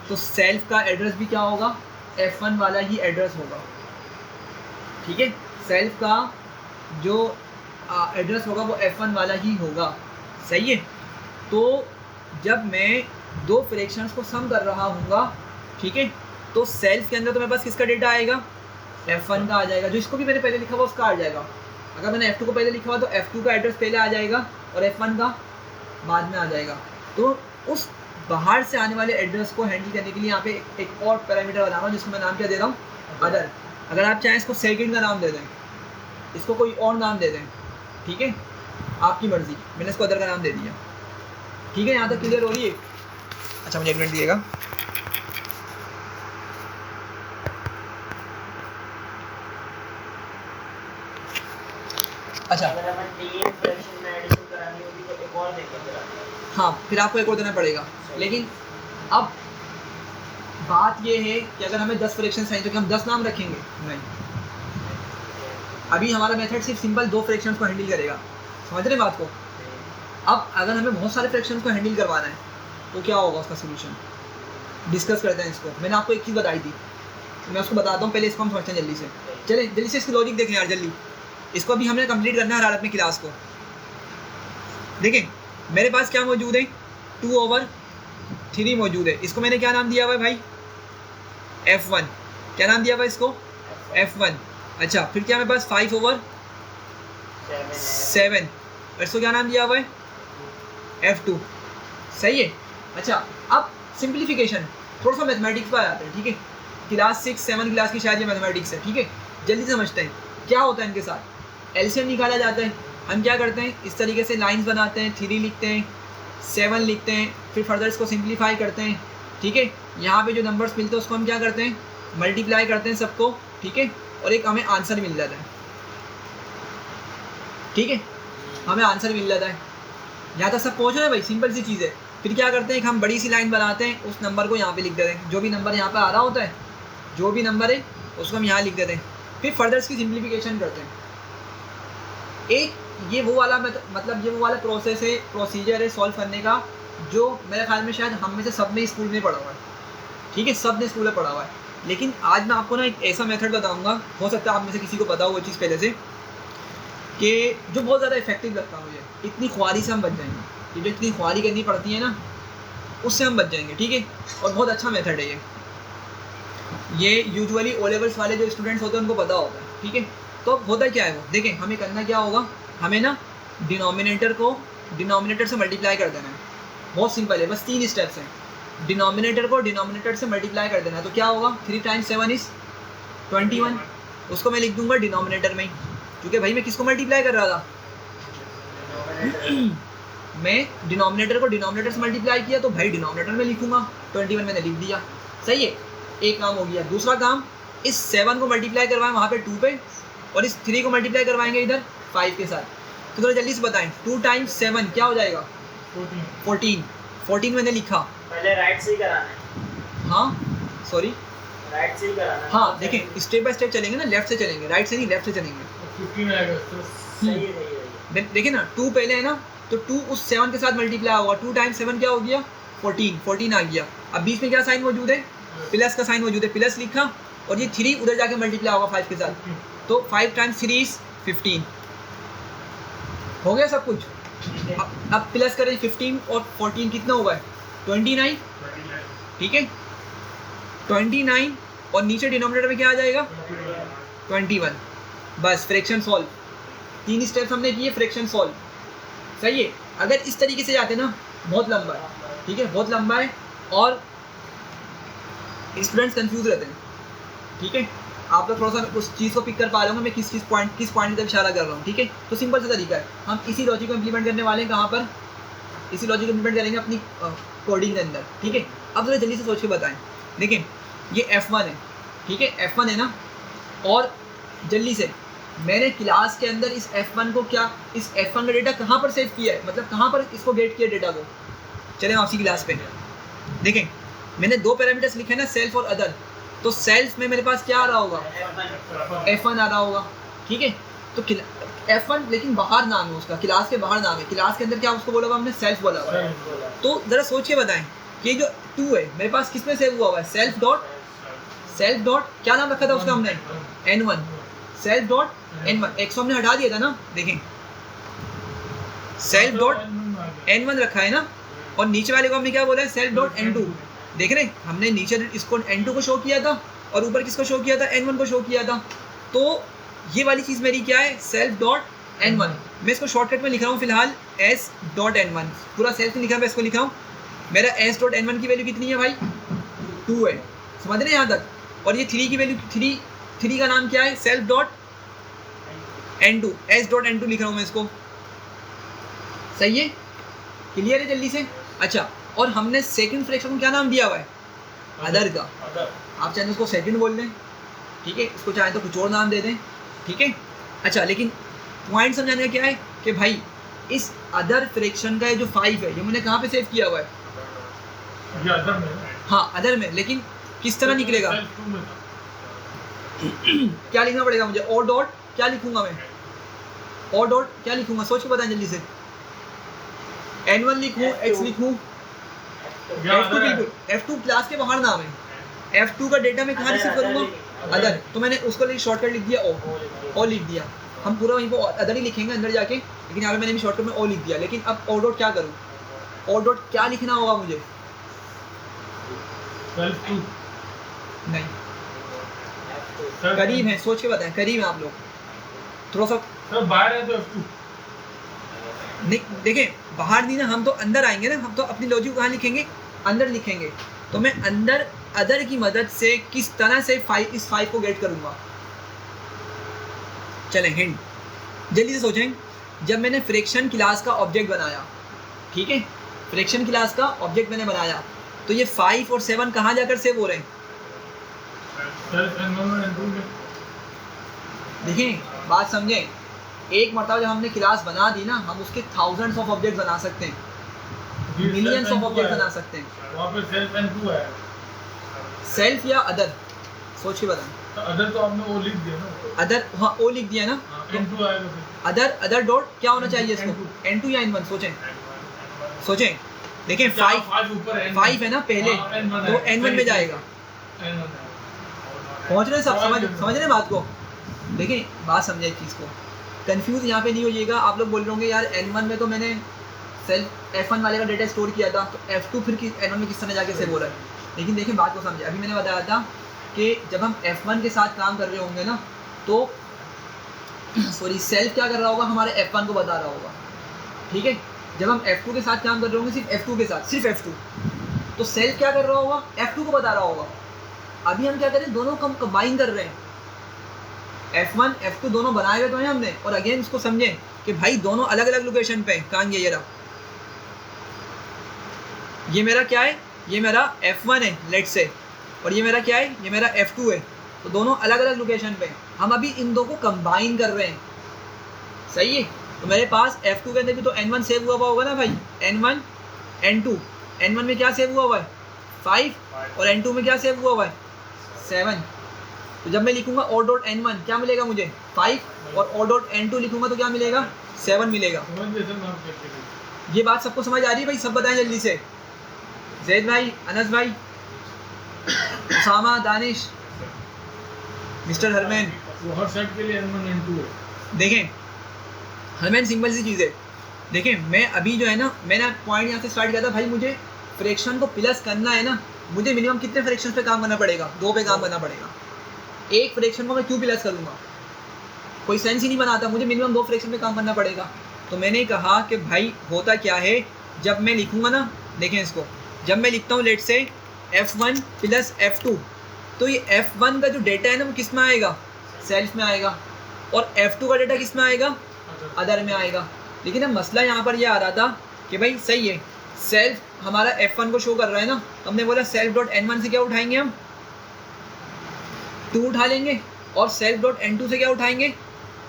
तो सेल्फ का एड्रेस भी क्या होगा? F1 वाला ही एड्रेस होगा, ठीक है? सेल्फ का जो एड्रेस होगा वो F1 वाला ही होगा, सही है? तो जब मैं दो फ्रैक्शंस को सम कर रहा हूँगा, ठीक है, तो सेल्फ के अंदर तो मेरे पास किसका डेटा आएगा? F1 का आ जाएगा, जो इसको भी मैंने पहले लिखा हुआ उसका आ जाएगा। अगर मैंने F2 को पहले लिखा हुआ तो F2 का एड्रेस पहले आ जाएगा और F1 का बाद में आ जाएगा। तो उस बाहर से आने वाले एड्रेस को हैंडल करने के लिए यहाँ पे एक और पैरामीटर बना रहा हूँ, जिसको मैं नाम क्या दे रहा हूँ? अदर। अगर आप चाहें इसको सेकंड का नाम दे दें, इसको कोई और नाम दे दें, ठीक है, आपकी मर्ज़ी। मैंने इसको अदर का नाम दे दिया, ठीक है? यहाँ तक क्लियर हो रही है? अच्छा मुझे एक मिनट दिएगा। अच्छा अगर हमें तीन फ्रैक्शन में एडिशन करानी होगी तो एक और देकर करानी होगी। हाँ, फिर आपको एक और देना पड़ेगा। लेकिन अब बात ये है कि अगर हमें 10 फ्रैक्शन चाहिए तो क्या हम 10 नाम रखेंगे? नहीं, अभी हमारा मेथड सिर्फ सिंपल 2 फ्रैक्शंस को हैंडल करेगा। समझ रहे बात को? अब अगर हमें बहुत सारे फ्रैक्शंस को हैंडल करवाना है तो क्या होगा उसका सोल्यूशन? डिस्कस करते हैं इसको। मैंने आपको एक चीज़ बताई थी, मैं उसको बताता हूँ, पहले इसको हम समझते हैं जल्दी से। चलें जल्दी से इसकी लॉजिक देखें यार जल्दी। इसको अभी हमने कंप्लीट करना है हर हालत में क्लास को। देखें मेरे पास क्या मौजूद है, 2/3 मौजूद है। इसको मैंने क्या नाम दिया हुआ है भाई? F1। क्या नाम दिया हुआ है इसको? F1। अच्छा, फिर क्या मेरे पास 5/7, इसको क्या नाम दिया हुआ है? F2। सही है। अच्छा, अब सिंप्लीफिकेशन, थोड़ा सा मैथमेटिक्स पर आ जाते हैं, ठीक है? क्लास 6-7 क्लास की शायद ये मैथमेटिक्स है, ठीक है? जल्दी समझते हैं क्या होता है इनके साथ। एलसीएम निकाला जाता है, हम क्या करते हैं इस तरीके से लाइंस बनाते हैं, 3 लिखते हैं, 7 लिखते हैं, फिर फर्दर इसको सिंप्लीफाई करते हैं, ठीक है? यहाँ पे जो नंबर्स मिलते हैं उसको हम क्या करते हैं? मल्टीप्लाई करते हैं सबको, ठीक है? और एक हमें आंसर मिल जाता है, ठीक है? हमें आंसर मिल जाता है। यहाँ तक सब पहुँच रहे हैं भाई, सिंपल सी चीज़ है। फिर क्या करते हैं, एक हम बड़ी सी लाइन बनाते हैं, उस नंबर को यहाँ पे लिख देते हैं, जो भी नंबर यहाँ पे आ रहा होता है, जो भी नंबर है उसको हम यहाँ लिख देते हैं। फिर फर्दर इसकी सिंप्लीफिकेशन करते हैं। एक ये वो वाला मतलब ये वो वाला प्रोसेस है, प्रोसीजर है सॉल्व करने का, जो मेरे ख्याल में शायद हम में से सब ने स्कूल में पढ़ा हुआ है, ठीक है? सब ने स्कूल में पढ़ा हुआ है। लेकिन आज मैं आपको ना एक ऐसा मेथड बताऊँगा, हो सकता है आप में से किसी को पता हो वो चीज़ पहले से, कि जो बहुत ज़्यादा इफेक्टिव लगता है मुझे। इतनी ख्वारी से हम बच जाएंगे, ये जो इतनी ख्वारी करनी पड़ती है ना, उससे हम बच जाएंगे, ठीक है? और बहुत अच्छा मेथड है ये यूजुअली ओ लेवल्स वाले जो स्टूडेंट्स होते हैं उनको पता होता है, ठीक है? तो होता क्या है वो, देखें हमें करना क्या होगा, हमें ना डिनोमिनेटर को डिनोमिनेटर से मल्टीप्लाई कर देना है। बहुत सिंपल है, बस 3 स्टेप्स हैं। डिनोमिनेटर को डिनोमिनेटर से मल्टीप्लाई कर देना है, तो क्या होगा? 3 × 7 = 21। उसको मैं लिख दूंगा डिनोमिनेटर में, क्योंकि भाई मैं किसको मल्टीप्लाई कर रहा था? मैं डिनोमिनेटर को डिनोमिनेटर से मल्टीप्लाई किया, तो भाई डिनोमिनेटर में लिखूंगा, 21 मैंने लिख दिया। सही है, एक काम हो गया। दूसरा काम, इस 7 को मल्टीप्लाई करवाएं वहाँ पे 2 पे, और इस 3 को मल्टीप्लाई करवाएंगे इधर 5 के साथ। तो थोड़ा जल्दी से बताएं, 2 × 7 क्या हो जाएगा? 14 मैंने लिखा। पहले राइट से ही कराना है। हाँ सॉरी, राइट से ही कराना है। हाँ देखें स्टेप बाय स्टेप चलेंगे ना, लेफ्ट से चलेंगे, राइट से नहीं, लेफ्ट से चलेंगे। 15 आएगा तो सही है, सही है। देखिए ना, 2 पहले है ना, तो 2 उस 7 के साथ मल्टीप्लाई होगा। 2 × 7 क्या हो गया? 14 आ गया। अब बीच में क्या साइन मौजूद है? प्लस का साइन मौजूद है, प्लस लिखा, और ये 3 उधर जाके मल्टीप्लाई होगा 5 के साथ, तो 5 × 3 = 15। हो गया सब कुछ। अब प्लस करें 15 और 14 कितना होगा? 29, ठीक है? 29 और नीचे डिनोमिनेटर में क्या आ जाएगा? 21। बस फ्रैक्शन सॉल्व। 3 स्टेप्स हमने किए, फ्रैक्शन सॉल्व। सही है। अगर इस तरीके से जाते ना, बहुत लंबा है, ठीक है? बहुत लंबा है और स्टूडेंट्स कंफ्यूज रहते हैं, ठीक है? आप लोग थोड़ा सा उस चीज़ को पिक कर पा रहे होंगे मैं किस पॉइंट की तरफ इशारा कर रहा हूँ, ठीक है? तो सिंपल सा तरीका है, हम इसी लॉजिक को इम्प्लीमेंट करने वाले हैं। कहाँ पर? इसी लॉजिक को इम्प्लीमेंट करेंगे अपनी कोडिंग के अंदर, ठीक है? अब जरा जल्दी से सोच के बताएं। देखें ये F1 है, ठीक है? F1 है ना, और जल्दी से मैंने क्लास के अंदर इस F1 को क्या, इस F1 का डेटा कहाँ पर सेव किया है, मतलब कहाँ पर इसको गेट किया डेटा को? चलें आपसी क्लास पे देखें, मैंने 2 पैरामीटर्स लिखे ना, सेल्फ और अदर। तो सेल्फ में मेरे पास क्या आ रहा होगा? F1 आ रहा होगा, ठीक है? तो F1 लेकिन बाहर नाम है उसका, क्लास के बाहर नाम है। क्लास के अंदर क्या उसको बोला हुआ हमने? सेल्फ बोला हुआ है। तो ज़रा सोच के बताएं कि जो 2 है मेरे पास किस में सेव हुआ है? सेल्फ डॉट क्या नाम रखा था उसका हमने? N1। सेल्फ डॉट N1, 100 हमने हटा दिया था ना, देखें सेल्फ डॉट N1 रखा है ना, और नीचे वाले को हमने क्या बोला है? Self dot N2। देख रहे हैं, हमने नीचे इसको N2 को शो किया था और ऊपर किसको शो किया था? N1 को शो किया था। तो ये वाली चीज़ मेरी क्या है? Self dot N1। मैं इसको शॉर्टकट में लिख रहा हूँ फिलहाल S डॉट N1, पूरा सेल्फ नहीं लिखा, मैं इसको लिख रहा हूँ। मेरा S डॉट N1 की वैल्यू कितनी है भाई? 2 है, समझ रहे हैं यहाँ तक? और ये 3 की वैल्यू 3 का नाम क्या है? Self dot N2, S dot N2 लिख रहा हूँ मैं इसको। सही है, क्लियर है जल्दी से? अच्छा, और हमने सेकंड फ्रैक्शन को क्या नाम दिया हुआ है? अदर का। आप चाहे उसको सेकंड बोल दें, ठीक है? इसको चाहे तो कुछ और नाम दे दें, ठीक है? अच्छा, लेकिन पॉइंट समझाने का क्या है कि भाई इस अदर फ्रैक्शन का ये जो 5 है, ये मैंने कहाँ पे सेव किया हुआ है? ये अदर में। हाँ अदर में, लेकिन किस तरह निकलेगा? क्या लिखना पड़ेगा मुझे? और डॉट क्या लिखूंगा मैं? और डॉट क्या लिखूंगा? सोच के बताएं जल्दी से। N1 लिखूं, X लिखूं? F2 बिल्कुल, F2 क्लास के बाहर नाम है। F2 का डेटा मैं कहाँ रिसीव करूंगा? अदर। तो मैंने उसको लिए शॉर्टकट लिख दिया ओ लिख दिया। हम पूरा वहीं पर अदर ही लिखेंगे अंदर जाके, लेकिन यहाँ पे मैंने भी शॉर्टकट में ओ लिख दिया। लेकिन अब ओ डॉट क्या करूँ? ओ डॉट क्या लिखना होगा मुझे? नहीं, करीब है, सोच के बताएं, करीब है आप लोग थोड़ा सा। सर बाहर है तो F2 नहीं, देखें बाहर नहीं ना, हम तो अंदर आएंगे ना, हम तो अपनी लॉजिक कहाँ लिखेंगे? अंदर लिखेंगे। तो मैं अंदर अदर की मदद से किस तरह से इस 5 को गेट करूँगा? चलें हिंट, जल्दी से सोचें। जब मैंने फ्रैक्शन क्लास का ऑब्जेक्ट बनाया, ठीक है, फ्रैक्शन क्लास का ऑब्जेक्ट मैंने बनाया, तो ये 5 और 7 कहाँ जाकर सेव हो रहे हैं? देखिए बात समझें, एक मरतबा जब हमने क्लास बना दी ना, हम उसके थाउजेंड्स ऑफ ऑब्जेक्ट बना सकते हैं, मिलियंस ऑफ ऑब्जेक्ट बना सकते हैं। वहाँ पे सेल्फ एंड टू है। सेल्फ या अदर? सोच के बताएं। तो अदर तो आपने वो लिख दिया ना। अदर, हाँ ओ लिख दिया ना। N2 आएगा फिर। अदर डॉट क्या होना चाहिए इसको? N2 या N1? सोचें। देखें 5 ऊपर है, 5 है ना पहले, तो N1 में जाएगा। पहुँच रहे सब? समझ रहे बात को? देखिए बात समझे इस चीज़ को, कंफ्यूज यहाँ पे नहीं हो जाएगा। आप लोग बोल रहे होंगे यार N1 में तो मैंने सेल्फ F1 वाले का डेटा स्टोर किया था, तो F2 फिर N1 में किस तरह जाके सेव हो रहा है? लेकिन देखिए बात को समझे, अभी मैंने बताया था कि जब हम F1 के साथ काम कर रहे होंगे ना, तो सॉरी सेल्फ क्या कर रहा होगा? हमारे F1 को बता रहा होगा, ठीक है। जब हम F2 के साथ काम कर रहे होंगे, सिर्फ F2 के साथ, सिर्फ F2, तो सेल्फ क्या कर रहा होगा? F2 को बता रहा होगा। अभी हम क्या करें? दोनों को हम कंबाइन कर रहे हैं, F1 F2 दोनों बनाए हुए तो हैं हमने। और अगेन इसको समझें कि भाई दोनों अलग अलग लोकेशन पे कहाँ गए? ये रहा, ये मेरा क्या है? ये मेरा F1 है लेट्स से, और ये मेरा क्या है? ये मेरा F2 है। तो दोनों अलग अलग लोकेशन पे, हम अभी इन दो को कंबाइन कर रहे हैं, सही है। तो मेरे पास F2 के अंदर भी तो N1 सेव हुआ होगा ना भाई, N1 N2। N1 में क्या सेव हुआ है? 5, और N2 में क्या सेव हुआ है? 7। तो जब मैं लिखूंगा ओ डॉट N1 क्या मिलेगा मुझे? 5, और ओ डॉट N2 लिखूंगा तो क्या मिलेगा? 7 मिलेगा। ये बात सबको समझ आ रही है भाई? सब बताएं जल्दी से। जैद भाई, अनस भाई, उसामा, दानिश, मिस्टर हरमैन। वो हर सेट के लिए N1 N2 है। देखें हरमैन, सिंपल सी चीज़ है। देखें मैं अभी जो है ना, मैंने पॉइंट यहाँ से स्टार्ट किया था भाई, मुझे फ्रैक्शन को प्लस करना है ना, मुझे मिनिमम कितने फ्रैक्शन पे काम करना पड़ेगा? 2 पे काम करना पड़ेगा। एक फ्रैक्शन को मैं क्यों प्लस करूँगा? कोई सेंस ही नहीं बनाता, मुझे मिनिमम 2 फ्रैक्शन पे काम करना पड़ेगा। तो मैंने कहा कि भाई होता क्या है, जब मैं लिखूँगा ना, देखें इसको, जब मैं लिखता हूँ लेट से F1 प्लस F2, तो ये F1 का जो डेटा है ना वो किस में आएगा? सेल्फ में आएगा। और F2 का डेटा किस में आएगा? अदर में आएगा। लेकिन अब मसला यहाँ पर ये आ रहा था कि भाई सही है, सेल्फ हमारा F1 को शो कर रहा है ना, तो हमने बोला सेल्फ डॉट N1 से क्या उठाएंगे? हम 2 उठा लेंगे, और सेल्फ डॉट N2 से क्या उठाएंगे?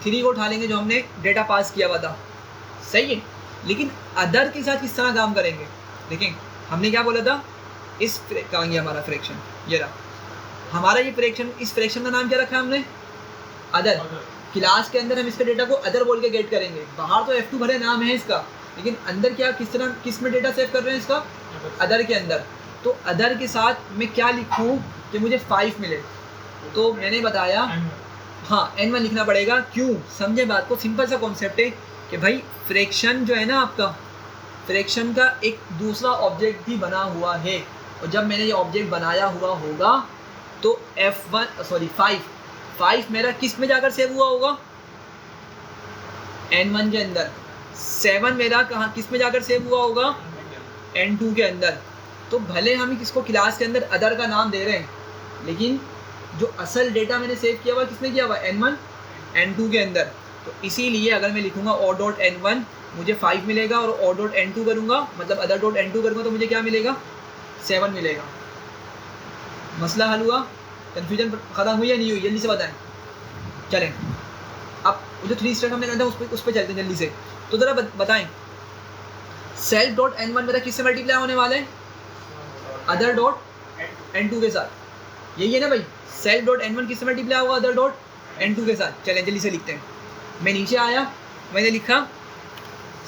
3 को उठा लेंगे, जो हमने डेटा पास किया हुआ था, सही है। लेकिन अदर के साथ किस तरह काम करेंगे? देखें हमने क्या बोला था, इस कहाँ गया हमारा फ्रैक्शन? ये रहा हमारा ये फ्रैक्शन। इस फ्रैक्शन का नाम क्या रखा हमने? अदर। क्लास के अंदर हम इसके डेटा को अदर बोल के गेट करेंगे। बाहर तो F2 भरे नाम है इसका, लेकिन अंदर क्या, किस तरह, किस में डेटा सेव कर रहे हैं इसका? अदर के अंदर। तो अदर के साथ मैं क्या लिखूँ कि मुझे 5 मिले? तो मैंने बताया हाँ N1 लिखना पड़ेगा। क्यों? समझे बात को, सिंपल सा कॉन्सेप्ट है कि भाई फ्रैक्शन जो है ना आपका, फ्रैक्शन का एक दूसरा ऑब्जेक्ट भी बना हुआ है, और जब मैंने ये ऑब्जेक्ट बनाया हुआ होगा तो F1 5 मेरा किस में जाकर सेव हुआ होगा? N1 के अंदर। 7 मेरा कहाँ, किस में जाकर सेव हुआ होगा? N2 के अंदर। तो भले हम किसको क्लास के अंदर अदर का नाम दे रहे हैं, लेकिन जो असल डेटा मैंने सेव किया हुआ किसने किया हुआ? N1 N2 के अंदर। तो इसीलिए अगर मैं लिखूंगा ओ डॉट N1 मुझे 5 मिलेगा, और ओ डॉट N2 करूँगा, मतलब अदर डॉट N2 करूँगा, तो मुझे क्या मिलेगा? 7 मिलेगा। मसला हल हुआ? कन्फ्यूजन ख़त्म हुई या नहीं हुई? जल्दी से बताएं। चलें अब जो 3 स्टेप हमने करना था उस पर चलते हैं जल्दी से। तो ज़रा बताएं, सेल्फ डॉट N1 मेरा किससे मल्टीप्लाई होने वाला है? अदर डॉट N2 के साथ। यही है ना भाई, सेल्फ डॉट n1 किससे मल्टीप्लाई होगा, अदर डॉट n2 के साथ। चलें जल्दी से लिखते हैं। मैं नीचे आया, मैंने लिखा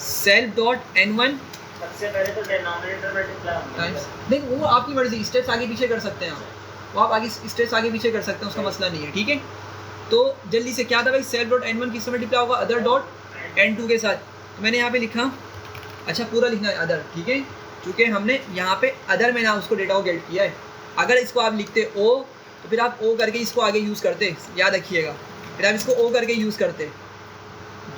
सेल्फ डॉट n1 सबसे पहले तो डिनोमिनेटर मल्टीप्लाई होगा, नहीं वो आपकी मर्जी, स्टेप्स आगे पीछे कर सकते हैं आप, वो आप आगे स्टेप्स आगे पीछे कर सकते हैं, उसका मसला नहीं है, ठीक है। तो जल्दी से क्या था भाई, सेल्फ डॉट n1 किससे मल्टीप्लाई होगा, अदर डॉट n2 के साथ। तो मैंने यहाँ पे लिखा, अच्छा पूरा लिखना है अदर, ठीक है, क्योंकि हमने यहाँ पे अदर में ना उसको डेटा को गेट किया है। अगर इसको आप लिखते ओ तो फिर आप ओ करके इसको आगे यूज़ करते, याद रखिएगा, फिर आप इसको ओ करके यूज़ करते,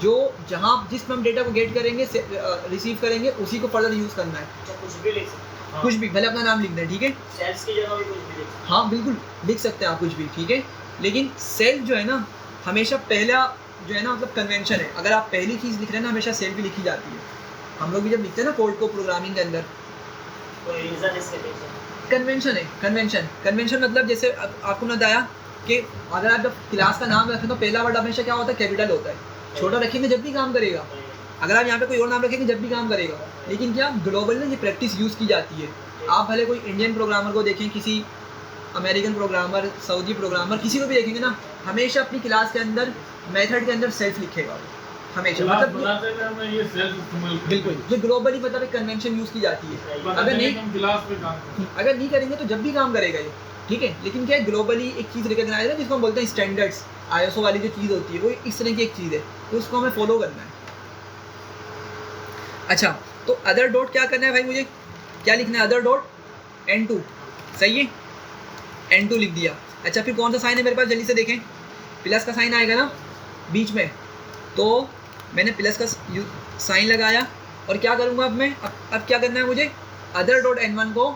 जो जहाँ जिस में हम डेटा को गेट करेंगे रिसीव करेंगे उसी को फर्दर यूज़ करना है। कुछ भी लिख सकते हैं, कुछ भी, भले अपना नाम लिख दें, ठीक है, सेल्स की जगह भी कुछ भी लिख सकते हैं। हाँ बिल्कुल लिख सकते हैं आप कुछ भी, ठीक है। लेकिन सेल्फ जो है ना, हमेशा पहला जो है ना मतलब कन्वेंशन है, अगर आप पहली चीज़ लिख रहे हैं ना हमेशा सेल्फ भी लिखी जाती है। हम लोग भी जब लिखते हैं ना कोड को प्रोग्रामिंग के अंदर, कोई रीज़न इसके पीछे कन्वेंशन है, कन्वेंशन मतलब जैसे आपको मैं बताया कि अगर आप जब क्लास का नाम रखें तो पहला वर्ड हमेशा क्या होता है, कैपिटल होता है, छोटा रखेंगे जब भी काम करेगा, अगर आप यहाँ पे कोई और नाम रखेंगे जब भी काम करेगा। लेकिन क्या ग्लोबल में ये प्रैक्टिस यूज़ की जाती है। आप भले कोई इंडियन प्रोग्रामर को देखें, किसी अमेरिकन प्रोग्रामर, सऊदी प्रोग्रामर, किसी को भी देखेंगे ना, हमेशा अपनी क्लास के अंदर मेथड के अंदर सेल्फ लिखेगा हमेशा, मतलब ये सेल्फ इस्तेमाल बिल्कुल, ये ग्लोबली मतलब एक कन्वेंशन यूज़ की जाती है। अगर नहीं हम क्लास पे काम करते हैं, अगर नहीं करेंगे तो जब भी काम करेगा ये, ठीक है। लेकिन क्या है, ग्लोबली एक चीज़ रिकॉग्नाइज है जिसको हम बोलते हैं स्टैंडर्ड्स, ISO वाली जो चीज़ होती है वो इस तरह की एक चीज़ है, तो उसको हमें फॉलो करना है। अच्छा, तो अदर डॉट क्या करना है भाई, मुझे क्या लिखना है, अदर डॉट n2, सही है, n2 लिख दिया। अच्छा फिर कौन सा साइन है मेरे पास, जल्दी से देखें, प्लस का साइन आएगा ना बीच में, तो मैंने प्लस का साइन लगाया और क्या करूँगा अब मैं, अब क्या करना है मुझे, अदर डॉट n1 को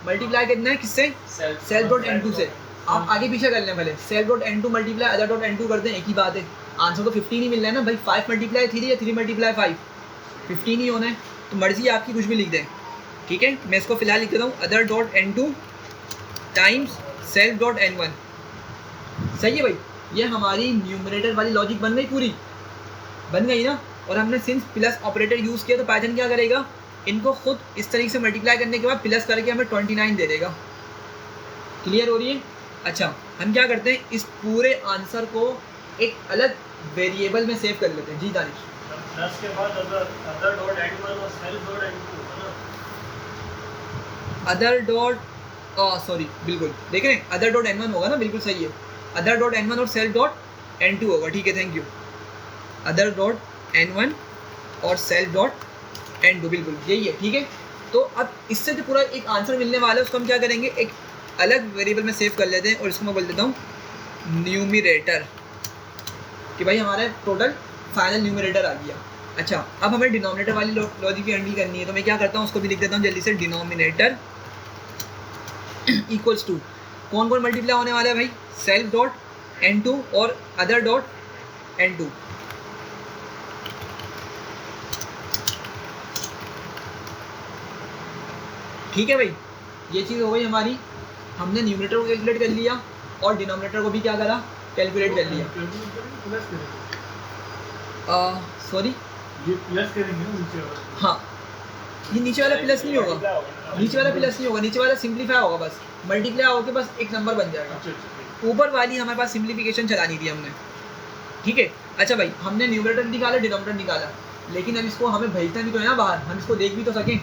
मल्टीप्लाई करना है किससे, सेल्फ डॉट n2 से। आप आगे पीछे कर लें, भले self dot n2 multiply other dot n2 कर दें, एक ही बात है, आंसर तो 15 ही मिल रहा है ना भाई, 5 मल्टीप्लाई 3 या 3 मल्टीप्लाई 5, 15 ही होना है, तो मर्जी आपकी कुछ भी लिख दें, ठीक है। मैं इसको फिलहाल लिख देता हूँ, other dot n2 times self dot n1, सही है भाई। ये हमारी न्यूमरेटर वाली लॉजिक बन गई, पूरी बन गई ना। और हमने सिंस प्लस ऑपरेटर यूज़ किया तो पाइथन क्या करेगा, इनको खुद इस तरीके से मल्टीप्लाई करने के बाद प्लस करके हमें 29 दे देगा। क्लियर हो रही है। अच्छा हम क्या करते हैं, इस पूरे आंसर को एक अलग वेरिएबल में सेव कर लेते हैं। जी दानिश, 10 के बाद अदर डॉट n1 और सेल्फ डॉट n2 है ना, अदर डॉट सॉरी बिल्कुल देख रहे हैं, अदर डॉट n1 होगा ना, बिल्कुल सही है, अदर डॉट n1 और सेल्फ डॉट n2 होगा, ठीक है, thank you. Other dot n1 और सेल्फ डॉट n2 बिल्कुल यही है, ठीक है। तो अब इससे जो पूरा एक आंसर मिलने वाला है उसको हम क्या करेंगे, एक अलग वेरिएबल में सेव कर लेते हैं और इसको मैं बोल देता हूँ न्यूमरेटर, कि भाई हमारा टोटल फाइनल न्यूमरेटर आ गया। अच्छा अब हमें डिनोमिनेटर वाली लॉजिक भी हैंडल करनी है, तो मैं क्या करता हूँ उसको भी लिख देता हूँ जल्दी से, डिनोमिनेटर इक्वल्स टू कौन कौन मल्टीप्लाई होने वाला है भाई, सेल्फ डॉट n2 और अदर डॉट n2। ठीक है भाई, ये चीज़ हो गई हमारी, हमने न्यूमरेटर को कैलकुलेट कर लिया और डिनोमिनेटर को भी क्या करा, कैलकुलेट कर लिया। सॉरी ये प्लस करेंगे ना नीचे वाला, हाँ ये नीचे वाला प्लस नहीं होगा, नीचे वाला प्लस नहीं होगा, नीचे वाला सिंप्लीफाई होगा, बस मल्टीप्लाई होकर बस एक नंबर बन जाएगा। ऊपर वाली हमारे पास सिंप्लीफिकेशन चलानी थी हमने, ठीक है। अच्छा भाई हमने न्यूमरेटर निकाला, डिनोमिनेटर निकाला, लेकिन अब इसको हमें भेजना भी तो है ना बाहर, हम इसको देख भी तो सकें,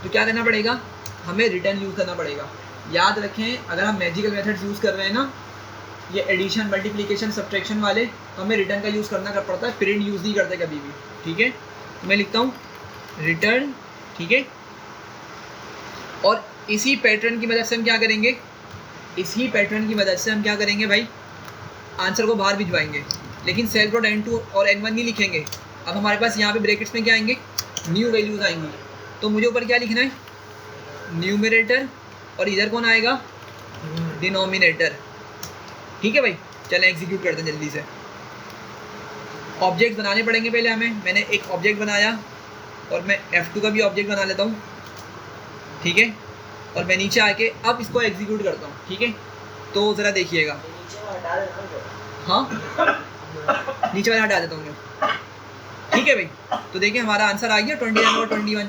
तो क्या करना पड़ेगा, हमें रिटर्न यूज़ करना पड़ेगा। याद रखें अगर हम मैजिकल मेथड्स यूज़ कर रहे हैं ना, ये एडिशन मल्टीप्लिकेशन सब्ट्रैक्शन वाले, तो हमें रिटर्न का यूज़ करना पड़ता है, प्रिंट यूज़ नहीं करते कभी भी, ठीक है। तो मैं लिखता हूँ रिटर्न, ठीक है। और इसी पैटर्न की मदद से हम क्या करेंगे, इसी पैटर्न की मदद से हम क्या करेंगे भाई, आंसर को बाहर भिजवाएंगे, लेकिन सेल्फ डॉट n2 और n1 नहीं लिखेंगे। अब हमारे पास यहाँ पे ब्रैकेट्स में क्या आएंगे, न्यू वैल्यूज़ आएंगी, तो मुझे ऊपर क्या लिखना है, न्यूमरेटर, और इधर कौन आएगा, डिनोमिनेटर, ठीक है भाई। चलें एग्जीक्यूट करते हैं जल्दी से। ऑब्जेक्ट बनाने पड़ेंगे पहले हमें, मैंने एक ऑब्जेक्ट बनाया और मैं F2 का भी ऑब्जेक्ट बना लेता हूँ, ठीक है। और मैं नीचे आके अब इसको एग्जीक्यूट करता हूँ, ठीक है। तो ज़रा देखिएगा, हाँ नीचे वाला हटा देता हूँ मैं, ठीक है भाई। तो देखिए हमारा आंसर आ गया 29 और 21,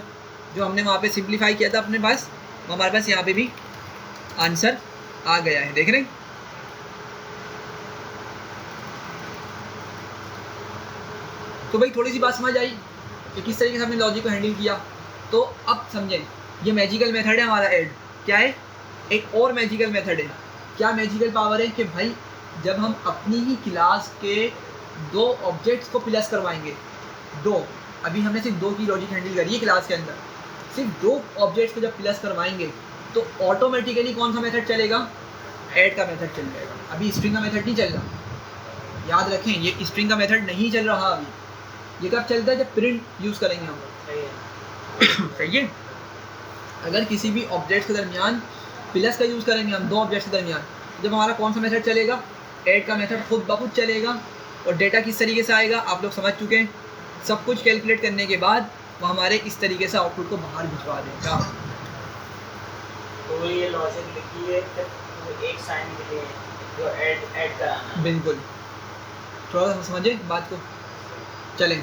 जो हमने वहाँ पे सिंप्लीफाई किया था अपने पास, वो हमारे पास यहाँ पे भी आंसर आ गया है, देख रहे हैं। तो भाई थोड़ी सी बात समझ आई कि किस तरीके से हमने लॉजिक को हैंडल किया। तो अब समझें, ये मैजिकल मेथड है हमारा ऐड। क्या है? एक और मैजिकल मेथड है। क्या मैजिकल पावर है कि भाई जब हम अपनी ही क्लास के 2 ऑब्जेक्ट्स को प्लस करवाएंगे, 2, अभी हमने सिर्फ 2 की लॉजिक हैंडल करी है क्लास के अंदर, सिर्फ 2 ऑब्जेक्ट्स को जब प्लस करवाएंगे तो ऑटोमेटिकली कौन सा मेथड चलेगा? ऐड का मेथड चल जाएगा। अभी स्ट्रिंग का मेथड नहीं चल रहा, याद रखें, ये स्ट्रिंग का मेथड नहीं चल रहा अभी। ये कब चलता है? जब प्रिंट यूज़ करेंगे हम लोग। सही है। अगर किसी भी ऑब्जेक्ट के दरमियान प्लस का यूज़ करेंगे हम, 2 ऑब्जेक्ट्स के दरमियान, जब हमारा कौन सा मेथड चलेगा? ऐड का मेथड खुद ब खुद चलेगा। और डेटा किस तरीके से आएगा आप लोग समझ चुके हैं। सब कुछ कैलकुलेट करने के बाद वो हमारे इस तरीके से आउटपुट को बाहर भिजवा देगा। तो ये लॉजिक लिखी है तो एक साइन के लिए जो ऐड कराना। बिल्कुल, थोड़ा सा समझे बात को। चलें,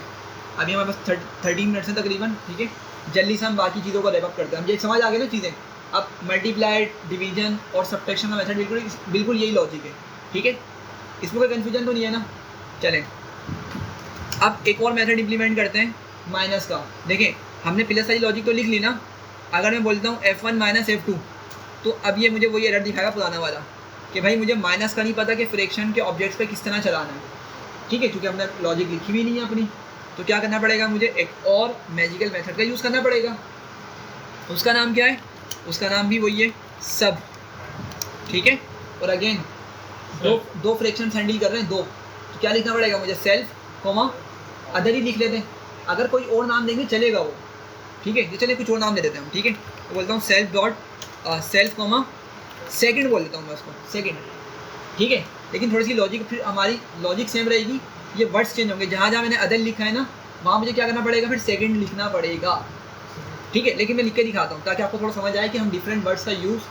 अभी हमारे पास 13 मिनट्स हैं तकरीबन, ठीक है। जल्दी से हम बाकी चीज़ों को रैप अप करते हैं। हम ये समझ आ गए ना चीज़ें। अब मल्टीप्लाई, डिवीजन और सब्ट्रैक्शन का मेथड बिल्कुल यही लॉजिक है, ठीक है। इसमें कोई कन्फ्यूजन तो नहीं है ना। चलें, अब एक और मेथड इम्प्लीमेंट करते हैं, माइनस का। देखें, हमने प्लस वाली लॉजिक तो लिख ली ना। अगर मैं बोलता हूँ F1 माइनस F2, तो अब ये मुझे वही एरर दिखाएगा पुराना वाला कि भाई मुझे माइनस का नहीं पता कि फ्रैक्शन के ऑब्जेक्ट्स पे किस तरह चलाना है, ठीक है, क्योंकि हमने लॉजिक लिखी भी नहीं है अपनी। तो क्या करना पड़ेगा? मुझे एक और मैजिकल मेथड का यूज़ करना पड़ेगा। उसका नाम क्या है? उसका नाम भी वही है, सब, ठीक है। और अगेन दो फ्रैक्शन हैंडल कर रहे हैं, 2, तो क्या लिखना पड़ेगा मुझे? सेल्फ कोमा अदर ही लिख लेते हैं। अगर कोई और नाम देंगे चलेगा वो, ठीक है। ये चलिए कुछ और नाम दे देते हैं हम, ठीक है। तो बोलता हूँ self dot self comma second बोल देता हूँ मैं उसको, सेकंड, ठीक है। लेकिन थोड़ी सी लॉजिक, फिर हमारी लॉजिक सेम रहेगी, ये वर्ड्स चेंज होंगे। जहाँ जहाँ मैंने अदर लिखा है ना, वहाँ मुझे क्या करना पड़ेगा? फिर सेकंड लिखना पड़ेगा, ठीक है। लेकिन मैं लिख के दिखाता हूँ ताकि आपको थोड़ा समझ आए कि हम डिफरेंट वर्ड्स का यूज़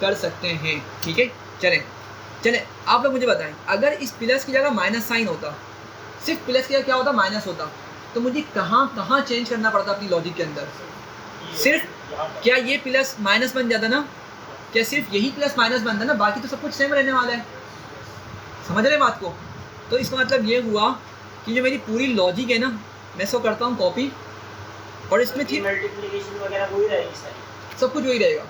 कर सकते हैं, ठीक है। चलें, आप लोग मुझे बताएं, अगर इस प्लस की जगह माइनस साइन होता, सिर्फ प्लस की जगह क्या होता? माइनस होता, तो मुझे कहाँ चेंज करना पड़ता अपनी लॉजिक के अंदर? सिर्फ क्या ये प्लस माइनस बन जाता ना? क्या सिर्फ यही प्लस माइनस बनता ना? बाकी तो सब कुछ सेम रहने वाला है। समझ रहे बात को? तो इसका मतलब ये हुआ कि जो मेरी पूरी लॉजिक है ना, मैं इसको करता हूँ कॉपी, और इसमें थी मल्टीप्लिकेशन वगैरह वही रहेगी सारी, सब कुछ वही रहेगा,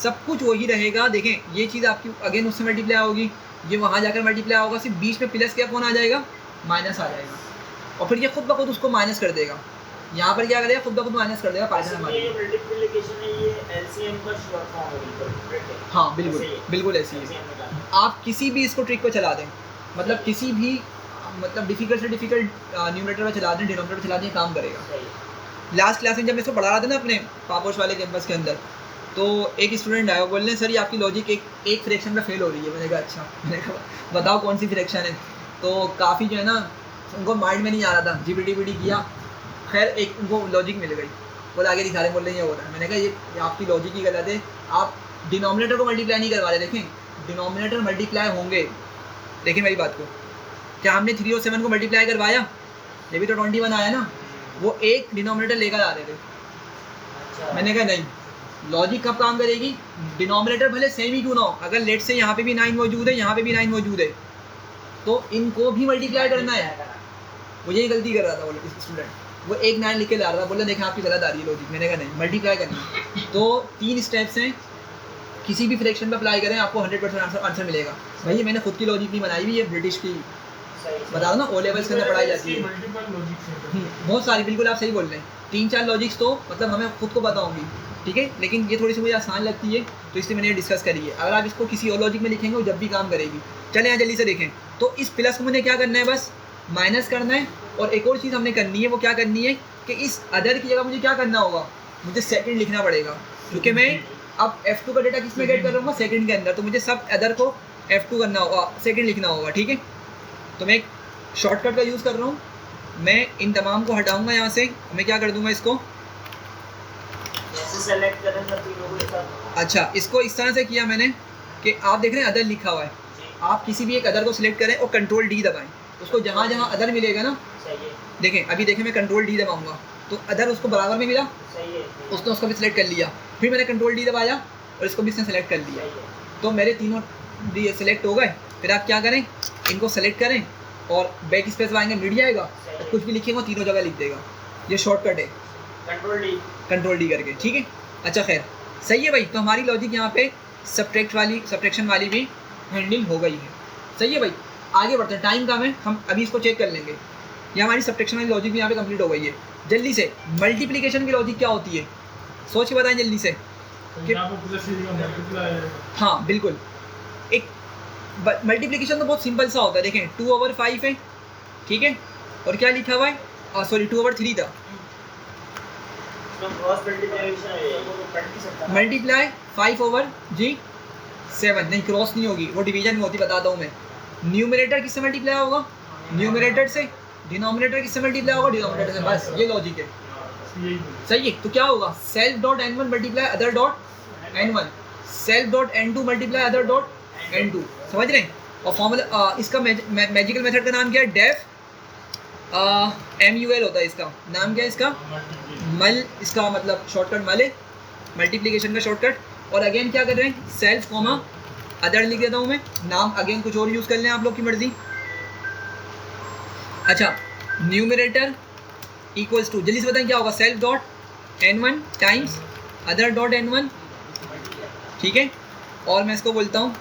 सब कुछ वही रहेगा। देखें, ये चीज़ आपकी अगेन उससे मल्टीप्लाई होगी, ये वहाँ जाकर मल्टीप्लाई होगा, सिर्फ बीच में प्लस क्या कौन आ जाएगा? माइनस आ जाएगा, और फिर ये खुद ब खुद उसको माइनस कर देगा। यहाँ पर क्या करेगा? खुद ब खुद माइनस कर देगा पाइथन हमारे। ये मल्टीप्लिकेशन है, ये एलसीएम का शॉर्ट फॉर्म है। हाँ बिल्कुल ऐसे ही है। आप किसी भी इसको ट्रिक को चला दें, मतलब किसी भी डिफिकल्ट से डिफिकल्ट न्यूमरेटर में चला दें, डिनोमिनेटर चला दें, काम करेगा। लास्ट क्लास में जब मैं इसको पढ़ा रहा था ना अपने पापोश वाले कैंपस के अंदर, तो एक स्टूडेंट आया, बोलने सर ये आपकी लॉजिक एक फ्रैक्शन में फेल हो रही है। मैंने कहा अच्छा, मैंने कहा बताओ कौन सी फ्रैक्शन है। तो काफ़ी जो है ना उनको माइंड में नहीं आ रहा था, जीपीटी किया, खैर एक उनको लॉजिक मिल गई, बोले आगे दिखा रहे, बोल रहे ये हो रहा है। मैंने कहा ये आपकी लॉजिक ही गलत है, आप डिनोमिनेटर को मल्टीप्लाई नहीं करवा रहे। देखें, डिनोमिनेटर मल्टीप्लाई होंगे, देखिए मेरी बात को, क्या हमने 3 और 7 को मल्टीप्लाई करवाया? ये भी तो 21 आया ना, वो एक डिनोमिनेटर लेकर आ रहे थे। अच्छा। मैंने कहा नहीं, लॉजिक कब काम करेगी? डिनोमिनेटर भले सेम ही क्यों ना हो, अगर लेट से यहाँ पे भी 9 मौजूद है, यहाँ पे भी 9 मौजूद है, तो इनको भी मल्टीप्लाई करना है। वो यही गलती कर रहा था वो स्टूडेंट, वो एक 9 लिख के ला रहा था, बोला देखें आपकी गलत आ रही है लॉजिक। मैंने कहा नहीं, मल्टीप्लाई करनी है। तो 3 स्टेप्स हैं, किसी भी फ्रैक्शन पे अप्लाई करें आपको 100% आंसर मिलेगा। भाई मैंने खुद की लॉजिक नहीं बनाई हुई, ये ब्रिटिश की बता दो ना, ओ लेवल्स के अंदर पढ़ाई जाती है, बहुत सारी। बिल्कुल आप सही बोल रहे हैं, 3-4 लॉजिक्स तो मतलब हमें खुद को पता होंगी, ठीक है। लेकिन ये थोड़ी सी मुझे आसान लगती है, तो इसलिए मैंने ये डिस्कस करी है। अगर आप इसको किसी और लॉजिक में लिखेंगे वो जब भी काम करेगी। चलें यहाँ जल्दी से देखें, तो इस प्लस को मुझे क्या करना है? बस माइनस करना है। और एक और चीज़ हमने करनी है, वो क्या करनी है कि इस अदर की जगह मुझे क्या करना होगा? मुझे सेकंड लिखना पड़ेगा, क्योंकि मैं अब F2 का डेटा किस में गेट कर रहा हूँ? सेकंड के अंदर। तो मुझे सब अदर को F2 करना होगा, सेकंड लिखना होगा, ठीक है। तो मैं एक शॉर्टकट का यूज़ कर रहा हूँ, मैं इन तमाम को हटाऊँगा यहाँ से। मैं क्या कर दूँगा इसको, सेलेक्ट करें सर तीनों को एक साथ। अच्छा, इसको इस तरह से किया मैंने कि आप देख रहे हैं अदर लिखा हुआ है, आप किसी भी एक अदर को सिलेक्ट करें और कंट्रोल डी दबाएं, उसको जहाँ जहाँ अदर मिलेगा ना, सही है, देखें अभी देखें मैं कंट्रोल डी दबाऊंगा तो अदर उसको बराबर में मिला, सही है, उसने उसको भी सिलेक्ट कर लिया, फिर मैंने कंट्रोल डी दबाया और इसको भी इसने सेलेक्ट कर लिया, सही है। तो मेरे तीनों डी सेलेक्ट हो गए। फिर आप क्या करें, इनको सेलेक्ट करें और बैक स्पेस लगाएंगे मिट जाएगा, और कुछ भी लिखेंगे तीनों जगह लिख देगा। ये शॉर्टकट है कंट्रोल डी करके, ठीक है। अच्छा खैर सही है भाई, तो हमारी लॉजिक यहाँ पे सब्ट्रैक्शन वाली भी हैंडलिंग हो गई है। सही है भाई, आगे बढ़ते हैं, टाइम कम है, हम अभी इसको चेक कर लेंगे। ये हमारी सब्ट्रैक्शन वाली लॉजिक भी यहाँ पे कंप्लीट हो गई है। जल्दी से मल्टीप्लिकेशन की लॉजिक क्या होती है, सोच के बताएं जल्दी से कि हाँ बिल्कुल, एक मल्टीप्लिकेशन तो बहुत सिंपल सा होता है। देखें 2/5 है, ठीक है, और क्या लिखा हुआ है, सॉरी 2/3 था, मल्टीप्लाई 5/7, नहीं क्रॉस नहीं होगी, वो डिवीजन में होती, बताता हूँ मैं। न्यूमरेटर किससे मल्टीप्लाई होगा, न्यूमरेटर से, डिनोमिनेटर किससे मल्टीप्लाई होगा, डिनोमिनेटर से, बस ये लॉजिक है। सही है, तो क्या होगा, self dot n1 multiply other dot n1, self dot n2 multiply other dot n2, समझ रहे हैं। और फॉर्मूला इसका मैजिकल मेथड का नाम क्या है, डेफ MUL होता है, इसका नाम क्या है, इसका मल, इसका मतलब शॉर्टकट मल है, मल्टीप्लिकेशन का शॉर्टकट। और अगेन क्या कर रहे हैं, सेल्फ कॉमा अदर लिख देता हूँ मैं, नाम अगेन कुछ और यूज़ कर लें आप लोग की मर्जी। अच्छा, न्यूमरेटर इक्वल्स टू, जल्दी से बताएं क्या होगा, self dot n1 times other dot n1, ठीक है। और मैं इसको बोलता हूँ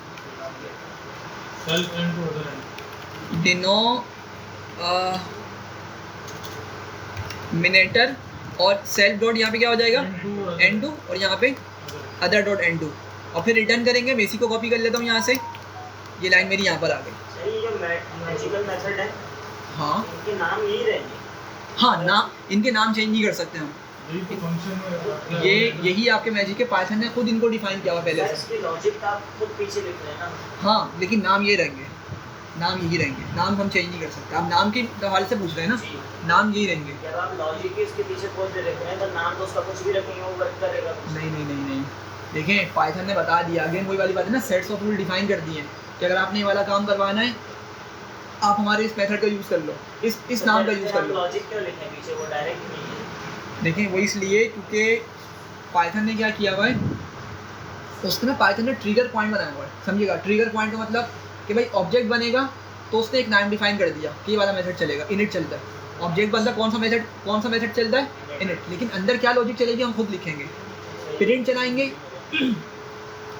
डिनोमिनेटर, और सेल्फ डॉट यहाँ पे क्या हो जाएगा n2, और यहाँ पे अदर डॉट n2, और फिर रिटर्न करेंगे। मैं इसी को कॉपी कर लेता हूँ यहाँ से, ये लाइन मेरी यहाँ पर आ गई। ये जो मैजिकल मेथड है, हाँ इनके नाम यही रहेंगे, हाँ नाम, इनके नाम चेंज नहीं कर सकते हम, ये यही आपके मैजिक के पाइथन ने खुद इनको डिफाइन किया हुआ पहले से। इसकी लॉजिक आप खुद पीछे लिख रहे हैं ना। हाँ लेकिन नाम ये रहेंगे, नाम यही रहेंगे, नाम हम चेंज नहीं कर सकते। आप नाम के हवाले से पूछ रहे हैं ना, नाम यही रहेंगे। जब आप लॉजिक के इसके पीछे खोज दे रहे हैं तो नाम तो उसका कुछ भी रखेंगे वो वर्क करेगा। नहीं नहीं नहीं नहीं, देखें पाइथन ने बता दिया, अगेन वही वाली बात है ना, सेट्स ऑफ रूल डिफाइन कर दिए हैं कि अगर आपने ये वाला काम करवाना है आप हमारे इस मेथड का यूज़ कर लो, इस नाम का यूज़ कर लो। लॉजिक क्यों लिखने पीछे, वो डायरेक्ट नहीं है। देखें वो इसलिए क्योंकि पाइथन ने क्या किया हुआ है, उसने ना पाइथन ने ट्रिगर पॉइंट बनाया हुआ है, समझिएगा। ट्रिगर पॉइंट का मतलब कि भाई ऑब्जेक्ट बनेगा तो उसने एक नाम डिफाइन कर दिया कि ये वाला मेथड चलेगा, इनिट चलता है। ऑब्जेक्ट बनता कौन सा मेथड चलता है, इनिट, लेकिन अंदर क्या लॉजिक चलेगी हम खुद लिखेंगे। प्रिंट चलाएंगे,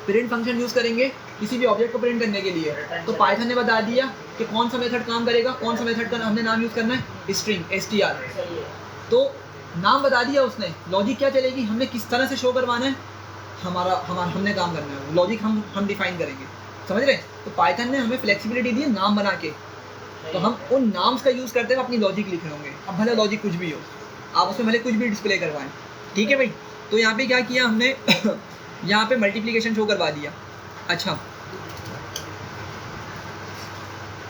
प्रिंट फंक्शन यूज़ करेंगे किसी भी ऑब्जेक्ट को प्रिंट करने के लिए, तो पाइथन ने बता दिया कि कौन सा मेथड काम करेगा, कौन सा मेथड का हमने नाम यूज़ करना है, स्ट्रिंग str। तो नाम बता दिया उसने, लॉजिक क्या चलेगी, हमने किस तरह से शो करवाना है, हमने काम करना है, लॉजिक हम डिफाइन करेंगे, समझ रहे हैं। तो पाइथन ने हमें फ्लेक्सिबिलिटी दी है नाम बना के, तो हम उन नाम्स का यूज़ करते हुए अपनी लॉजिक लिख रहे होंगे। अब भले लॉजिक कुछ भी हो, आप उसमें भले कुछ भी डिस्प्ले करवाएं, ठीक है भाई। तो यहाँ पे क्या किया हमने यहाँ पे मल्टीप्लिकेशन शो करवा दिया। अच्छा,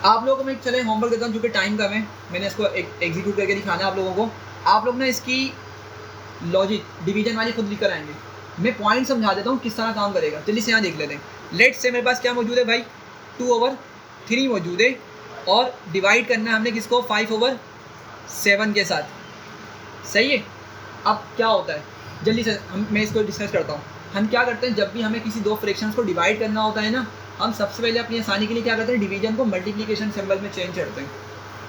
आप लोगों को मैं चले होमवर्क देता हूँ, चूँकि टाइम कम है, मैंने इसको एग्जीक्यूट करके दिखाना है आप लोगों को। आप लोग ना इसकी लॉजिक डिवीजन वाली खुद लिख कर आएंगे, मैं पॉइंट समझा देता हूँ किस तरह काम करेगा। जल्दी से यहाँ देख लेते हैं। लेट से मेरे पास क्या मौजूद है भाई, 2/3 मौजूद है, और डिवाइड करना है हमने किसको, 5/7 के साथ, सही है। अब क्या होता है, जल्दी से मैं इसको डिस्कस करता हूँ। हम क्या करते हैं, जब भी हमें किसी दो फ्रैक्शंस को डिवाइड करना होता है ना, हम सबसे पहले अपनी आसानी के लिए क्या करते हैं, डिवीजन को मल्टीप्लिकेशन सिंबल में चेंज करते हैं,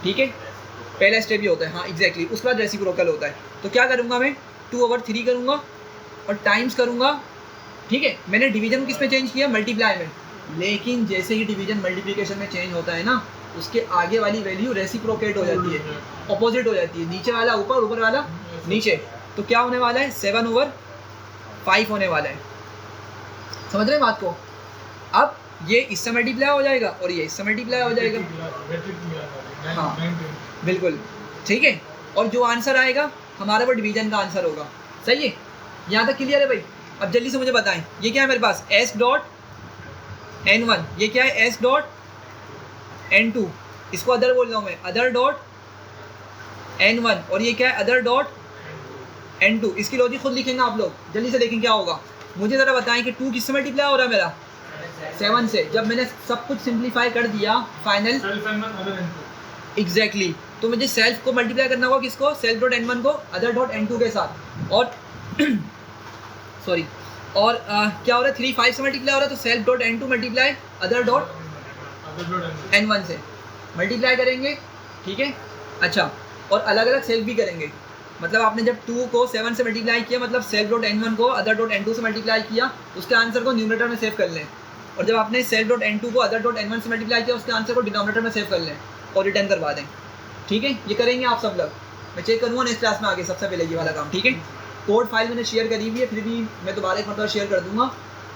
ठीक है। पहला स्टेप ये होता है, हाँ एग्जैक्टली। उसके बाद रेसिप्रोकल होता है। तो क्या करूँगा मैं, 2/3 करूँगा और टाइम्स करूँगा, ठीक है। मैंने डिवीजन किस में चेंज किया, मल्टीप्लाई में, लेकिन जैसे ही डिवीजन मल्टीप्लिकेशन में चेंज होता है ना, उसके आगे वाली वैल्यू रेसिप्रोकेट हो जाती है, अपोजिट हो जाती है, नीचे वाला ऊपर, ऊपर वाला नीचे। तो क्या होने वाला है, 7/5 होने वाला है, समझ रहे हैं बात को। अब ये इससे मल्टीप्लाई हो जाएगा और ये इससे मल्टीप्लाई हो जाएगा, हाँ बिल्कुल, ठीक है। और जो आंसर आएगा हमारा वो डिवीजन का आंसर होगा, सही है। यहाँ तक क्लियर है भाई। अब जल्दी से मुझे बताएं, ये क्या है मेरे पास, S.N1, ये क्या है, S.N2, इसको अदर बोल रहा हूँ मैं, अदर डॉट N1, और ये क्या है, अदर डॉट N2। इसकी लॉजिक खुद लिखेंगे आप लोग, जल्दी से देखें क्या होगा। मुझे ज़रा बताएं कि 2 किससे मल्टीप्लाई हो रहा है मेरा, 7 से। जब मैंने सब कुछ सिंप्लीफाई कर दिया, फाइनल एग्जैक्टली, तो मुझे सेल्फ को मल्टीप्लाई करना होगा किसको, सेल्फ डॉट N1 को अदर डॉट N2 के साथ। और सॉरी, और क्या हो रहा है, 3 5 से मल्टीप्लाई हो रहा है, तो self dot N2 multiply other dot N1 से। मल्टीप्लाई करेंगे, ठीक है। अच्छा, और अलग अलग सेल्फ भी करेंगे, मतलब आपने जब 2 को 7 से मल्टीप्लाई किया, मतलब सेल्फ डॉट n1 को अदर डॉट n2 से मल्टीप्लाई किया, उसके आंसर को न्यूमरेटर में सेव कर लें। और जब आपने सेल्फ डॉट n2 को अदर डॉट n1 से मल्टीप्लाई किया, उसके आंसर को डिनोमिनेटर में सेव कर लें और रिटर्न करवा दें, ठीक है। ये करेंगे आप सब लोग, मैं चेक करूँगा नेक्स्ट क्लास में आगे, सबसे पहले ये वाला काम, ठीक है। कोड फाइल मैंने शेयर करी हुई है, फिर भी मैं दोबारा एक मतलब शेयर कर दूँगा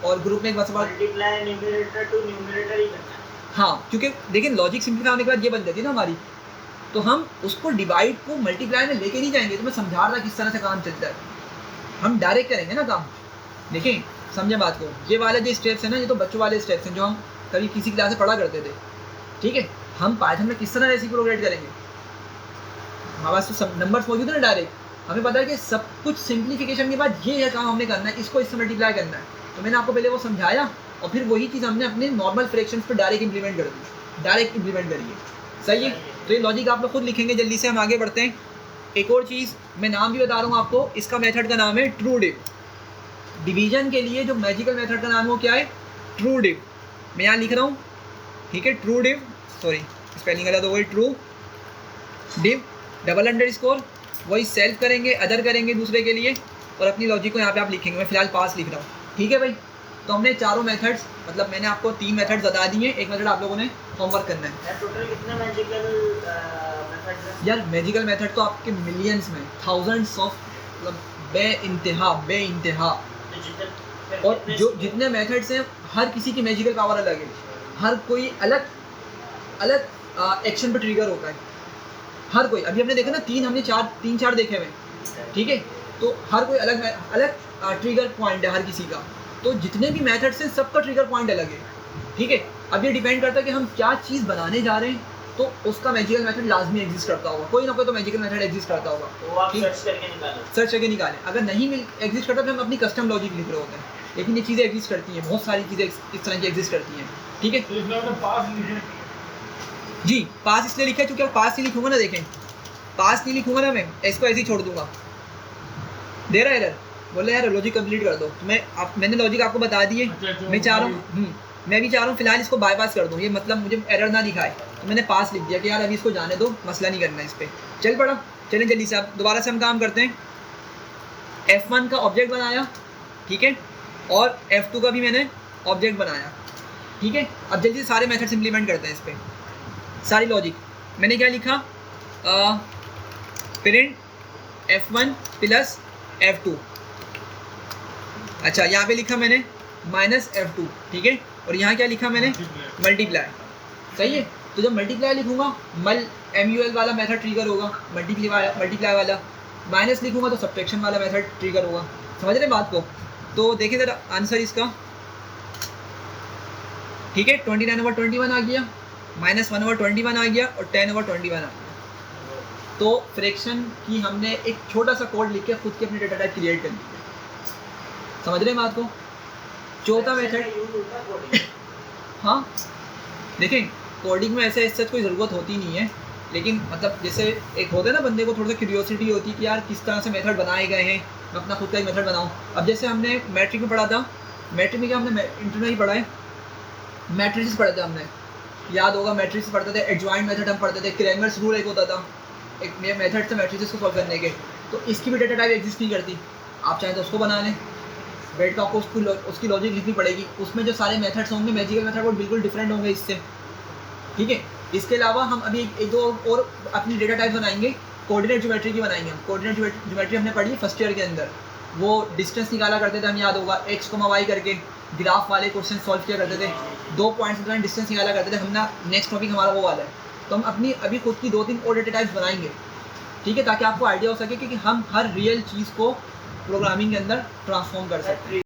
और ग्रुप में एक बस मल्टीप्लाई न्यूमरेटर टू न्यूमरेटर ही करना है। हाँ, क्योंकि देखिए लॉजिक सिंप्लीफाई होने के बाद ये बन जाती है ना हमारी, तो हम उसको डिवाइड को मल्टीप्लाई में लेके नहीं जाएंगे। तो मैं समझा रहा किस तरह से काम चलता है, हम डायरेक्ट करेंगे ना काम। देखें, समझे बात को, ये वाले जो स्टेप्स हैं ना, ये तो बच्चों वाले स्टेप्स हैं जो हम कभी किसी क्लास में पढ़ा करते थे, ठीक है। हम पाइथन में किस तरह रेसिप्रोकेट करेंगे, हमारे पास तो सब नंबर्स मौजूद है ना डायरेक्ट, हमें पता है कि सब कुछ सिंप्लीफिकेशन के बाद ये काम हमने करना है, इसको इससे मल्टीप्लाई करना है। तो मैंने आपको पहले वो समझाया और फिर वही चीज़ हमने अपने नॉर्मल फ्रैक्शंस पे डायरेक्ट इंप्लीमेंट कर दी, डायरेक्ट इंप्लीमेंट करिए, सही है। तो ये लॉजिक आप लोग खुद लिखेंगे। जल्दी से हम आगे बढ़ते हैं। एक और चीज़ मैं नाम भी बता रहा हूँ आपको, इसका मेथड का नाम है ट्रू डिव। डिवीजन के लिए जो मैजिकल मेथड का नाम है वो क्या है, ट्रू डिव। मैं यहाँ लिख रहा हूँ, ठीक है, ट्रू डिव, सॉरी स्पेलिंग गलत हो गई, ट्रू डिव डबल अंडरस्कोर, वही सेल्फ करेंगे, अदर करेंगे दूसरे के लिए, और अपनी लॉजिक को यहाँ पे आप लिखेंगे। मैं फिलहाल पास लिख रहा हूँ, ठीक है भाई। तो हमने चारों मेथड्स, मतलब मैंने आपको 3 मेथड्स बता दिए, एक मेथड आप लोगों ने होमवर्क करना है। टोटल कितने मैजिकल मेथड्स हैं? यार मैजिकल मेथड तो आपके मिलियंस में, थाउजेंड्स ऑफ, मतलब बे इंतहा। और जो जितने मेथड्स हैं हर किसी की मैजिकल पावर अलग है, हर कोई अलग अलग एक्शन पर ट्रिगर होता है, हर कोई। अभी हमने देखा ना, हमने 3-4 देखे हुए, ठीक है। तो हर कोई अलग अलग ट्रिगर पॉइंट है हर किसी का। तो जितने भी मेथड्स हैं सबका ट्रिगर पॉइंट अलग है, ठीक है। अब ये डिपेंड करता है कि हम क्या चीज़ बनाने जा रहे हैं, तो उसका मैजिकल मेथड लाजमी एग्जिस्ट करता होगा, कोई ना कोई तो मैजिकल मेथड एग्जिस्ट करता होगा, तो आप सर्च करके निकालें। अगर नहीं एग्जिस्ट करता तो हम अपनी कस्टम लॉजिक लिख रहे होते हैं, लेकिन ये चीज़ें एग्जिस्ट करती हैं, बहुत सारी चीज़ें इस तरह की एग्जिस्ट करती हैं, ठीक है। तो इसमें आपने पास लिखे जी, पास इसलिए लिखा है क्योंकि पास नहीं लिखूंगा ना, देखें पास नहीं लिखूंगा ना, मैं इसको ऐसे ही छोड़ दूंगा, दे रहा है एरर, बोले यार लॉजिक कंप्लीट कर दो। तो मैंने लॉजिक आपको बता दिए। मैं चाह रहा हूँ मैं भी चाह रहा हूँ फिलहाल इसको बाईपास कर दूँ, ये मतलब मुझे एरर ना दिखाए, तो मैंने पास लिख दिया कि यार अभी इसको जाने दो, मसला नहीं करना है इस पर। चल पड़ा, चलें जल्दी से अब दोबारा से हम काम करते हैं। F1 का ऑब्जेक्ट बनाया, ठीक है, और F2 का भी मैंने ऑब्जेक्ट बनाया, ठीक है। अब जल्दी से सारे मेथड्स इंप्लीमेंट करते हैं इस पर, सारी लॉजिक। मैंने क्या लिखा, प्रिंट F1 प्लस F2। अच्छा, यहाँ पे लिखा मैंने माइनस F2, ठीक है। और यहाँ क्या लिखा मैंने, मल्टीप्लाई, सही है। तो जब मल्टीप्लाई लिखूंगा MUL वाला मेथड ट्रिगर होगा, मल्टीप्लाई वाला। माइनस लिखूंगा तो सब्ट्रैक्शन वाला मेथड ट्रिगर होगा। समझ रहे बात को। तो देखिए ज़रा आंसर इसका, ठीक है, 29/21 आ गया, -1/21 आ गया और 10/21 आ गया। तो फ्रैक्शन की हमने एक छोटा सा कोड लिख के खुद की अपनी डेटा टाइप क्रिएट कर ली है। समझ रहे हैं बात को। चौथा मेथड, हाँ देखें कोडिंग में ऐसे कोई ज़रूरत होती नहीं है, लेकिन मतलब जैसे एक होता है ना बंदे को थोड़ा सा क्यूरियोसिटी होती है कि यार किस तरह से मेथड बनाए गए हैं, मैं अपना खुद का एक मेथड बनाऊँ। अब जैसे हमने मैट्रिक में पढ़ा था, मैट्रिक में क्या हमने इंटर में ही पढ़ा है, मैट्रिक्स पढ़े थे हमने, याद होगा मैट्रिक्स पढ़ते थे, एडजॉइंट मेथड हम पढ़ते थे, क्रैमर्स रूल एक होता था, एक मेथड से मैट्रिक्स को सॉल्व करने के। तो इसकी भी डेटा टाइप एग्जिस्ट नहीं करती, आप चाहें तो उसको बना लें, बेट आपको उसकी लॉजिक लिखनी पड़ेगी, उसमें जो सारे मेथड्स होंगे मैजिकल मेथड वो बिल्कुल डिफरेंट होंगे इससे, ठीक है। इसके अलावा हम अभी एक दो और अपनी डेटा टाइप बनाएंगे, कोऑर्डिनेट ज्योमेट्री की बनाएंगे हम। कोऑर्डिनेट ज्योमेट्री हमने पढ़ी फर्स्ट ईयर के अंदर, वो डिस्टेंस निकाला करते थे हम, याद होगा x, y करके ग्राफ वाले क्वेश्चन सॉल्व किया करते थे, 2 पॉइंट्स के दौरान डिस्टेंस निकाला करते थे हम ना। नेक्स्ट टॉपिक हमारा वो वाला है, तो हम अपनी अभी खुद की 2-3 और डेटा टाइप्स बनाएंगे, ठीक है, ताकि आपको आइडिया हो सके कि हम हर रियल चीज़ को प्रोग्रामिंग के अंदर ट्रांसफॉर्म कर सकते हैं।